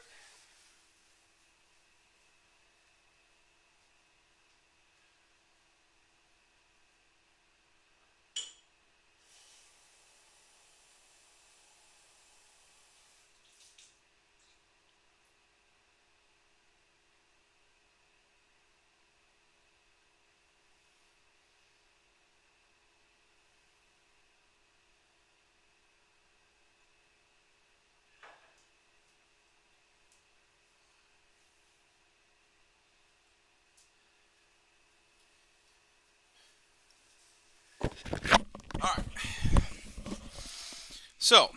All right. So,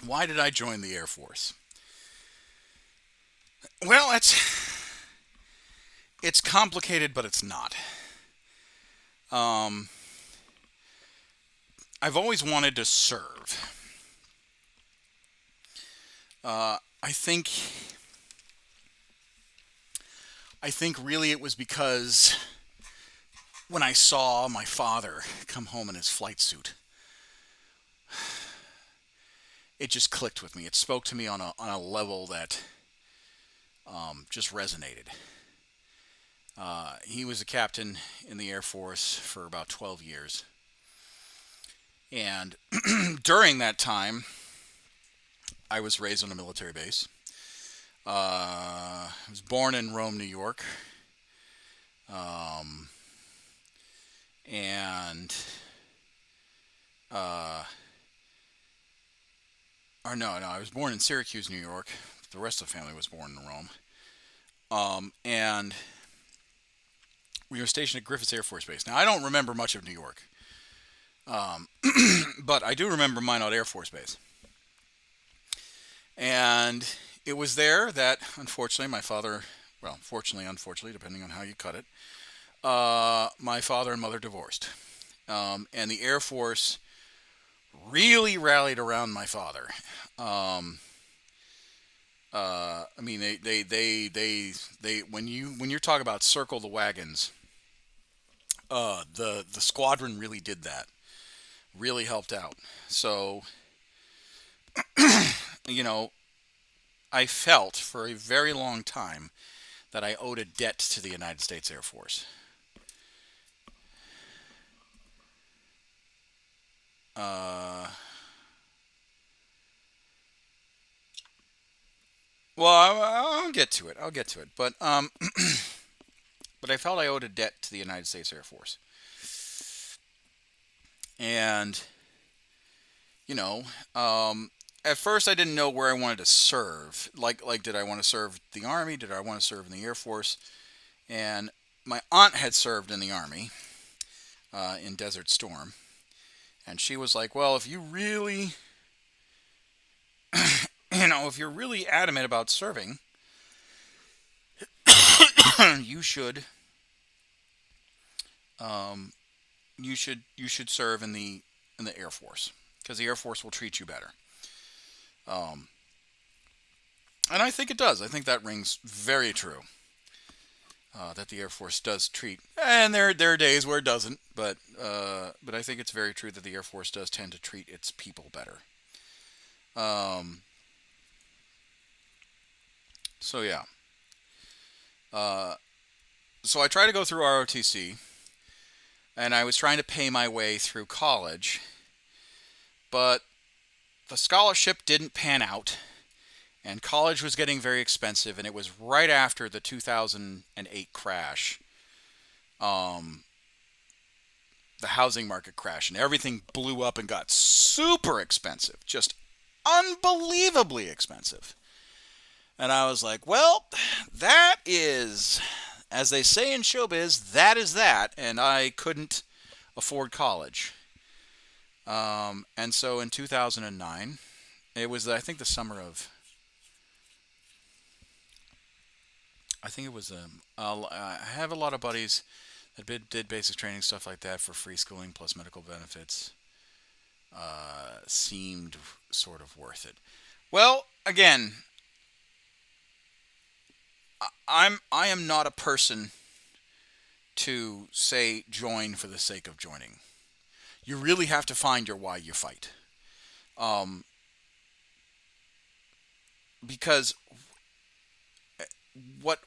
why did I join the Air Force? Well, it's complicated, but it's not. Um, I've always wanted to serve. I think really it was because when I saw my father come home in his flight suit, it just clicked with me. It spoke to me on a level that just resonated. He was a captain in the Air Force for about 12 years. And during that time, I was raised on a military base. I was born in Rome, New York. And, or no, I was born in Syracuse, New York. The rest of the family was born in Rome. And we were stationed at Griffiths Air Force Base. Now, I don't remember much of New York. But I do remember Minot Air Force Base. And it was there that, unfortunately, my father, well, fortunately, unfortunately, depending on how you cut it, my father and mother divorced. And the Air Force really rallied around my father. I mean, they when you're talking about circle the wagons, the squadron really did that. Really helped out. So, you know, I felt for a very long time that I owed a debt to the United States Air Force. Uh, well, I'll get to it. I'll get to it. But but I felt I owed a debt to the United States Air Force. And you know, at first I didn't know where I wanted to serve. Like, did I want to serve the Army? Did I want to serve in the Air Force? And my aunt had served in the Army in Desert Storm, and she was like, "Well, if you really, if you're really adamant about serving, you should, um, you should serve in the Air Force because the Air Force will treat you better." Um, and I think it does. I think that rings very true. That the Air Force does treat, and there are days where it doesn't, but I think it's very true that the Air Force does tend to treat its people better. Um, so yeah. Uh, so I tried to go through ROTC, and I was trying to pay my way through college, but the scholarship didn't pan out, and college was getting very expensive, and it was right after the 2008 crash, um, the housing market crash, and everything blew up and got super expensive, just unbelievably expensive. And I was like, well, that is, as they say in showbiz, that is that. And I couldn't afford college. And so in 2009, it was, I think, the summer of, I think it was, I have a lot of buddies that did basic training, stuff like that for free schooling plus medical benefits. Seemed sort of worth it. Well, again, I am not a person to say join for the sake of joining. You really have to find your why you fight. Um, because what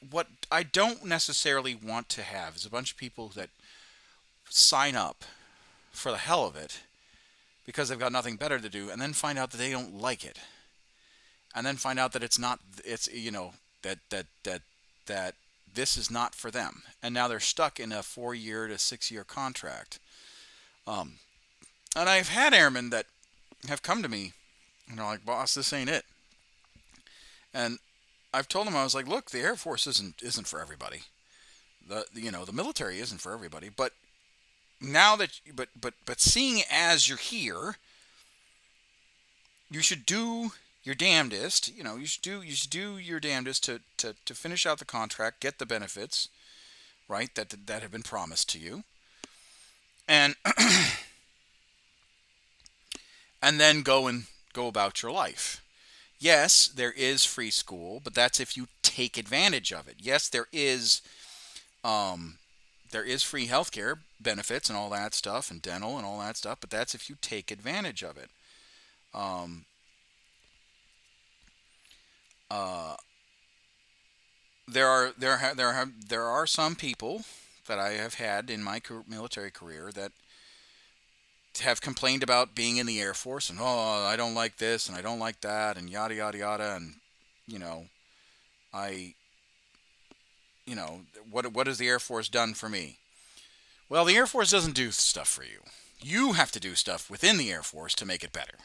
I don't necessarily want to have is a bunch of people that sign up for the hell of it because they've got nothing better to do, and then find out that they don't like it, and then find out that it's not, it's, that this is not for them, and now they're stuck in a 4 year to 6 year contract. Um, and I've had airmen that have come to me and they're like, "Boss, this ain't it." And I've told them, I was like, "Look, the Air Force isn't for everybody. The military isn't for everybody. But now that but seeing as you're here, you should do your damnedest. You should do your damnedest to finish out the contract, get the benefits, right, that have been promised to you, and and then go about your life. Yes, there is free school, but that's if you take advantage of it. Yes, um, there is free healthcare benefits and all that stuff, and dental and all that stuff, but that's if you take advantage of it. Um, uh, there are some people that I have had in my military career that have complained about being in the Air Force, and oh, I don't like this and I don't like that and yada yada yada, and you know I what has the Air Force done for me? Well, the Air Force doesn't do stuff for you. You have to do stuff within the Air Force to make it better.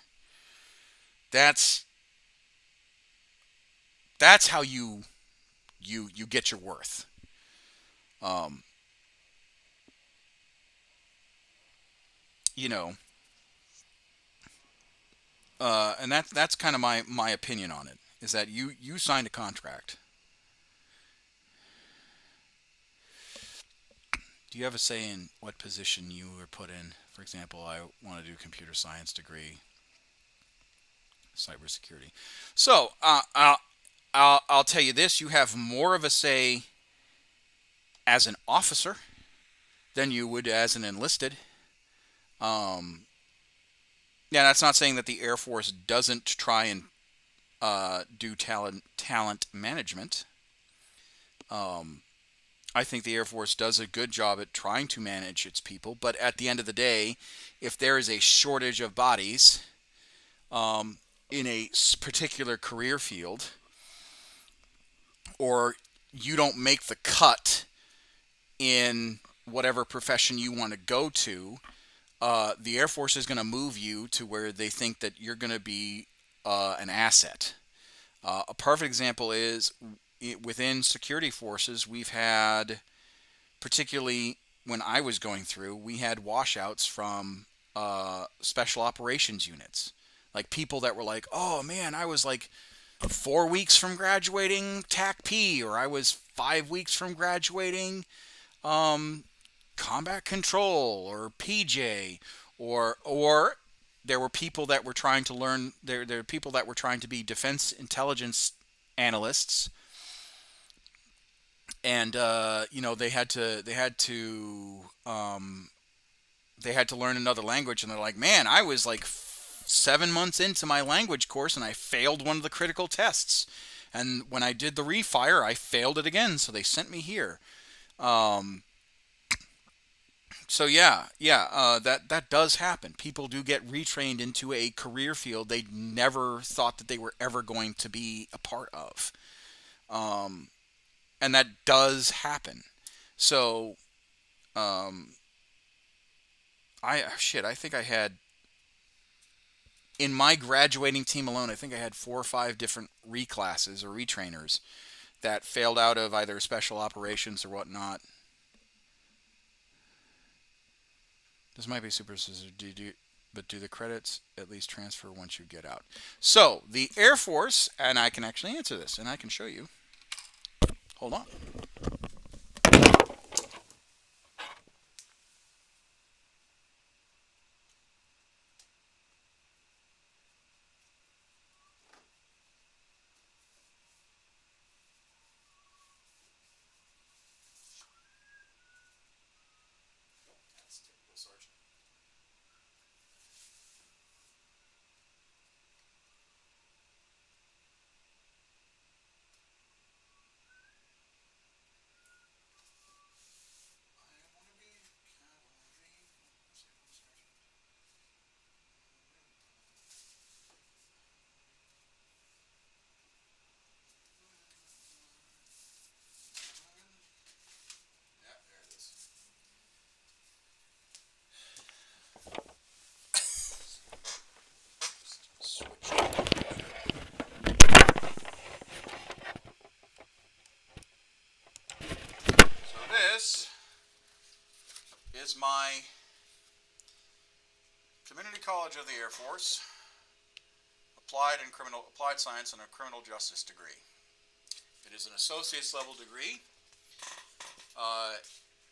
That's that's how you get your worth. Um, you know, and that's kind of my opinion on it. Is that you signed a contract. Do you have a say in what position you were put in? For example, I want to do computer science degree, cybersecurity. So I'll tell you this: you have more of a say as an officer than you would as an enlisted. Um, yeah, that's not saying that the Air Force doesn't try and do talent management. Um, I think the Air Force does a good job at trying to manage its people, but at the end of the day, if there is a shortage of bodies um, in a particular career field, or you don't make the cut in whatever profession you want to go to, the Air Force is going to move you to where they think that you're going to be an asset. A perfect example is within security forces, we've had, particularly when I was going through, we had washouts from special operations units. Like people that were like, oh man, I was like 4 weeks from graduating TAC P, or I was 5 weeks from graduating um, combat control or PJ, or there were people that were trying to learn. There are people that were trying to be defense intelligence analysts, and they had to learn another language, and they're like, man, I was like 7 months into my language course and I failed one of the critical tests, and when I did the refire I failed it again, so they sent me here. Um, so yeah, that does happen. People do get retrained into a career field they never thought that they were ever going to be a part of, um, and that does happen. So um, I think I had in my graduating team alone, I think I had 4 or 5 different reclasses or retrainers that failed out of either special operations or whatnot. This might be super but do the credits at least transfer once you get out? So the Air Force, and I can actually answer this, and I can show you. Hold on. So this is my Community College of the Air Force applied science and a criminal justice degree. It is an associate's level degree. Uh,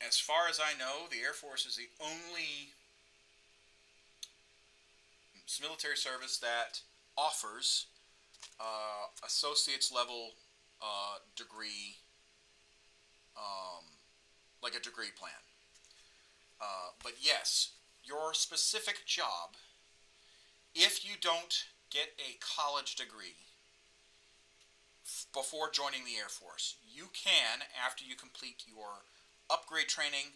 as far as I know, the Air Force is the only military service that offers associate's level degree, um, like a degree plan. But yes, your specific job, if you don't get a college degree before joining the Air Force, you can, after you complete your upgrade training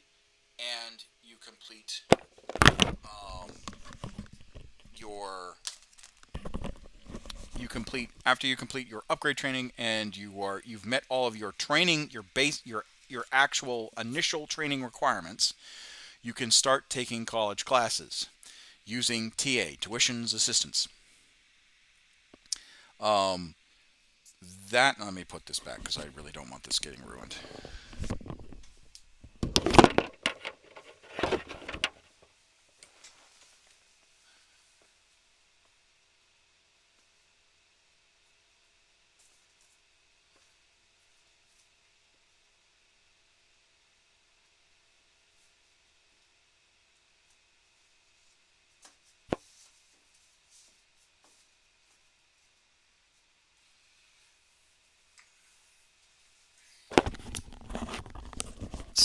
and you complete um, your after you complete your upgrade training and you've met all of your training, your actual initial training requirements, you can start taking college classes using TA, tuitions assistance. Um, let me put this back because I really don't want this getting ruined.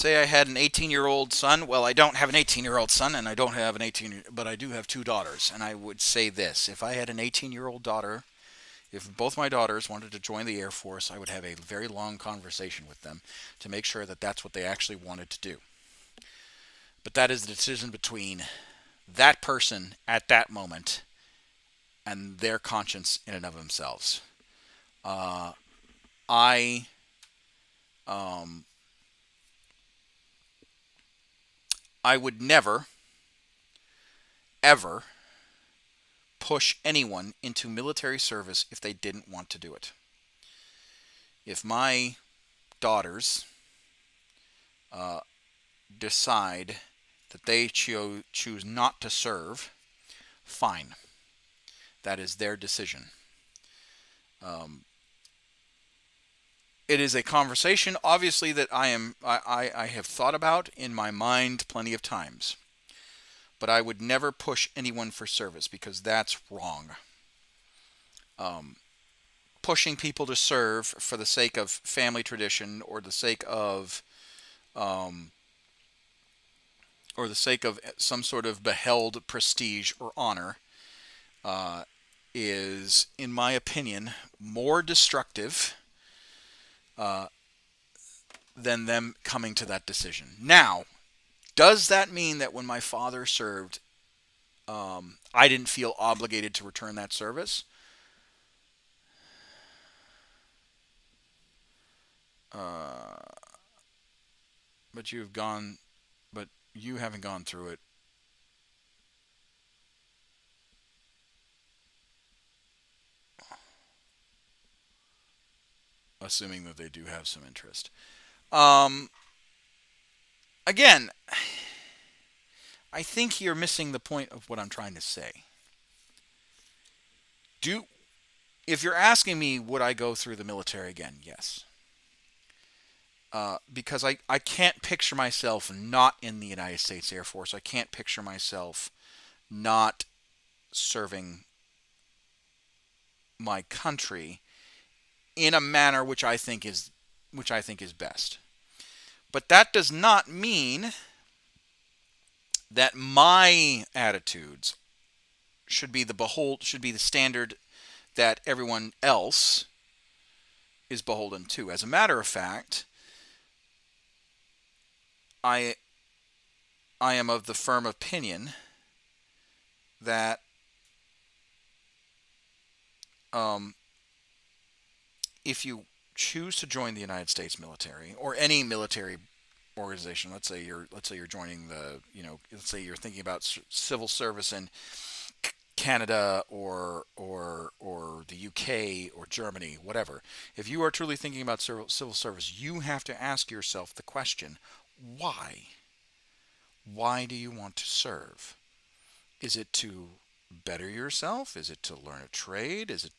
Say I had an 18-year-old son. Well, I don't have an 18-year-old son, and I don't have an 18, but I do have 2 daughters. And I would say this: if I had an 18-year-old daughter, if both my daughters wanted to join the Air Force, I would have a very long conversation with them to make sure that that's what they actually wanted to do. But that is the decision between that person at that moment and their conscience in and of themselves. Uh, I um, I would never ever push anyone into military service if they didn't want to do it. If my daughters uh, decide that they choose not to serve, fine. That is their decision. Um, it is a conversation, obviously, that I have thought about in my mind plenty of times. But I would never push anyone for service because that's wrong. Um, Pushing people to serve for the sake of family tradition um, or the sake of some sort of beheld prestige or honor uh, is, in my opinion, more destructive than them coming to that decision. Now, does that mean that when my father served, I didn't feel obligated to return that service? Uh, but you've gone, but you haven't gone through it, assuming that they do have some interest. Um, Again, I think you're missing the point of what I'm trying to say. Do If you're asking me, would I go through the military again? Yes. Because I can't picture myself not in the United States Air Force. I can't picture myself not serving my country in a manner which I think is best. But that does not mean that my attitudes should be the standard that everyone else is beholden to. As a matter of fact, I I am of the firm opinion that um, if you choose to join the United States military or any military organization, let's say you're joining let's say you're thinking about civil service in Canada or the UK or Germany, whatever. If you are truly thinking about civil service, you have to ask yourself the question, why? Why do you want to serve? Is it to better yourself? Is it to learn a trade? Is it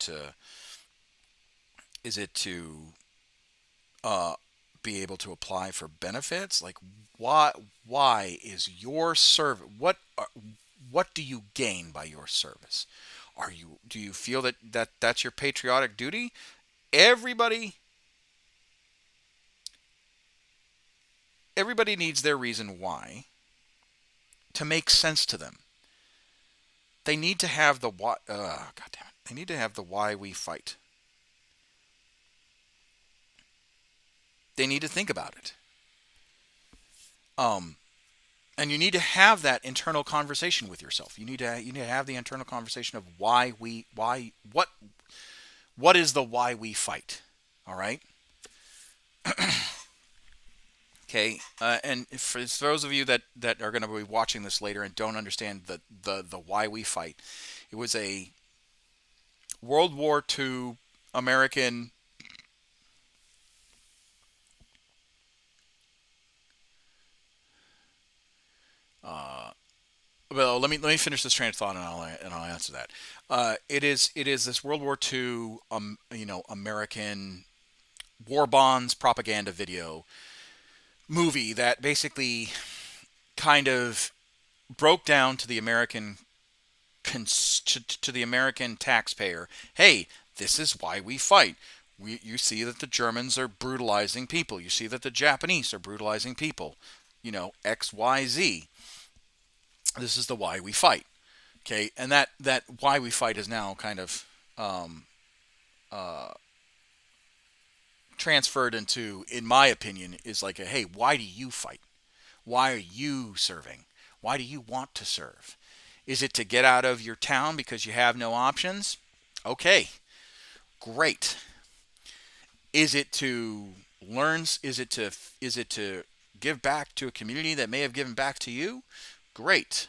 to uh, be able to apply for benefits? Like, why is your service? What do you gain by your service? Do you feel that's your patriotic duty? Everybody everybody needs their reason why to make sense to them. They need to have the why. God damn it! They need to have the why we fight. They need to think about it. Um, and you need to have that internal conversation with yourself. You need to have the internal conversation of what is the why we fight. All right. Okay. And for those of you that are going to be watching this later and don't understand the why we fight, it was a World War II American. Uh, well, let me finish this train of thought and I'll answer that. It is this World War II American war bonds propaganda video movie that basically kind of broke down to the American taxpayer. Hey, this is why we fight. You see that the Germans are brutalizing people. You see that the Japanese are brutalizing people. X, Y, Z. This is the why we fight. Okay, and that why we fight is now kind of uh, transferred into, in my opinion, is like hey, why do you fight? Why are you serving? Why do you want to serve? Is it to get out of your town because you have no options? Okay, great. Is it to learn? Is it to give back to a community that may have given back to you? Great.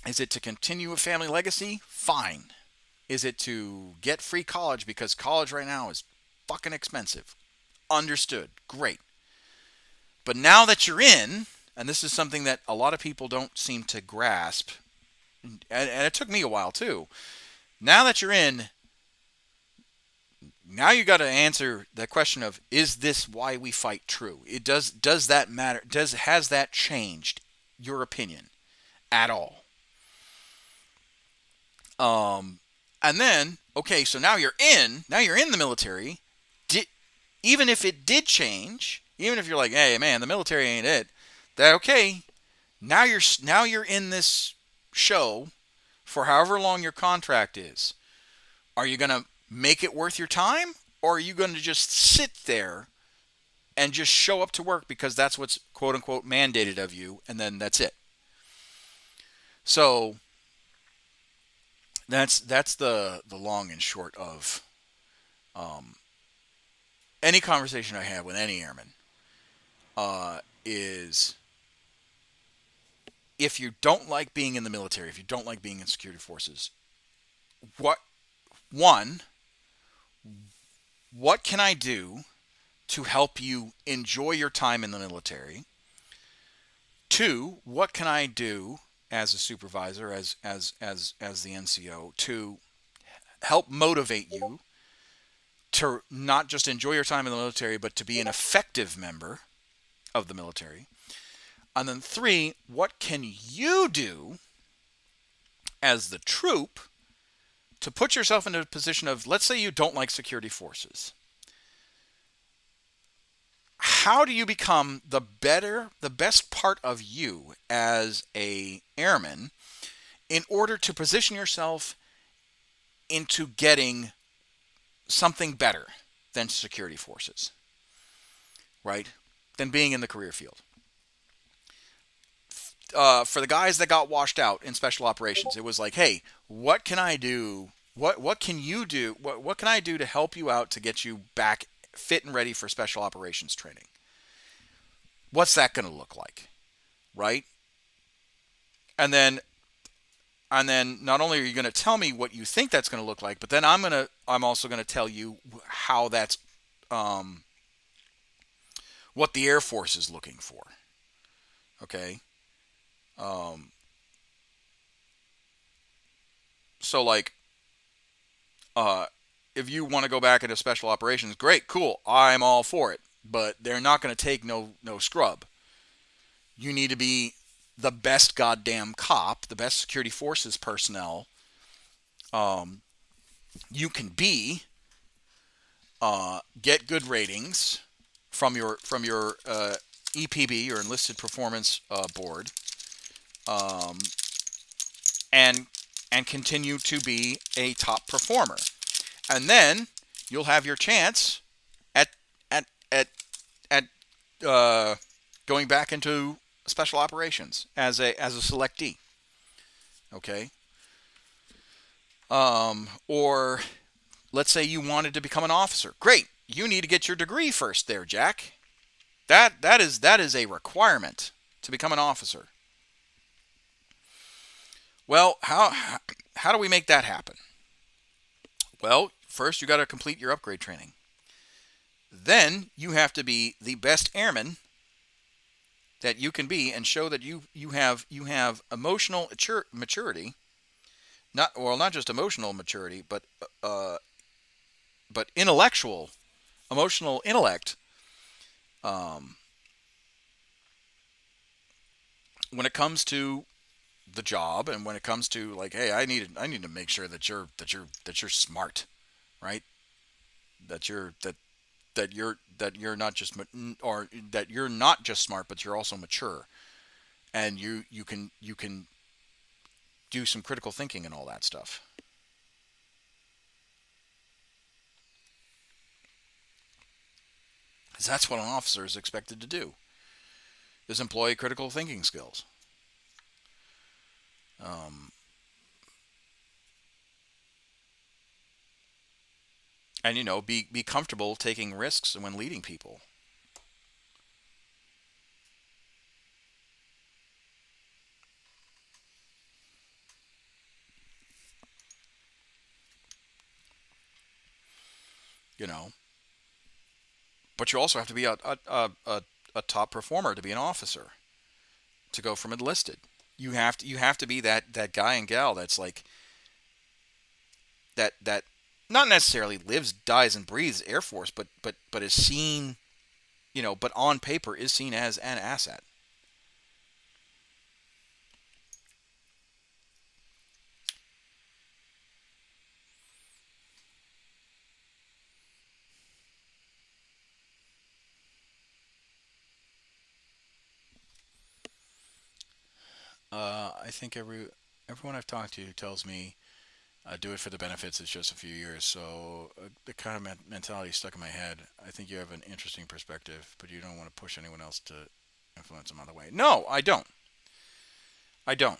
Is it to continue a family legacy? Fine. Is it to get free college because college right now is fucking expensive? Understood. Great. But now that you're in, and this is something that a lot of people don't seem to grasp, and it took me a while too. Now that you're in, now you got to answer the question of, is this why we fight true? Does that matter? Has that changed your opinion at all? And then, okay, so now you're in. Now you're in the military. Even if it did change, even if you're like, hey man, the military ain't it. That okay? Now you're in this show for however long your contract is. Are you gonna make it worth your time, or are you going to just sit there and just show up to work because that's what's quote unquote mandated of you, and then that's it. So that's the long and short of um, any conversation I have with any airman is if you don't like being in the military, if you don't like being in security forces, what one, what can I do to help you enjoy your time in the military? Two, what can I do as a supervisor, as the NCO, to help motivate you to not just enjoy your time in the military, but to be an effective member of the military? And then three, what can you do as the troop to put yourself into a position of, let's say you don't like security forces. How do you become the best part of you as a airman in order to position yourself into getting something better than security forces, right? Than being in the career field. For the guys that got washed out in special operations, it was like, hey, what can I do? What can you do? What can I do to help you out to get you back fit and ready for special operations training? What's that going to look like, right? And then not only are you going to tell me what you think that's going to look like, but then I'm also going to tell you how that's what the Air Force is looking for. Okay. Um, so like, uh, if you want to go back into special operations, great, cool, I'm all for it. But they're not going to take no scrub. You need to be the best goddamn cop, the best security forces personnel um, you can be. Get good ratings from your EPB, your enlisted performance board, um, and continue to be a top performer. And then you'll have your chance at at at at going back into special operations as a selectee. Okay. Or let's say you wanted to become an officer. Great. You need to get your degree first there, Jack. That is a requirement to become an officer. Well, how do we make that happen? Well, first you got to complete your upgrade training. Then you have to be the best airman that you can be and show that you have emotional maturity, not just emotional maturity, uh, but intellectual, emotional intellect. Um, when it comes to the job, and when it comes to like, hey, I need to make sure that you're smart, right? That you're not just or that you're not just smart, but you're also mature, and you can do some critical thinking and all that stuff. 'Cause that's what an officer is expected to do: is employ critical thinking skills. Um, and be comfortable taking risks when leading people. You know, but you also have to be a top performer to be an officer, to go from enlisted. You have to be that guy and gal that's like that not necessarily lives, dies, and breathes Air Force, but is seen, but on paper is seen as an asset. I think everyone I've talked to tells me Do it for the benefits. It's just a few years. So the kind of mentality stuck in my head. I think you have an interesting perspective, but you don't want to push anyone else to influence them other way. No, I don't. I don't.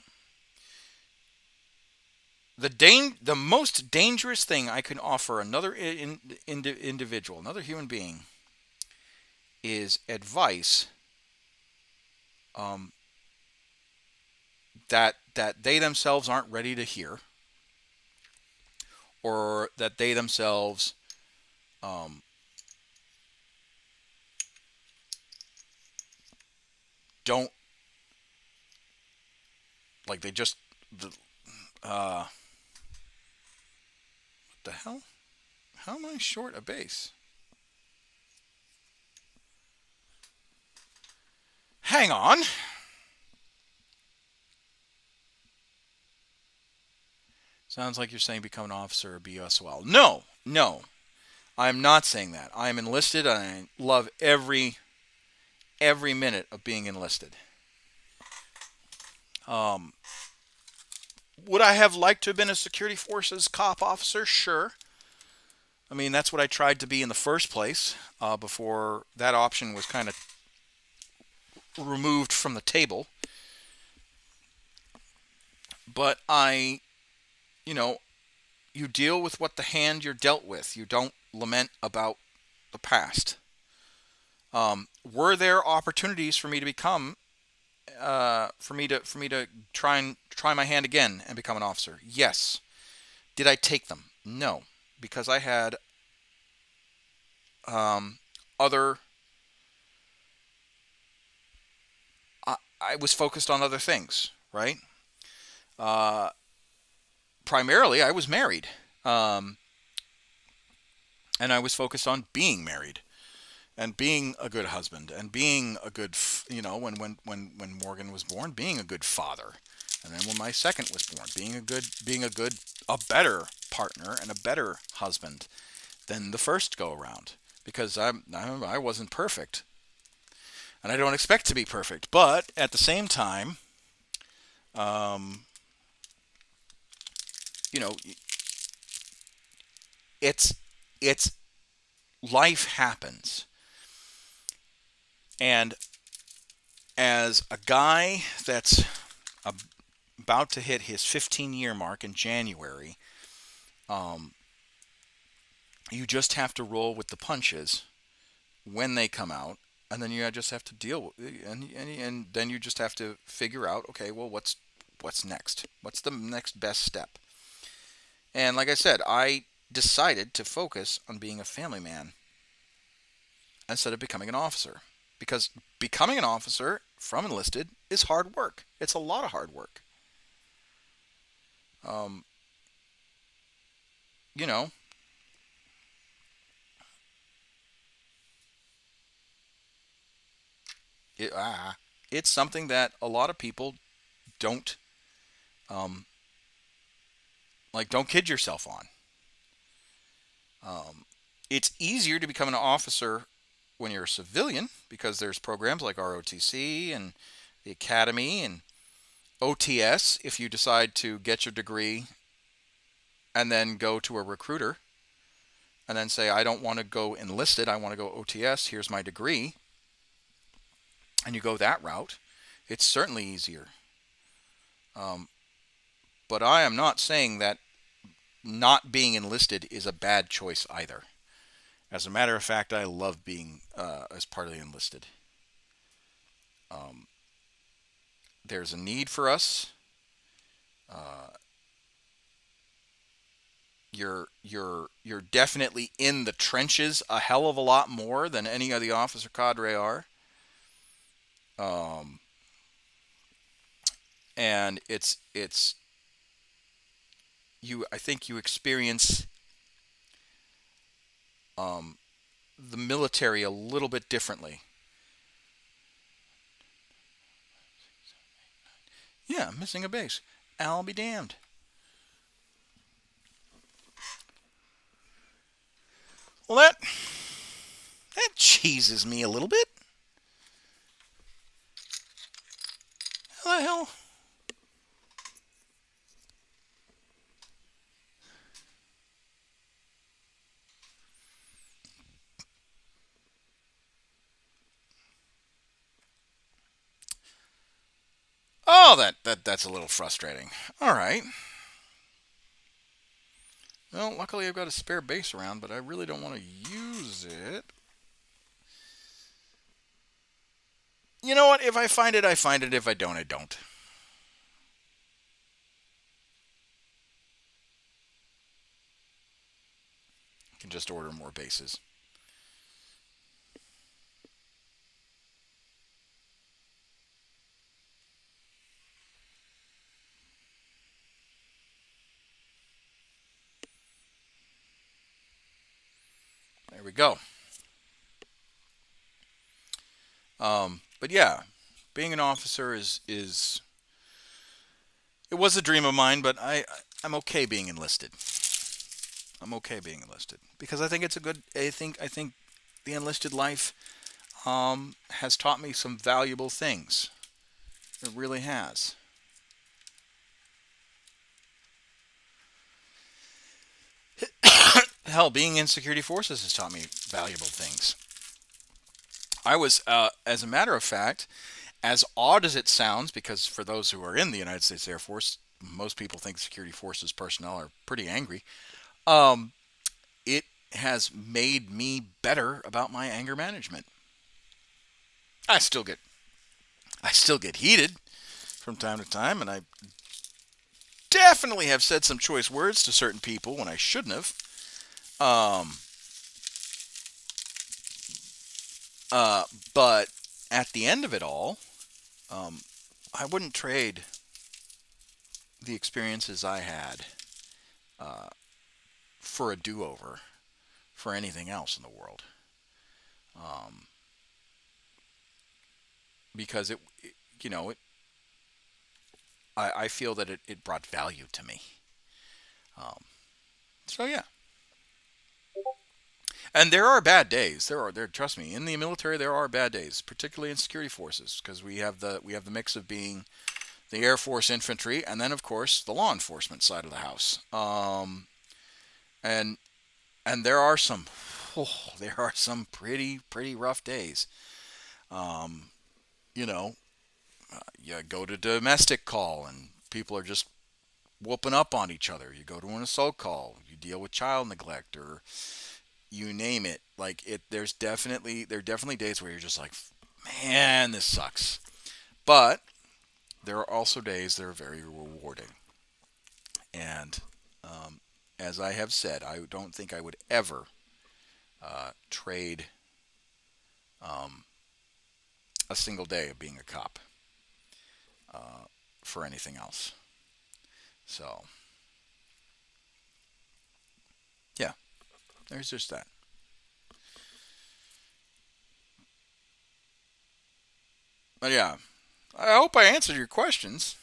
The most dangerous thing I can offer another individual, another human being, is advice um, that they themselves aren't ready to hear, or that they themselves um, don't like. They just what the hell? How am I short a base? Hang on. Sounds like you're saying become an officer or be SOL. No, no, I'm not saying that. I am enlisted and I love every minute of being enlisted. Um, would I have liked to have been a security forces cop officer? Sure. I mean, that's what I tried to be in the first place before that option was kind of removed from the table. But you know, you deal with what the hand you're dealt with. You don't lament about the past. Were there opportunities for me to become, for me to try my hand again and become an officer? Yes. Did I take them? No, because I had other. I was focused on other things, right? Uh, Primarily, I was married, um, and I was focused on being married and being a good husband and being a good, when Morgan was born, being a good father, and then when my second was born, a better partner and a better husband than the first go around, because I wasn't perfect, and I don't expect to be perfect, but at the same time, um, you know, it's it's life happens, and as a guy that's about to hit his 15-year mark in January, um, you just have to roll with the punches when they come out, and then you just have to deal with, and then you just have to figure out, okay, well, what's next? What's the next best step? And like I said, I decided to focus on being a family man instead of becoming an officer, because becoming an officer from enlisted is hard work. It's a lot of hard work. Um, you know, it, it's something that a lot of people don't um, don't kid yourself on. Um, it's easier to become an officer when you're a civilian because there's programs like ROTC and the academy and OTS if you decide to get your degree and then go to a recruiter and then say, I don't want to go enlisted, I want to go OTS, here's my degree, and you go that route. It's certainly easier. Um, but I am not saying that not being enlisted is a bad choice either. As a matter of fact, I love being as part of the enlisted. Um, there's a need for us. Uh, you're definitely in the trenches a hell of a lot more than any of the officer cadre are. Um, and it's you. I think you experience um, the military a little bit differently. Yeah, I'm missing a base. I'll be damned. Well, that cheeses me a little bit. How the hell? Well, that's a little frustrating. All right. Well, luckily I've got a spare base around, but I really don't want to use it. You know what? If I find it, I find it. If I don't, I don't. I can just order more bases. There we go. But yeah, being an officer is it was a dream of mine, but I'm okay being enlisted. I'm okay being enlisted because I think it's a good. I think the enlisted life has taught me some valuable things. It really has. Hell, being in security forces has taught me valuable things. I was, as a matter of fact, as odd as it sounds, because for those who are in the United States Air Force, most people think security forces personnel are pretty angry. Um, it has made me better about my anger management. I still get I still get heated from time to time, and I definitely have said some choice words to certain people when I shouldn't have. Um, uh, but at the end of it all, um, I wouldn't trade the experiences I had uh, for a do-over for anything else in the world, um, because you know, I feel that it brought value to me. Um, so yeah, and there are bad days. There. Trust me, in the military there are bad days, particularly in security forces, because we have the mix of being the Air Force infantry, and then of course the law enforcement side of the house. And and there are some, oh, there are some pretty rough days. Um, you know, you go to domestic call and people are just whooping up on each other. You go to an assault call, you deal with child neglect or you name it. Like it, there are definitely days where you're just like, man, this sucks. But there are also days that are very rewarding. And as I have said, I don't think I would ever trade um, a single day of being a cop for anything else. So yeah, there's just that. But yeah, I hope I answered your questions.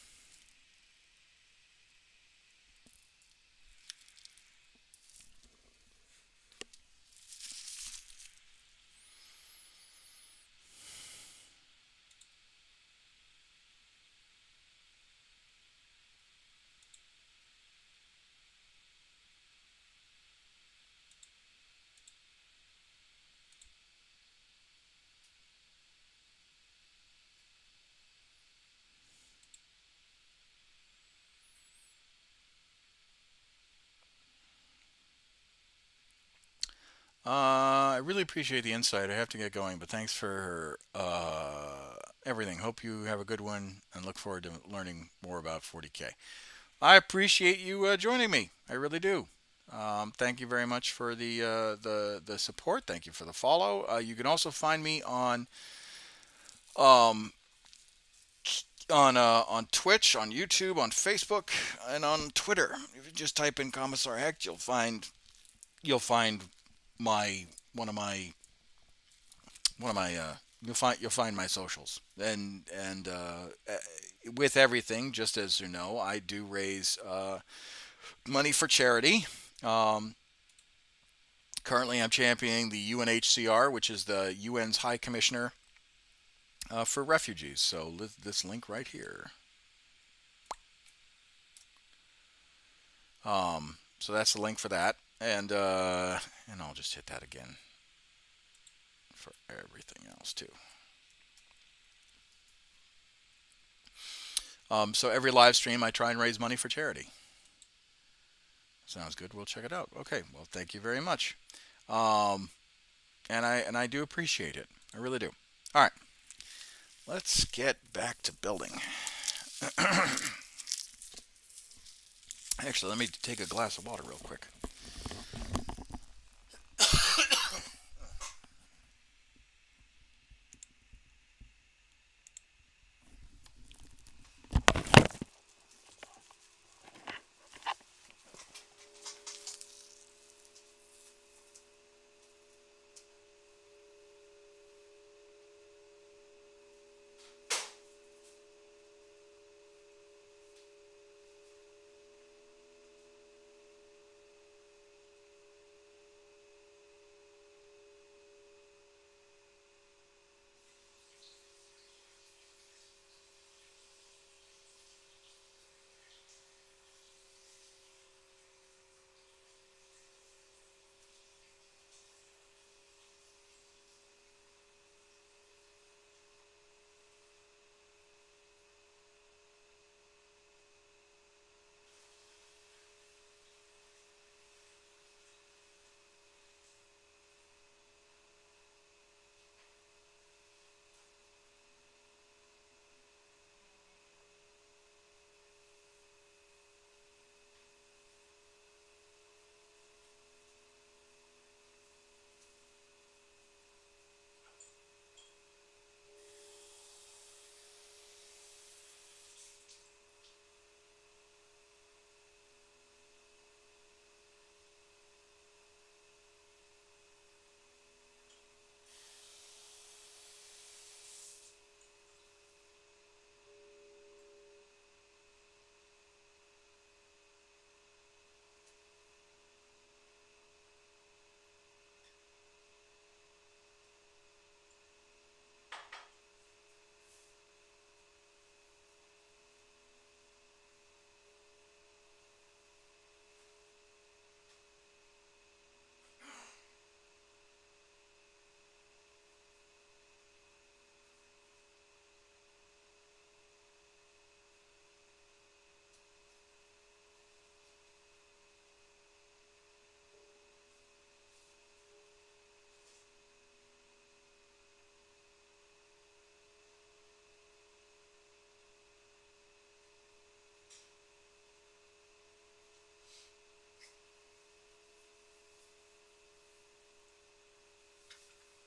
I really appreciate the insight. I have to get going, but thanks for everything. Hope you have a good one and look forward to learning more about 40K. I appreciate you joining me. I really do. Thank you very much for the support. Thank you for the follow. You can also find me um, on Twitch, on YouTube, on Facebook, and on Twitter. If you just type in Commissar Hecht, you'll find my one of my one of my you'll find my socials and with everything. Just as you know, I do raise money for charity. Um, Currently, I'm championing the UNHCR, which is the UN's High Commissioner for Refugees. So this link right here. So that's the link for that, and I'll just hit that again for everything else too. So every live stream, I try and raise money for charity. Sounds good. We'll check it out. Okay. Well, thank you very much. Um, and I do appreciate it. I really do. All right. Let's get back to building. Actually, let me take a glass of water real quick.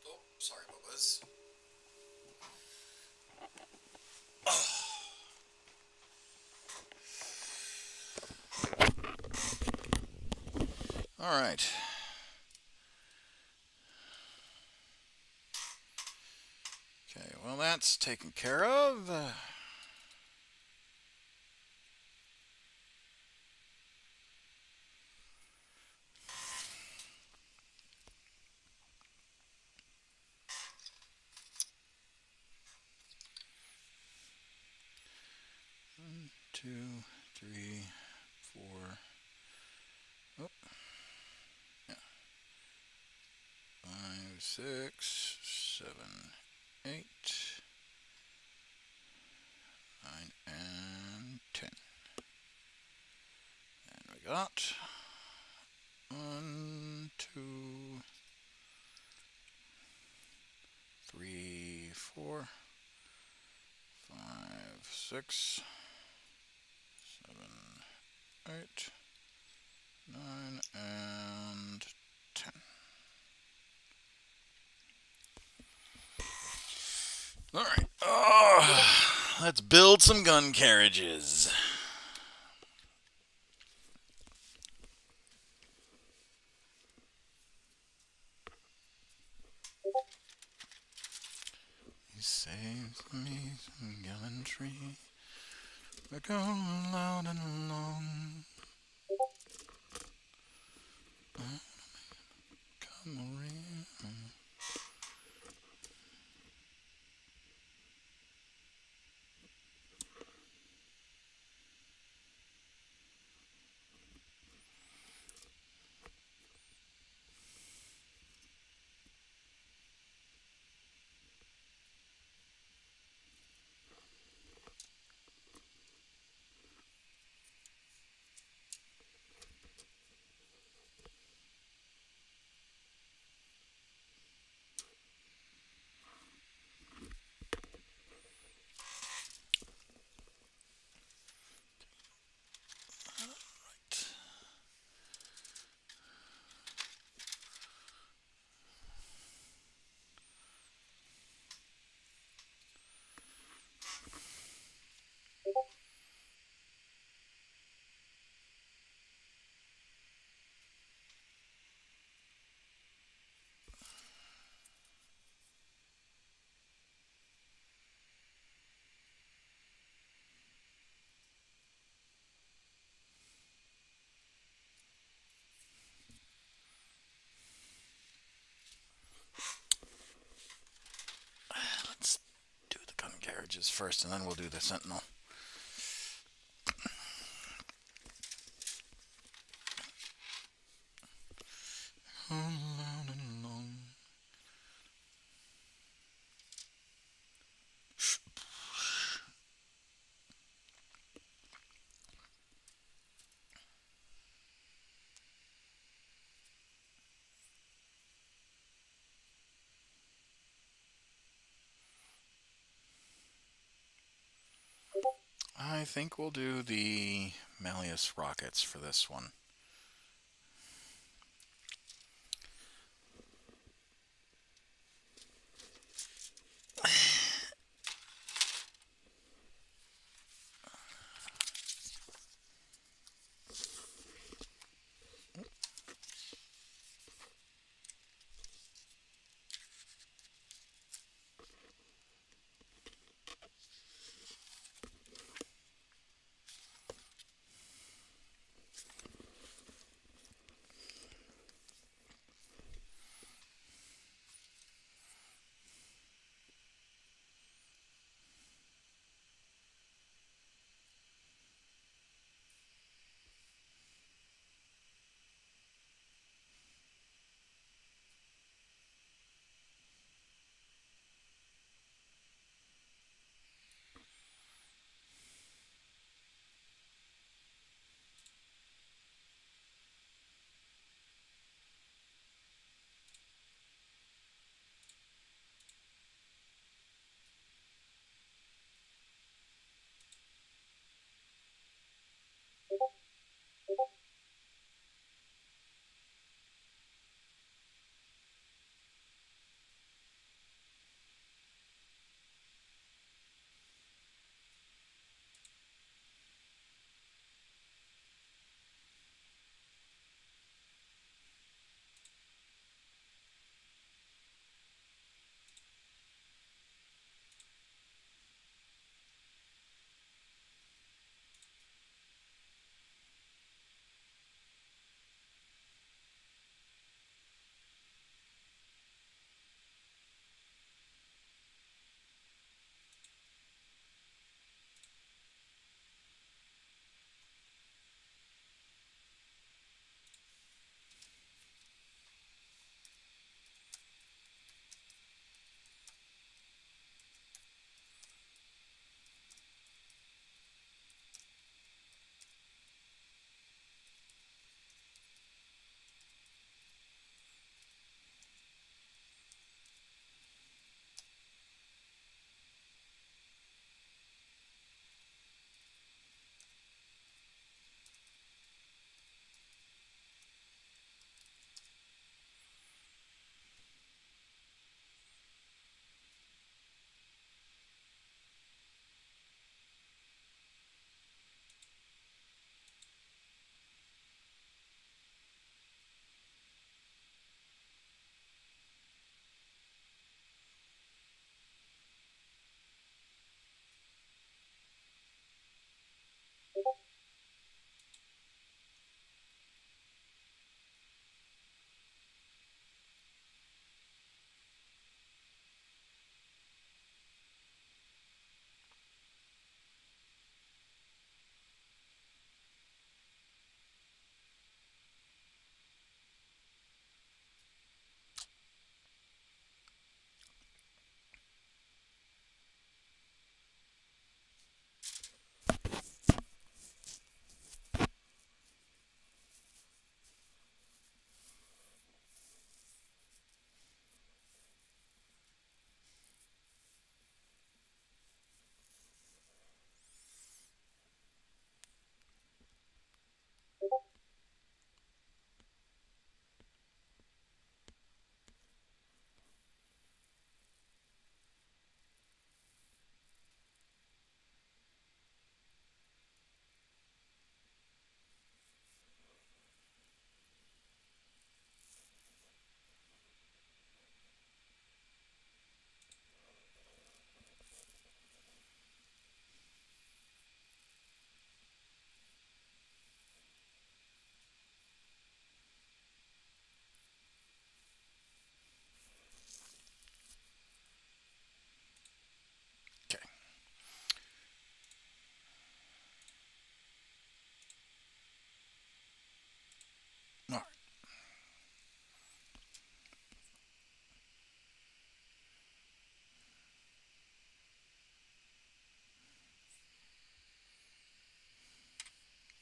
Oh, sorry about this. All right. Okay, well, that's taken care of. 2, 3, 4. Oh, yeah. 5, 6, 7, 8, 9, and 10. And we got 1, 2, 3, 4, 5, 6, 7, 8, 9, and 10. All right. Let's build some gun carriages. He saves me some gallantry. We're going loud and long. Cavalry. hostages first, and then we'll do the sentinel. I think we'll do the Malleus rockets for this one.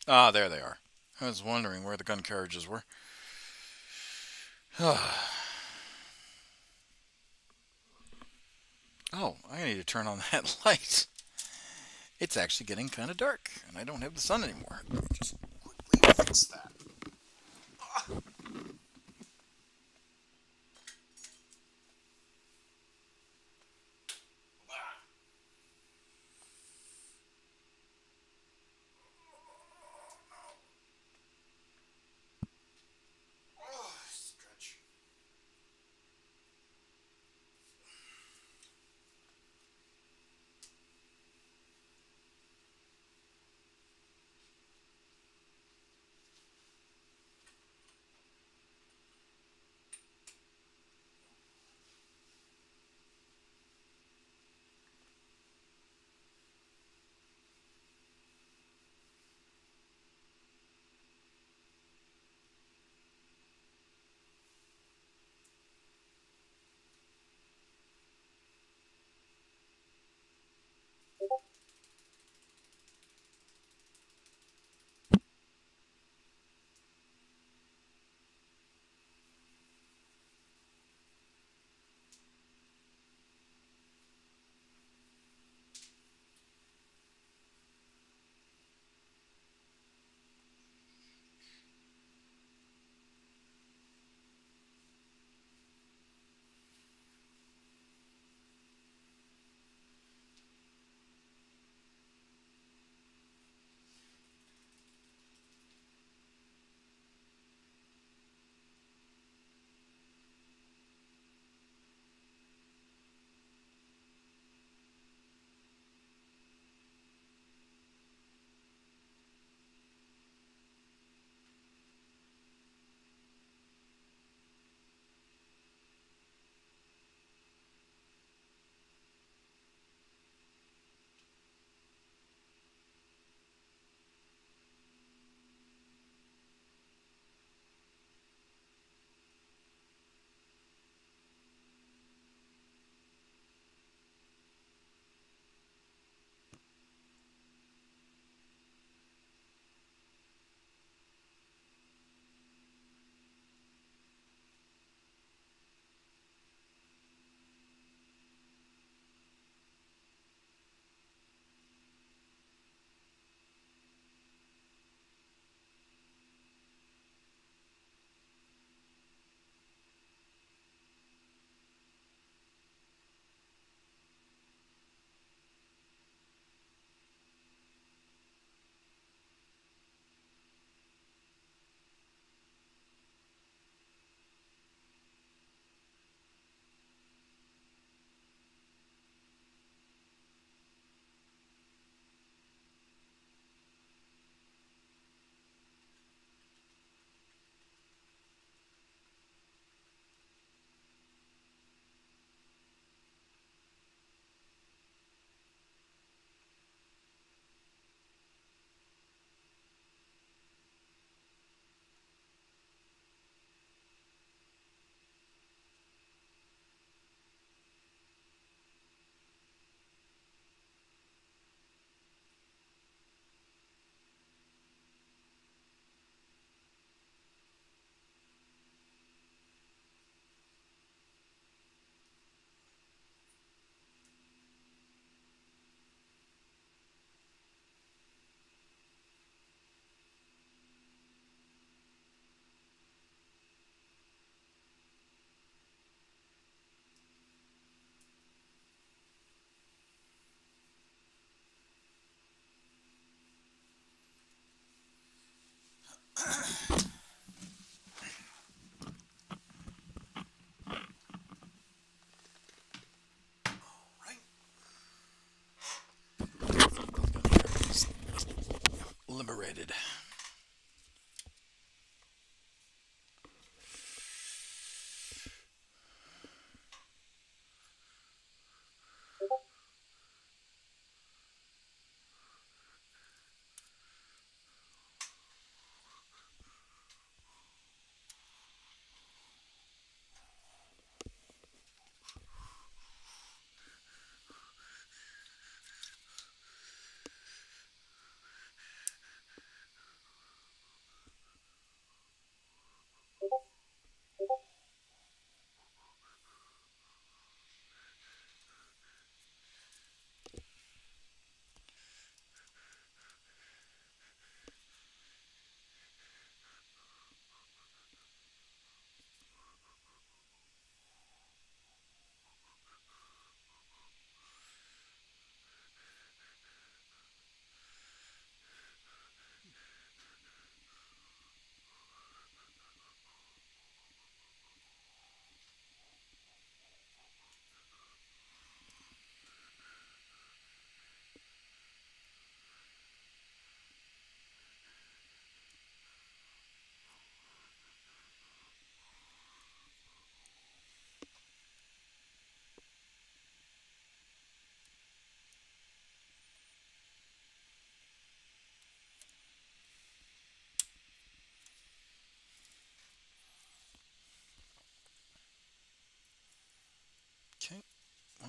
Ah, there they are. I was wondering where the gun carriages were. Oh, I need to turn on that light. It's actually getting kind of dark, and I don't have the sun anymore. Let me just quickly fix that. Stretch.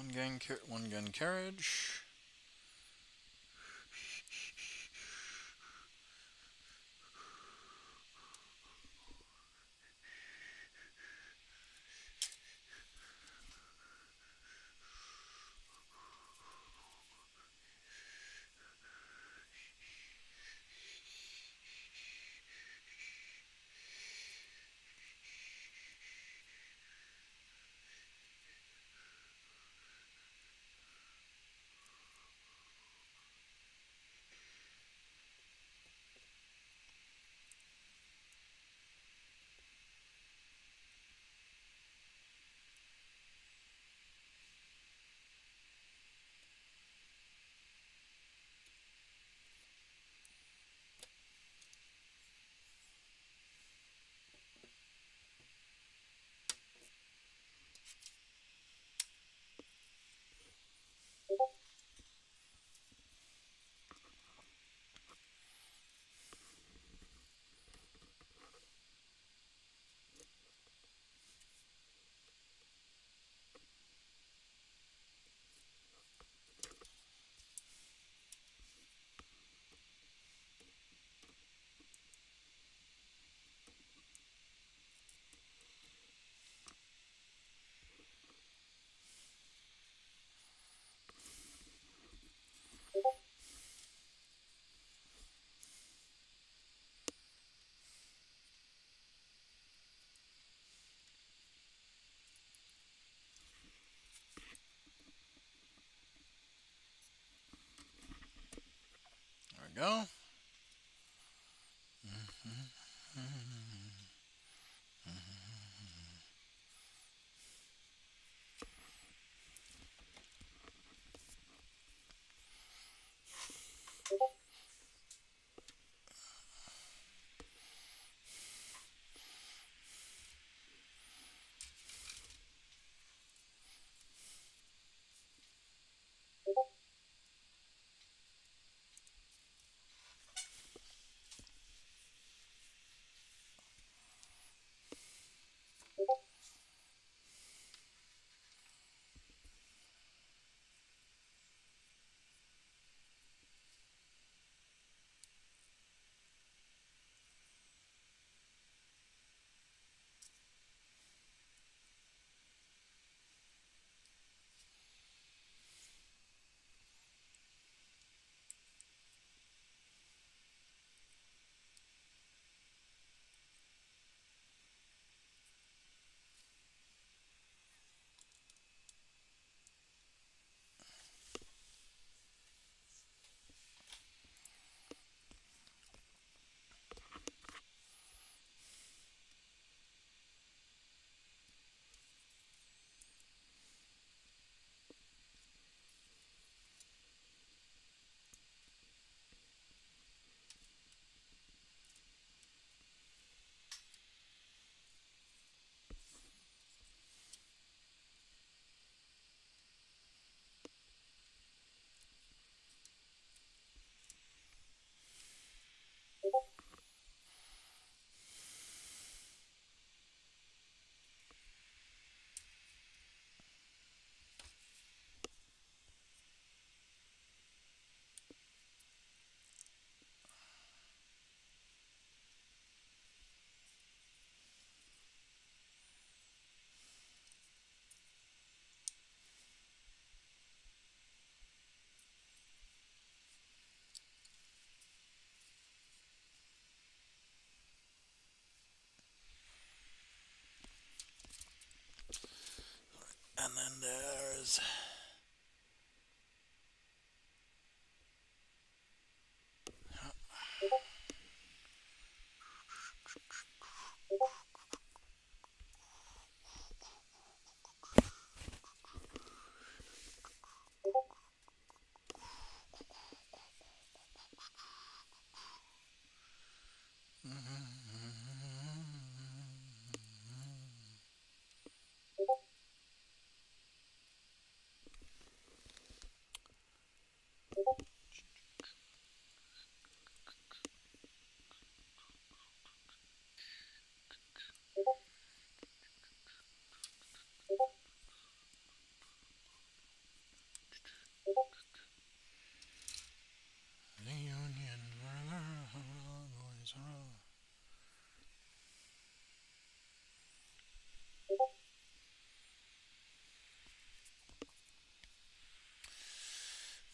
one gun carriage. There we go. And then there's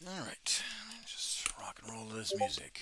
All right, just rock and roll this music.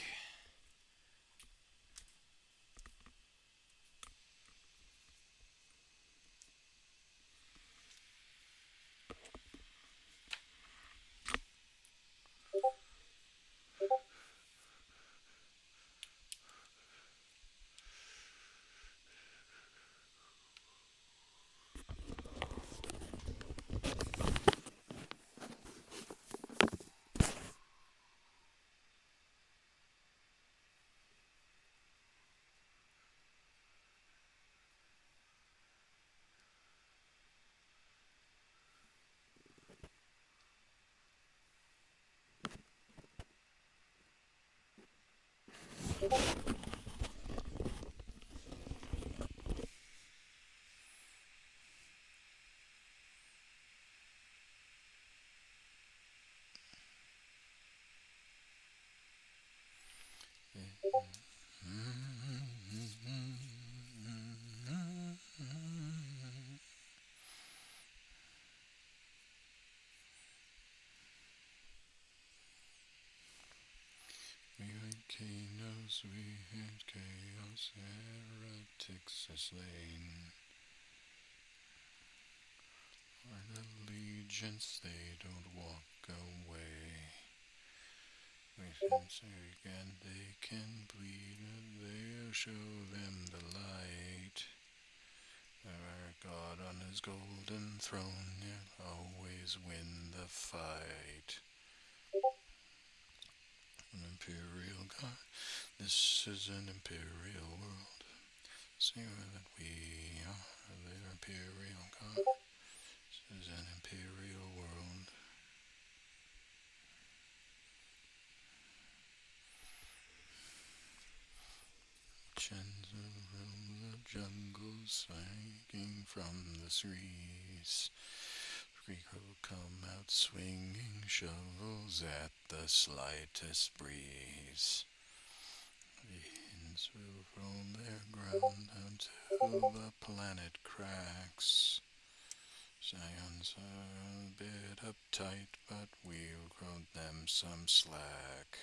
We hate chaos, we hate chaos, heretics are slain. Our allegiance, they don't walk away. We can say again, they can bleed, and they'll show them the light. Our God on his golden throne, he'll always win the fight. An imperial God, this is an imperial world. See that we are the imperial God. This is an imperial world. Chins from the jungle, swinging from the trees. Will come out swinging shovels at the slightest breeze. The winds will roll their ground until the planet cracks. Scions are a bit uptight, but we'll cut them some slack.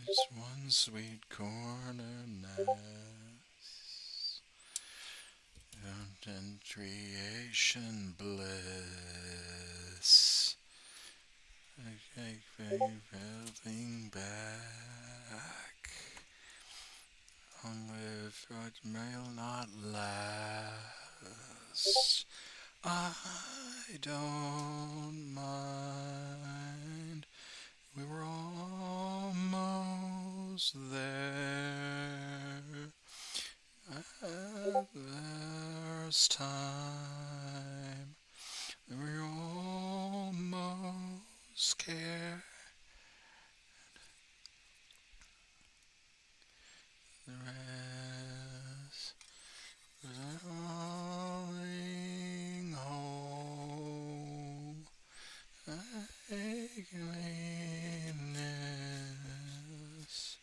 It's one sweet corner nest, and creation bliss. I building back on with what may not last. I don't mind. We were almost there. There's time. We were almost scared. The rest was rolling home. Weakness.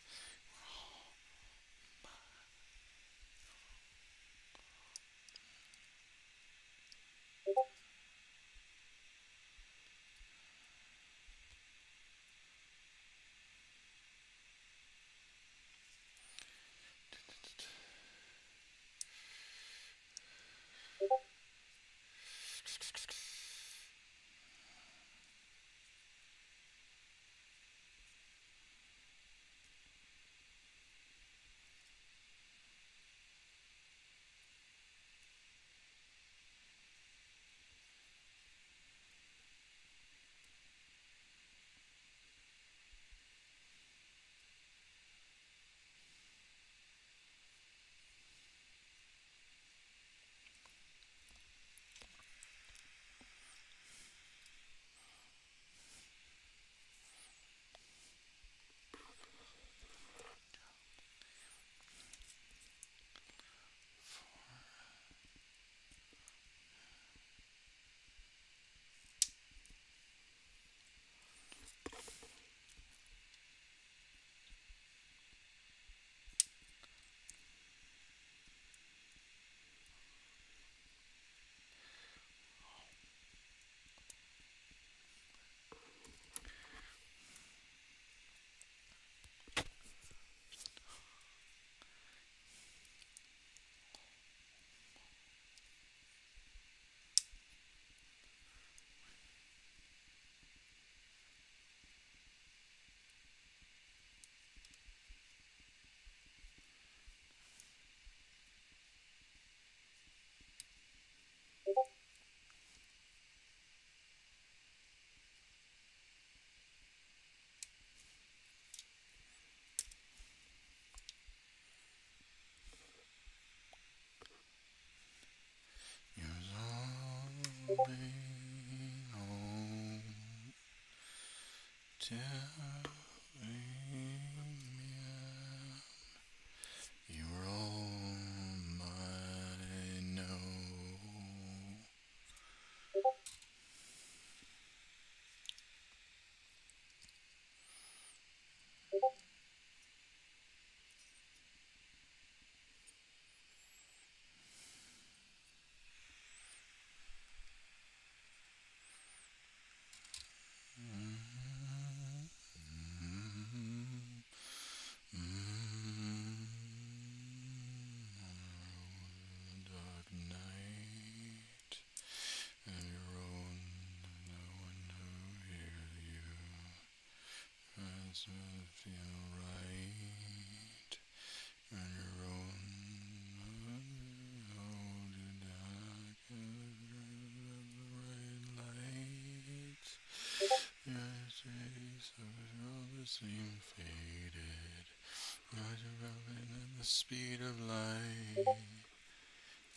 You was rolling home. Tell me you're all I know. Dark night, and you're on no one who hears you. Doesn't feel right, and you're on hold you dark the red light. Your trace of all the seem faded. You're running at the speed of light.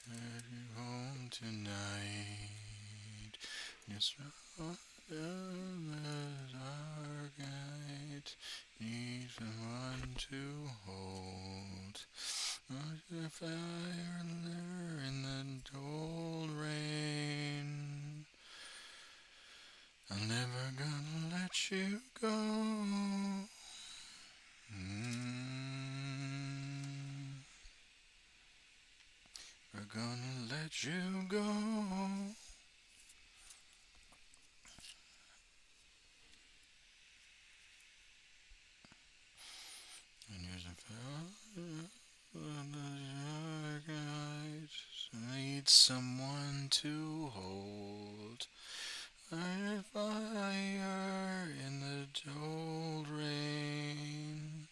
Head you home tonight. You're strong in the dark night. Need someone to hold. Watch the fire there in the cold rain. I'm never gonna let you go. We're gonna let you go. Need someone to hold. I fire in the cold rain.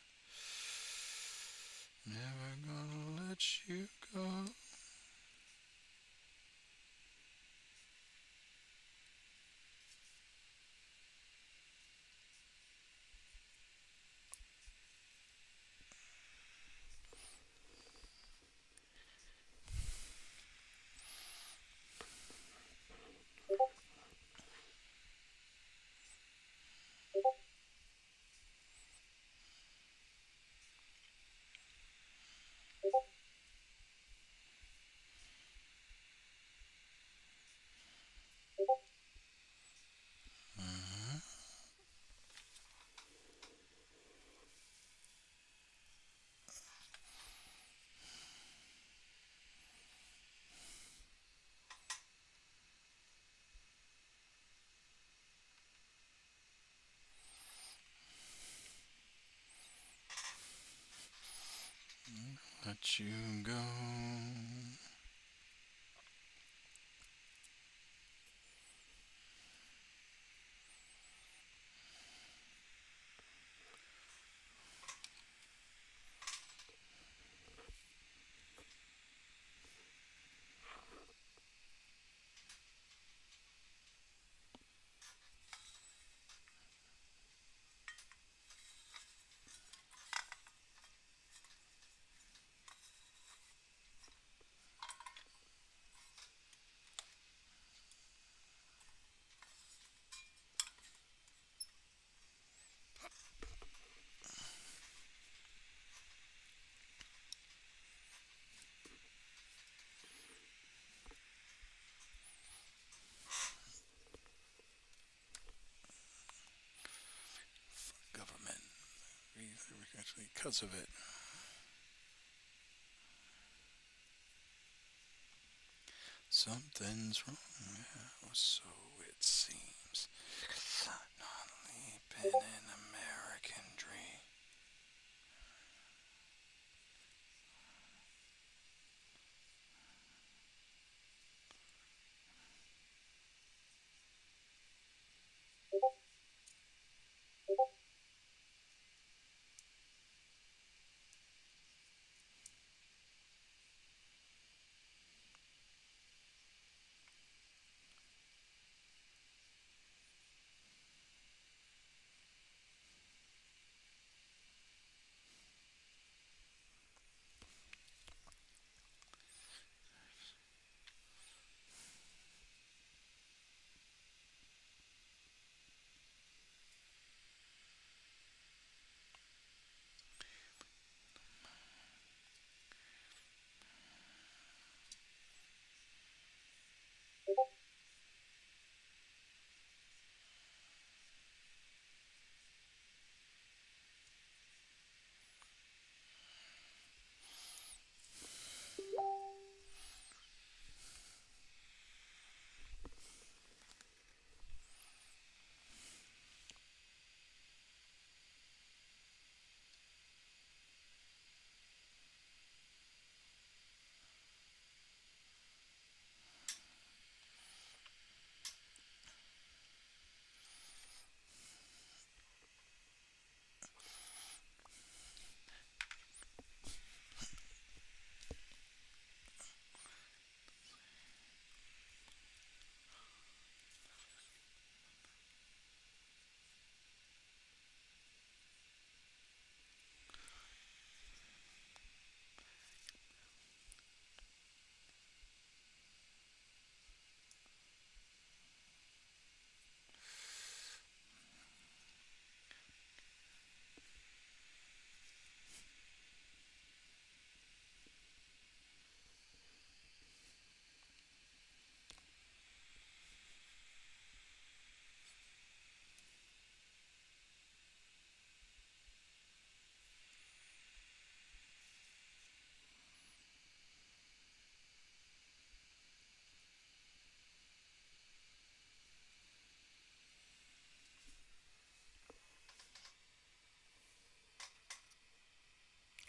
Never gonna let you go. Let you go. Government. Actually, because of it. Something's wrong. Yeah, so it seems. Not leaping an American dream.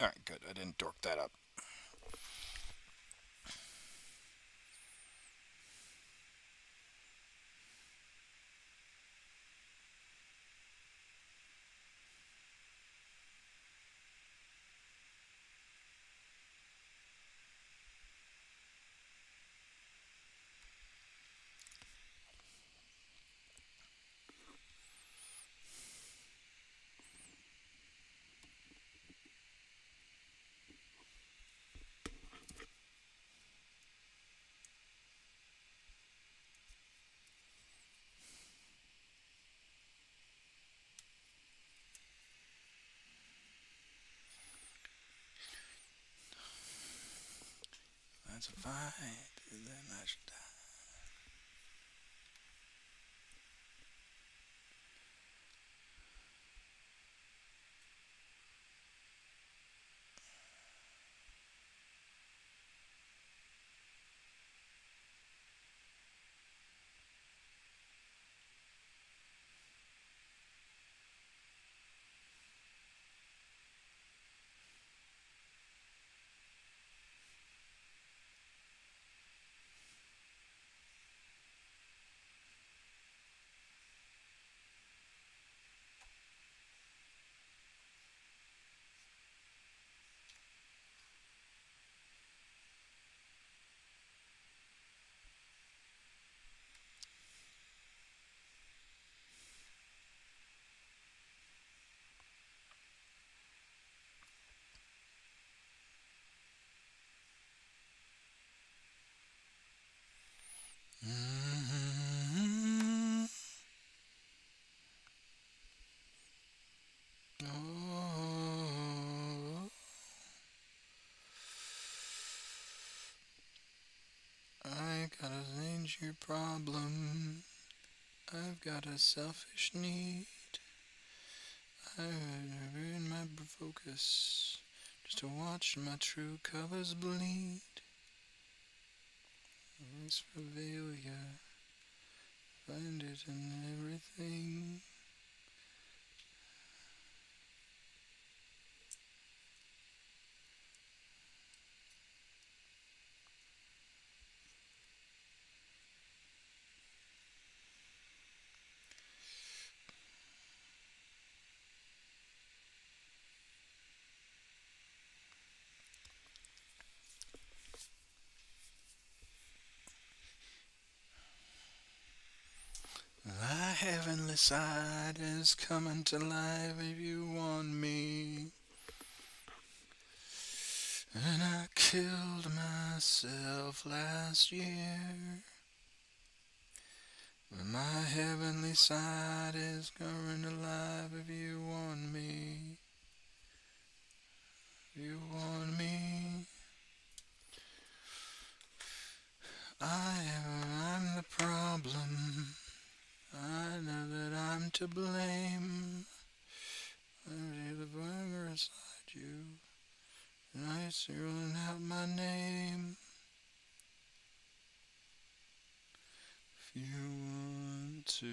All right, good. I didn't dork that up. That's a fight. Then I should die. Mm-hmm. Oh, I got a major problem. I've got a selfish need. I've ruined my focus just to watch my true colors bleed. Race for failure, find it in everything. The heavenly side is coming to life if you want me. And I killed myself last year. But my heavenly side is coming alive if you want me. If you want me. I'm the problem. I know that I'm to blame. I see the fire inside you. And I rolling out my name. If you want to.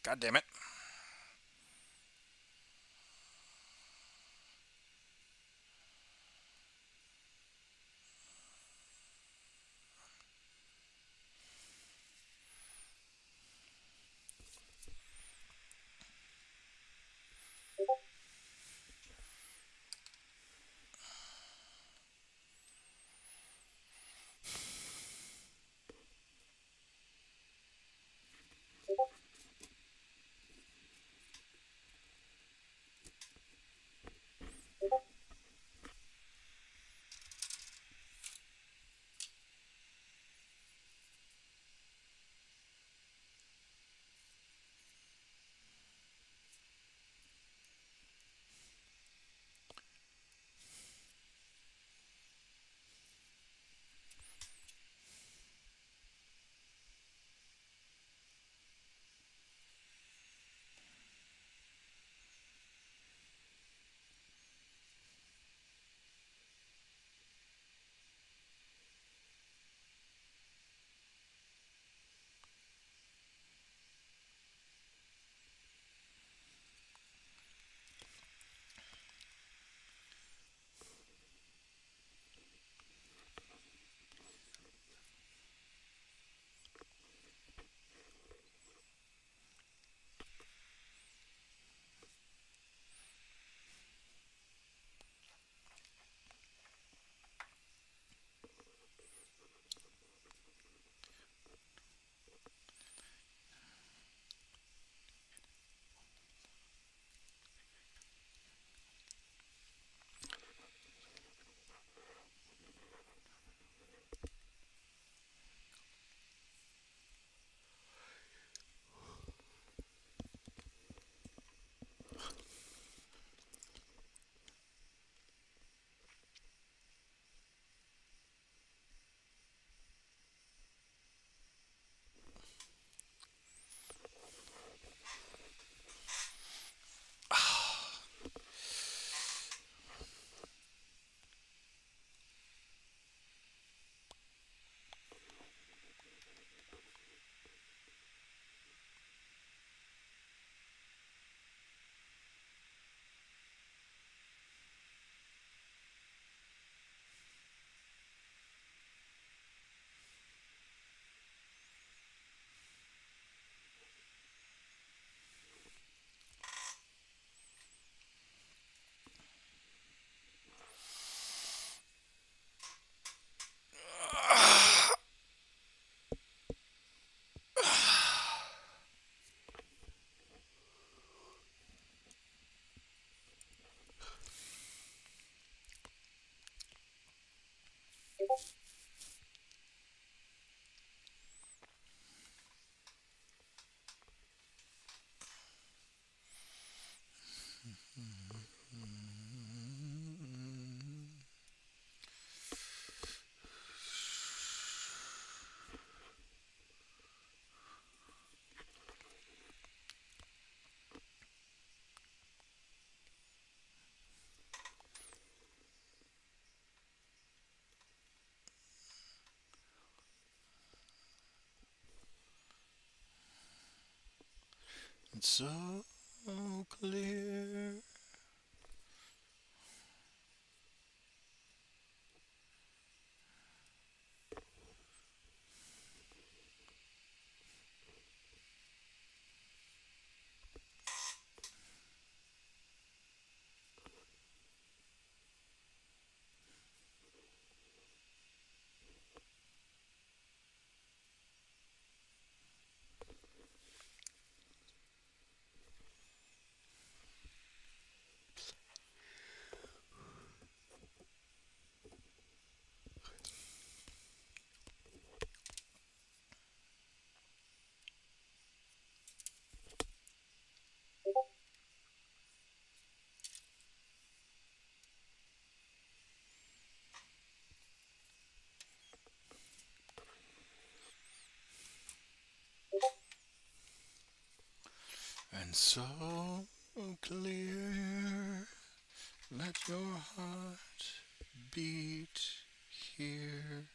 God damn it. It's so clear. And so clear. Let your heart beat here.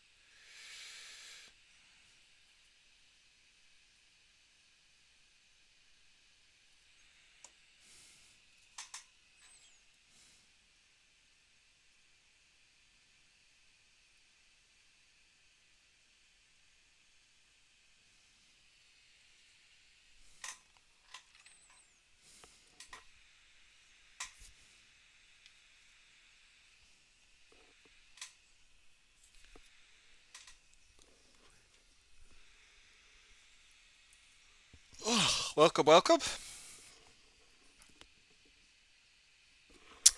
Welcome, welcome.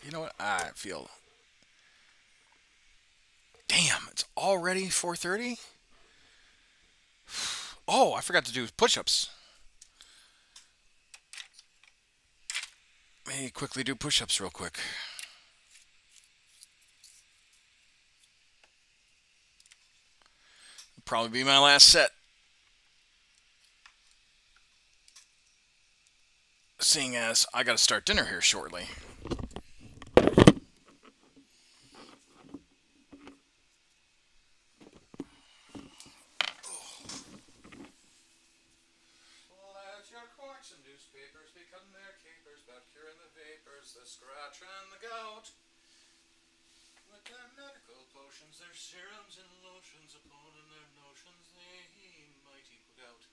You know what? I feel. Damn, it's already 4:30. Oh, I forgot to do push-ups. Let me quickly do push-ups real quick. Probably be my last set. Seeing as I got to start dinner here shortly. Let your quarks and newspapers become their capers, about curing the vapors, the scratch and the gout. With their medical potions, their serums and lotions, upon their notions, they might equal out.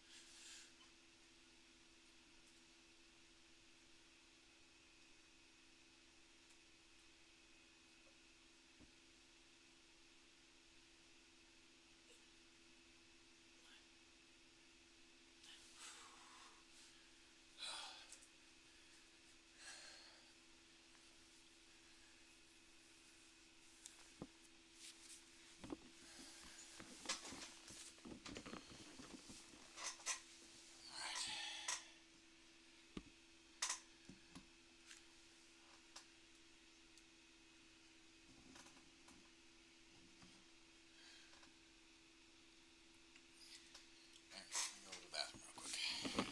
Go to the bathroom real quick.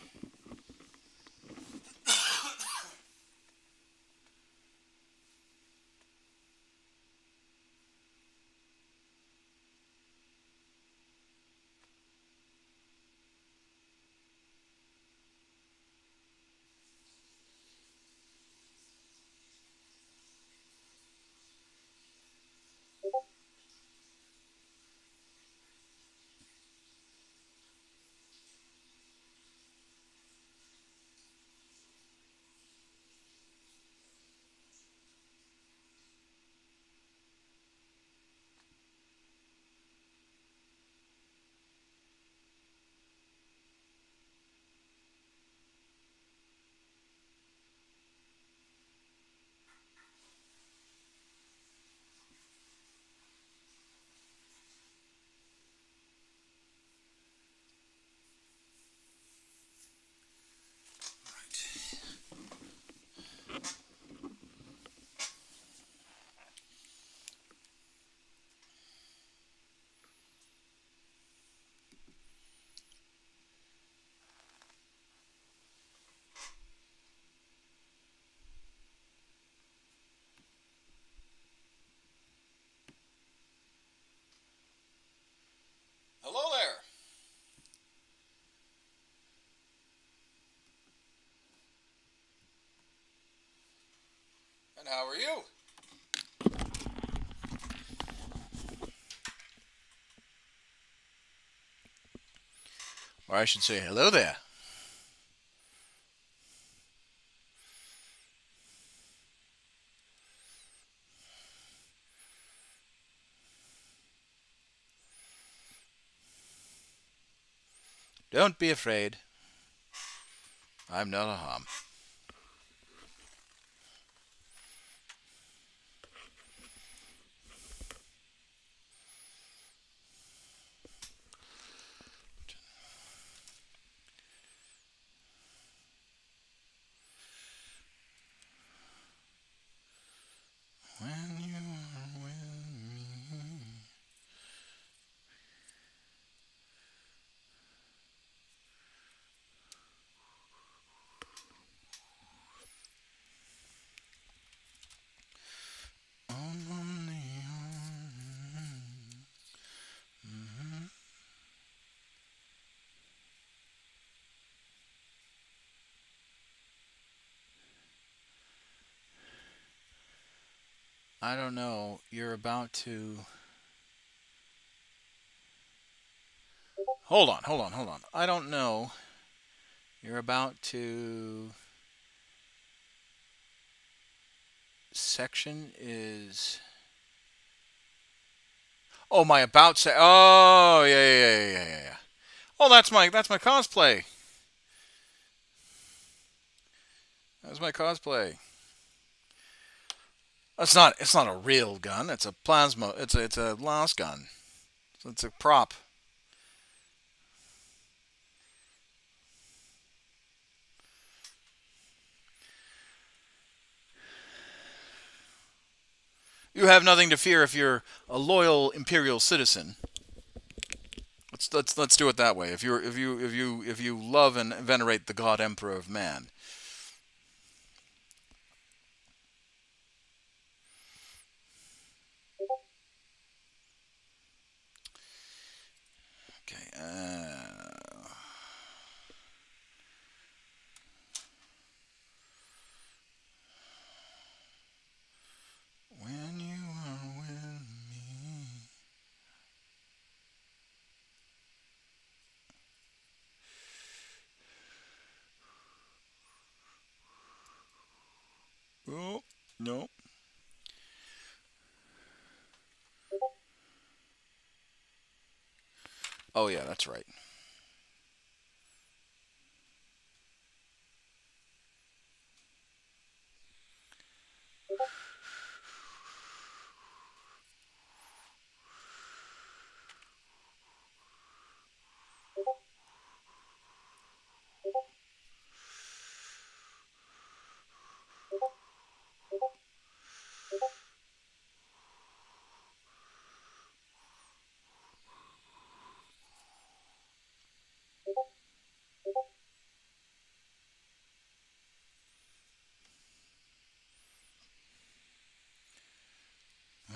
Hello there. And how are you? Or I should say, hello there. Don't be afraid. I'm not a harm. When you are with me. On the I don't know. You're about to. Hold on. I don't know. You're about to. Section is. Oh, my about say. Oh, yeah. Oh, that's my cosplay. How's my cosplay? It's not. It's not a real gun. It's a plasma. It's a las gun. It's a prop. You have nothing to fear if you're a loyal imperial citizen. Let's do it that way. If you love and venerate the God Emperor of Man. Okay. When you are with me. Oh no. Oh yeah, that's right.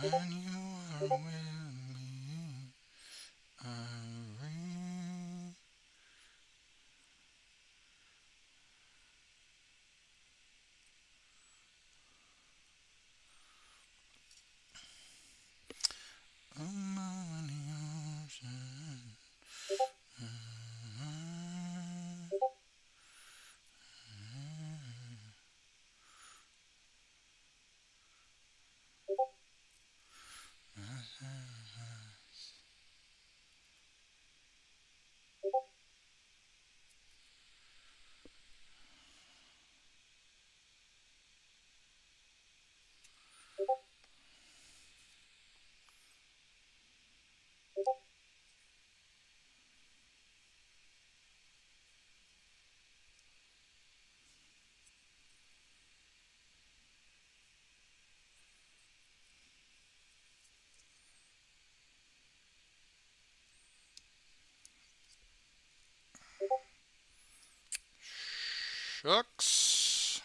When you are with me, I read. On the ocean. Shucks.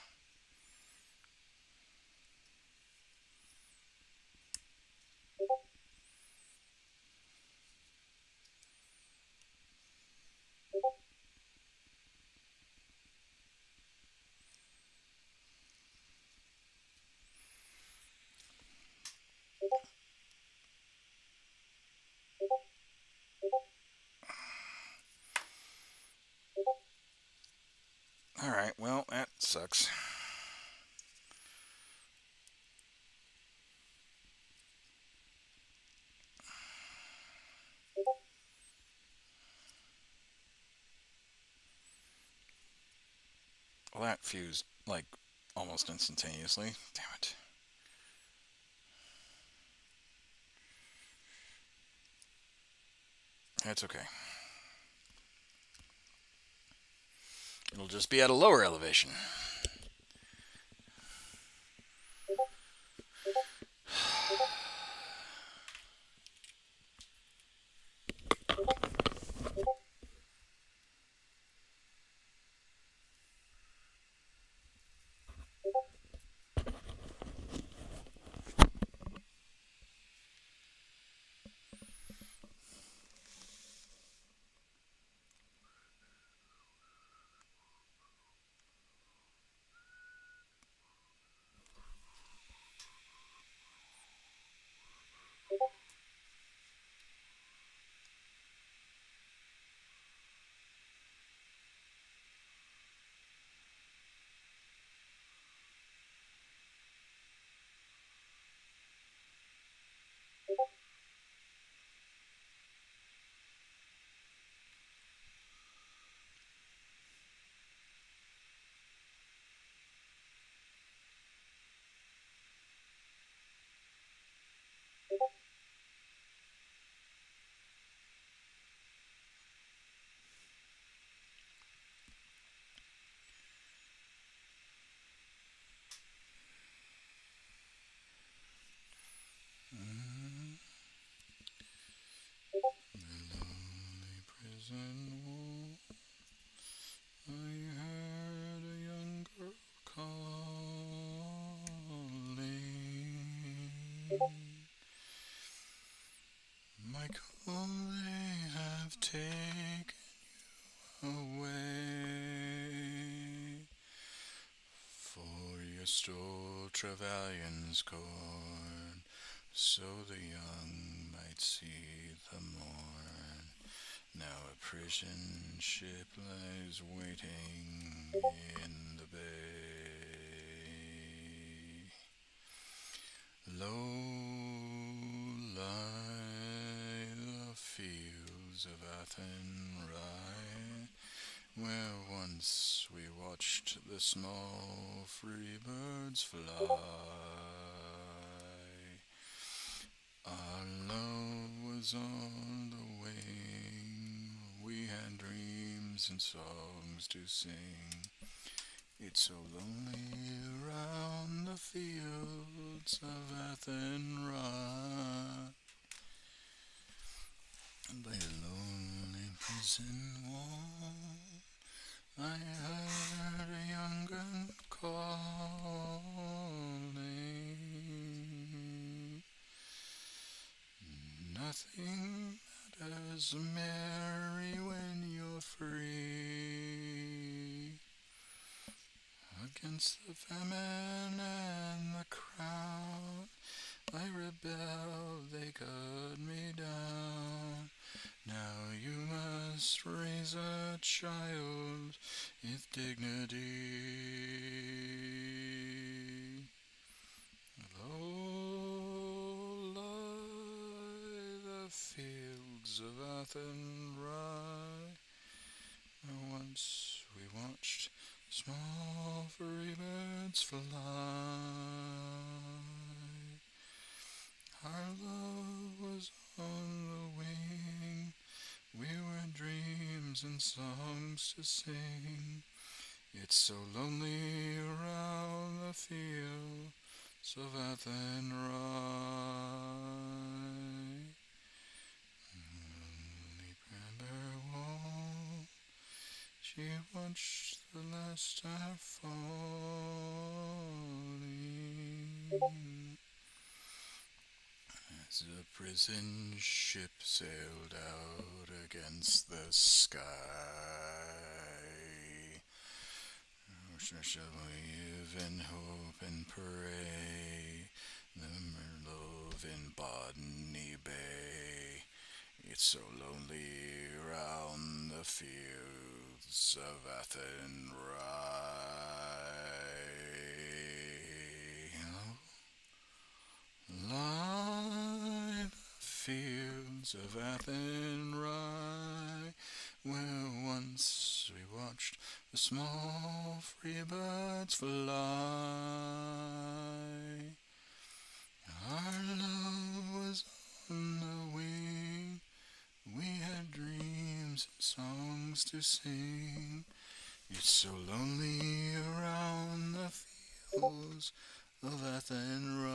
All right. Well, that sucks. Well, that fused like almost instantaneously. Damn it. That's okay. It'll just be at a lower elevation. Michael, they have taken away, for you stole Trevelyan's corn, so the young might see the morn. Now a prison ship lies waiting in the bay. Low lie the fields of Athenry, where once we watched the small free birds fly. Our love was on the wing, we had dreams and songs to sing. It's so lonely around the fields of Athenry, by a lonely prison wall. I heard a young gun calling. Nothing matters, Mary, when you're free. Against the famine and the crowd, I rebelled, they cut me down. Now you must raise a child with dignity. Low lie the fields of Athenry, where once we watched small furry birds fly. Our love was on the wing, we were dreams and songs to sing. It's so lonely around the fields of Athenry. Lonely Bramber Wall, she watched the last star falling. As the prison ship sailed out against the sky, shall live in hope and pray, the Merlove in Botany Bay. It's so lonely round the fields of Athenry. Lie the fields of Athenry, where once we watched the small free birds fly. Our love was on the wing, we had dreams and songs to sing. It's so lonely around the fields of Athenry.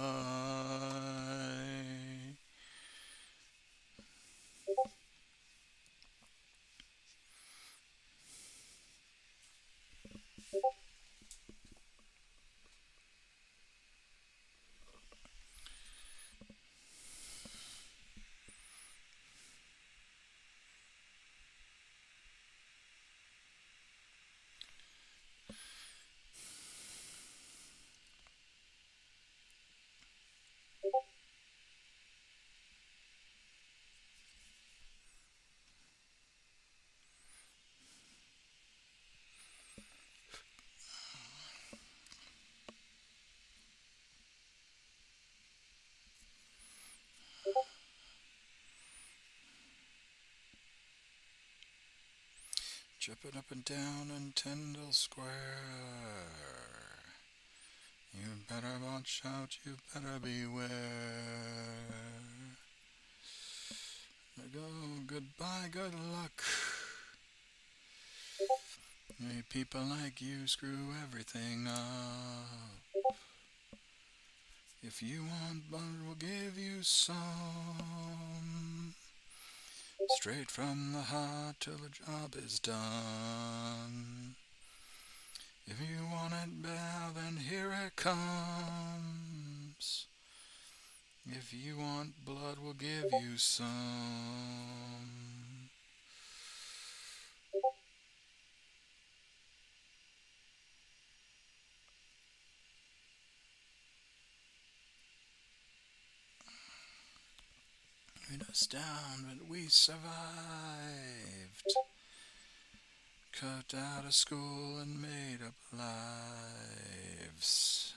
Jumping up and down in Tyndall Square. You better watch out, you better beware. Go, goodbye, good luck. People like you screw everything up. If you want blood, we'll give you some. Straight from the heart till the job is done. If you want it bad, then here it comes. If you want blood, we'll give you some. Beat us down, but we survived. Cut out of school and made up lives.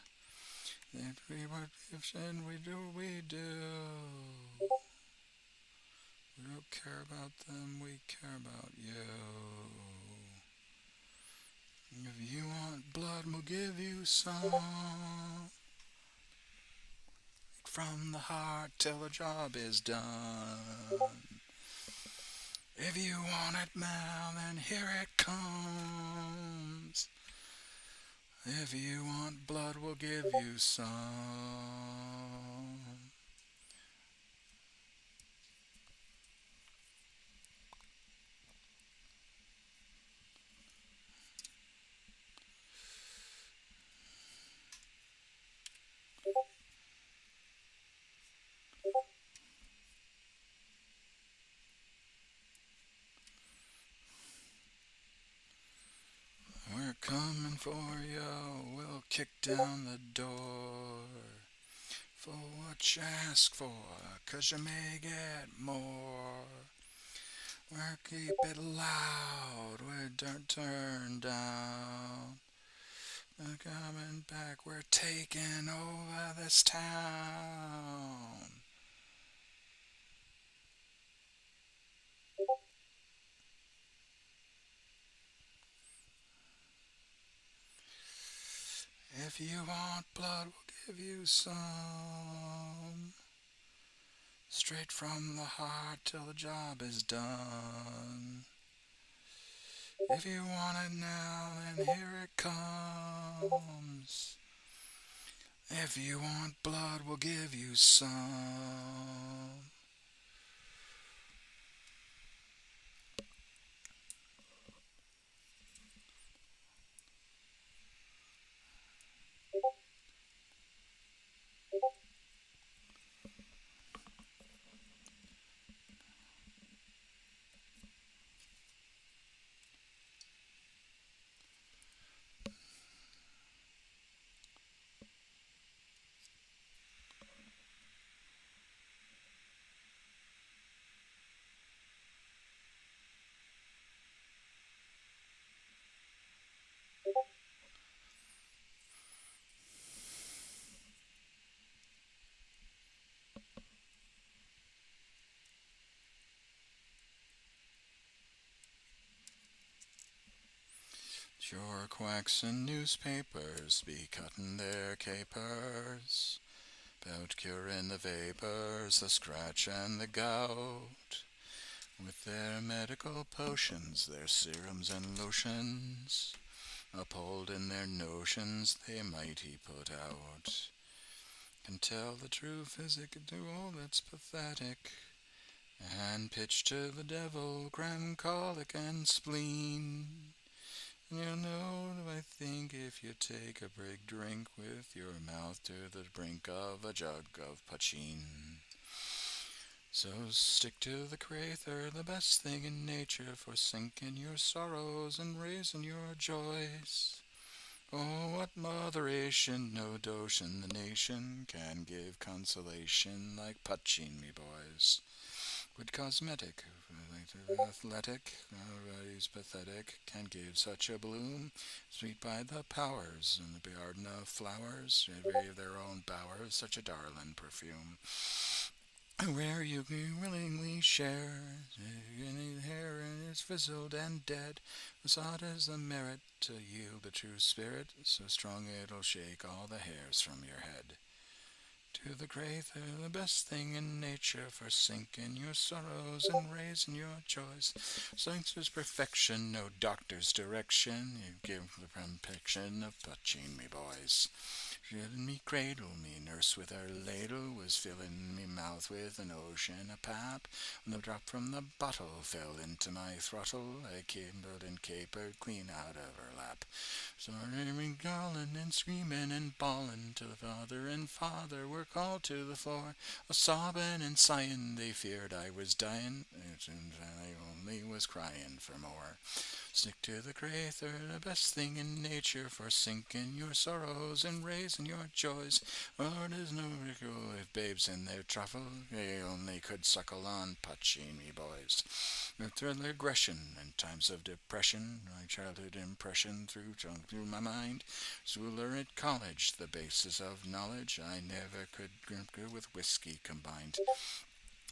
If we were and we do, we do. We don't care about them, we care about you. If you want blood, we'll give you some. From the heart till the job is done. If you want it now, then here it comes. If you want blood, we'll give you some. We're coming for you, we'll kick down the door. For what you ask for, 'cause you may get more. We'll keep it loud, we don't turn down. We're coming back, we're taking over this town. If you want blood, we'll give you some. Straight from the heart till the job is done. If you want it now, then here it comes. If you want blood, we'll give you some. Sure quacks and newspapers be cutting their capers, 'bout curing the vapors, the scratch and the gout. With their medical potions, their serums and lotions, upholding their notions they mighty put out. Can tell the true physic to all that's pathetic, and pitch to the devil, cram, colic, and spleen. And you'll know, I think, if you take a big drink with your mouth to the brink of a jug of poteen. So stick to the Creator, the best thing in nature, for sinking your sorrows and raising your joys. Oh, what moderation, no dotion the nation can give consolation like poteen, me boys. Good cosmetic, athletic, everybody's pathetic, can give such a bloom, sweet by the powers, in the garden of flowers, every of their own bowers, such a darling perfume. Where you can willingly share, any hair is fizzled and dead, besought is the merit to yield the true spirit, so strong it'll shake all the hairs from your head. To the Creator, the best thing in nature, for sinking your sorrows and raising your joys. Science's perfection, no doctor's direction, you give the perfection of touching me, boys. Should me cradle, me nurse with her ladle was filling me mouth with an ocean of pap. When the drop from the bottle fell into my throttle, I kimbled and capered clean out of her lap. Started calling and screaming and bawling till the father and father were called to the floor. A sobbing and sighing, they feared I was dying, and I only was crying for more. Stick to the Crather, the best thing in nature, for sinking your sorrows and raising your joys. Lord is no ridicule if babes in their truffle, they only could suckle on Pacini boys. No thrill aggression in times of depression, my childhood impression through my mind. Schooler at college, the basis of knowledge, I never could drink with whiskey combined.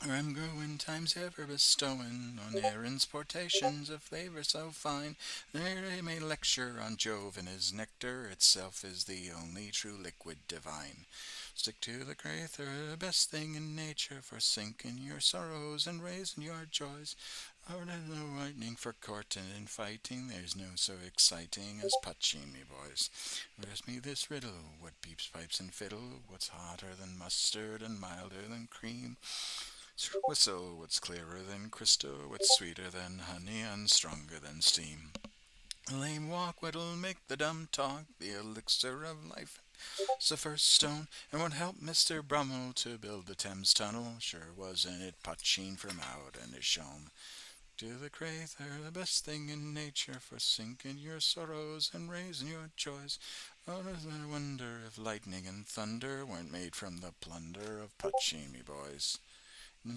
I'm growing times ever bestowing on errands portations of flavor so fine. There they may lecture on Jove and his nectar, itself is the only true liquid divine. Stick to the Crather, the best thing in nature, for sinking your sorrows and raising your joys. Oh, there's no lightning for courting and fighting, there's no so exciting as Pacini boys. Ask me this riddle, what beeps, pipes, and fiddle, what's hotter than mustard and milder than cream? Whistle, what's clearer than crystal, what's sweeter than honey and stronger than steam? A lame walk, what'll make the dumb talk, the elixir of life. It's the first stone, and what helped Mr. Brummel to build the Thames Tunnel, sure wasn't it Pachin from out in his shome. To the Crather, the best thing in nature, for sinking your sorrows and raising your joys. Oh, does I wonder if lightning and thunder weren't made from the plunder of Pacini boys?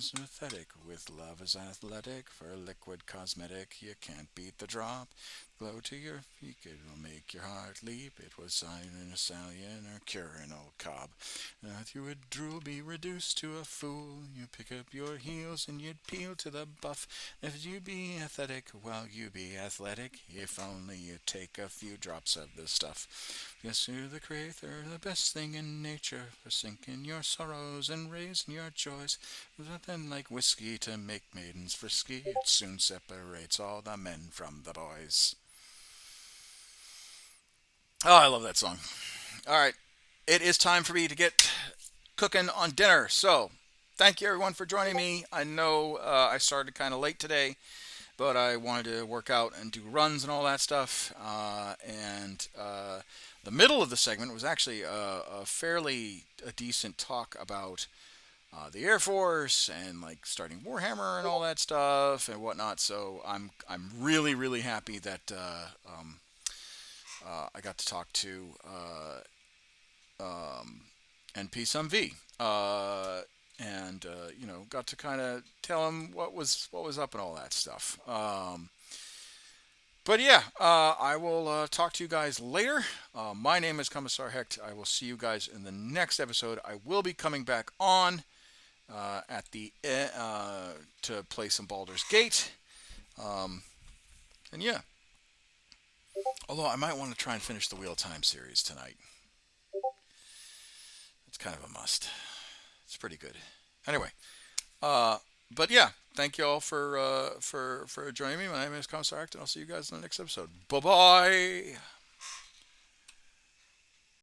Synthetic with love is athletic, for liquid cosmetic you can't beat the drop. Glow to your feet, it will make your heart leap. It was sign in a stallion or cure an old cob. If you would drool, be reduced to a fool. You pick up your heels and you'd peel to the buff. If you be athletic, well, you be athletic. If only you take a few drops of the stuff. Yes, you're the Crather, the best thing in nature, for sinking your sorrows and raising your joys. There's nothing like whiskey to make maidens frisky. It soon separates all the men from the boys. Oh, I love that song. All right, it is time for me to get cooking on dinner. So, thank you everyone for joining me. I know I started kind of late today, but I wanted to work out and do runs and all that stuff. The middle of the segment was actually a decent talk about the Air Force and like starting Warhammer and all that stuff and whatnot. So I'm really happy that I got to talk to NP some V. Got to kind of tell him what was up and all that stuff. But yeah, I will talk to you guys later. My name is Commissar Hecht. I will see you guys in the next episode. I will be coming back on at the to play some Baldur's Gate. And yeah, although I might want to try and finish the Wheel of Time series tonight. It's kind of a must. It's pretty good. Anyway, but yeah, thank you all for joining me. My name is Commissar Hecht, and I'll see you guys in the next episode. Bye bye.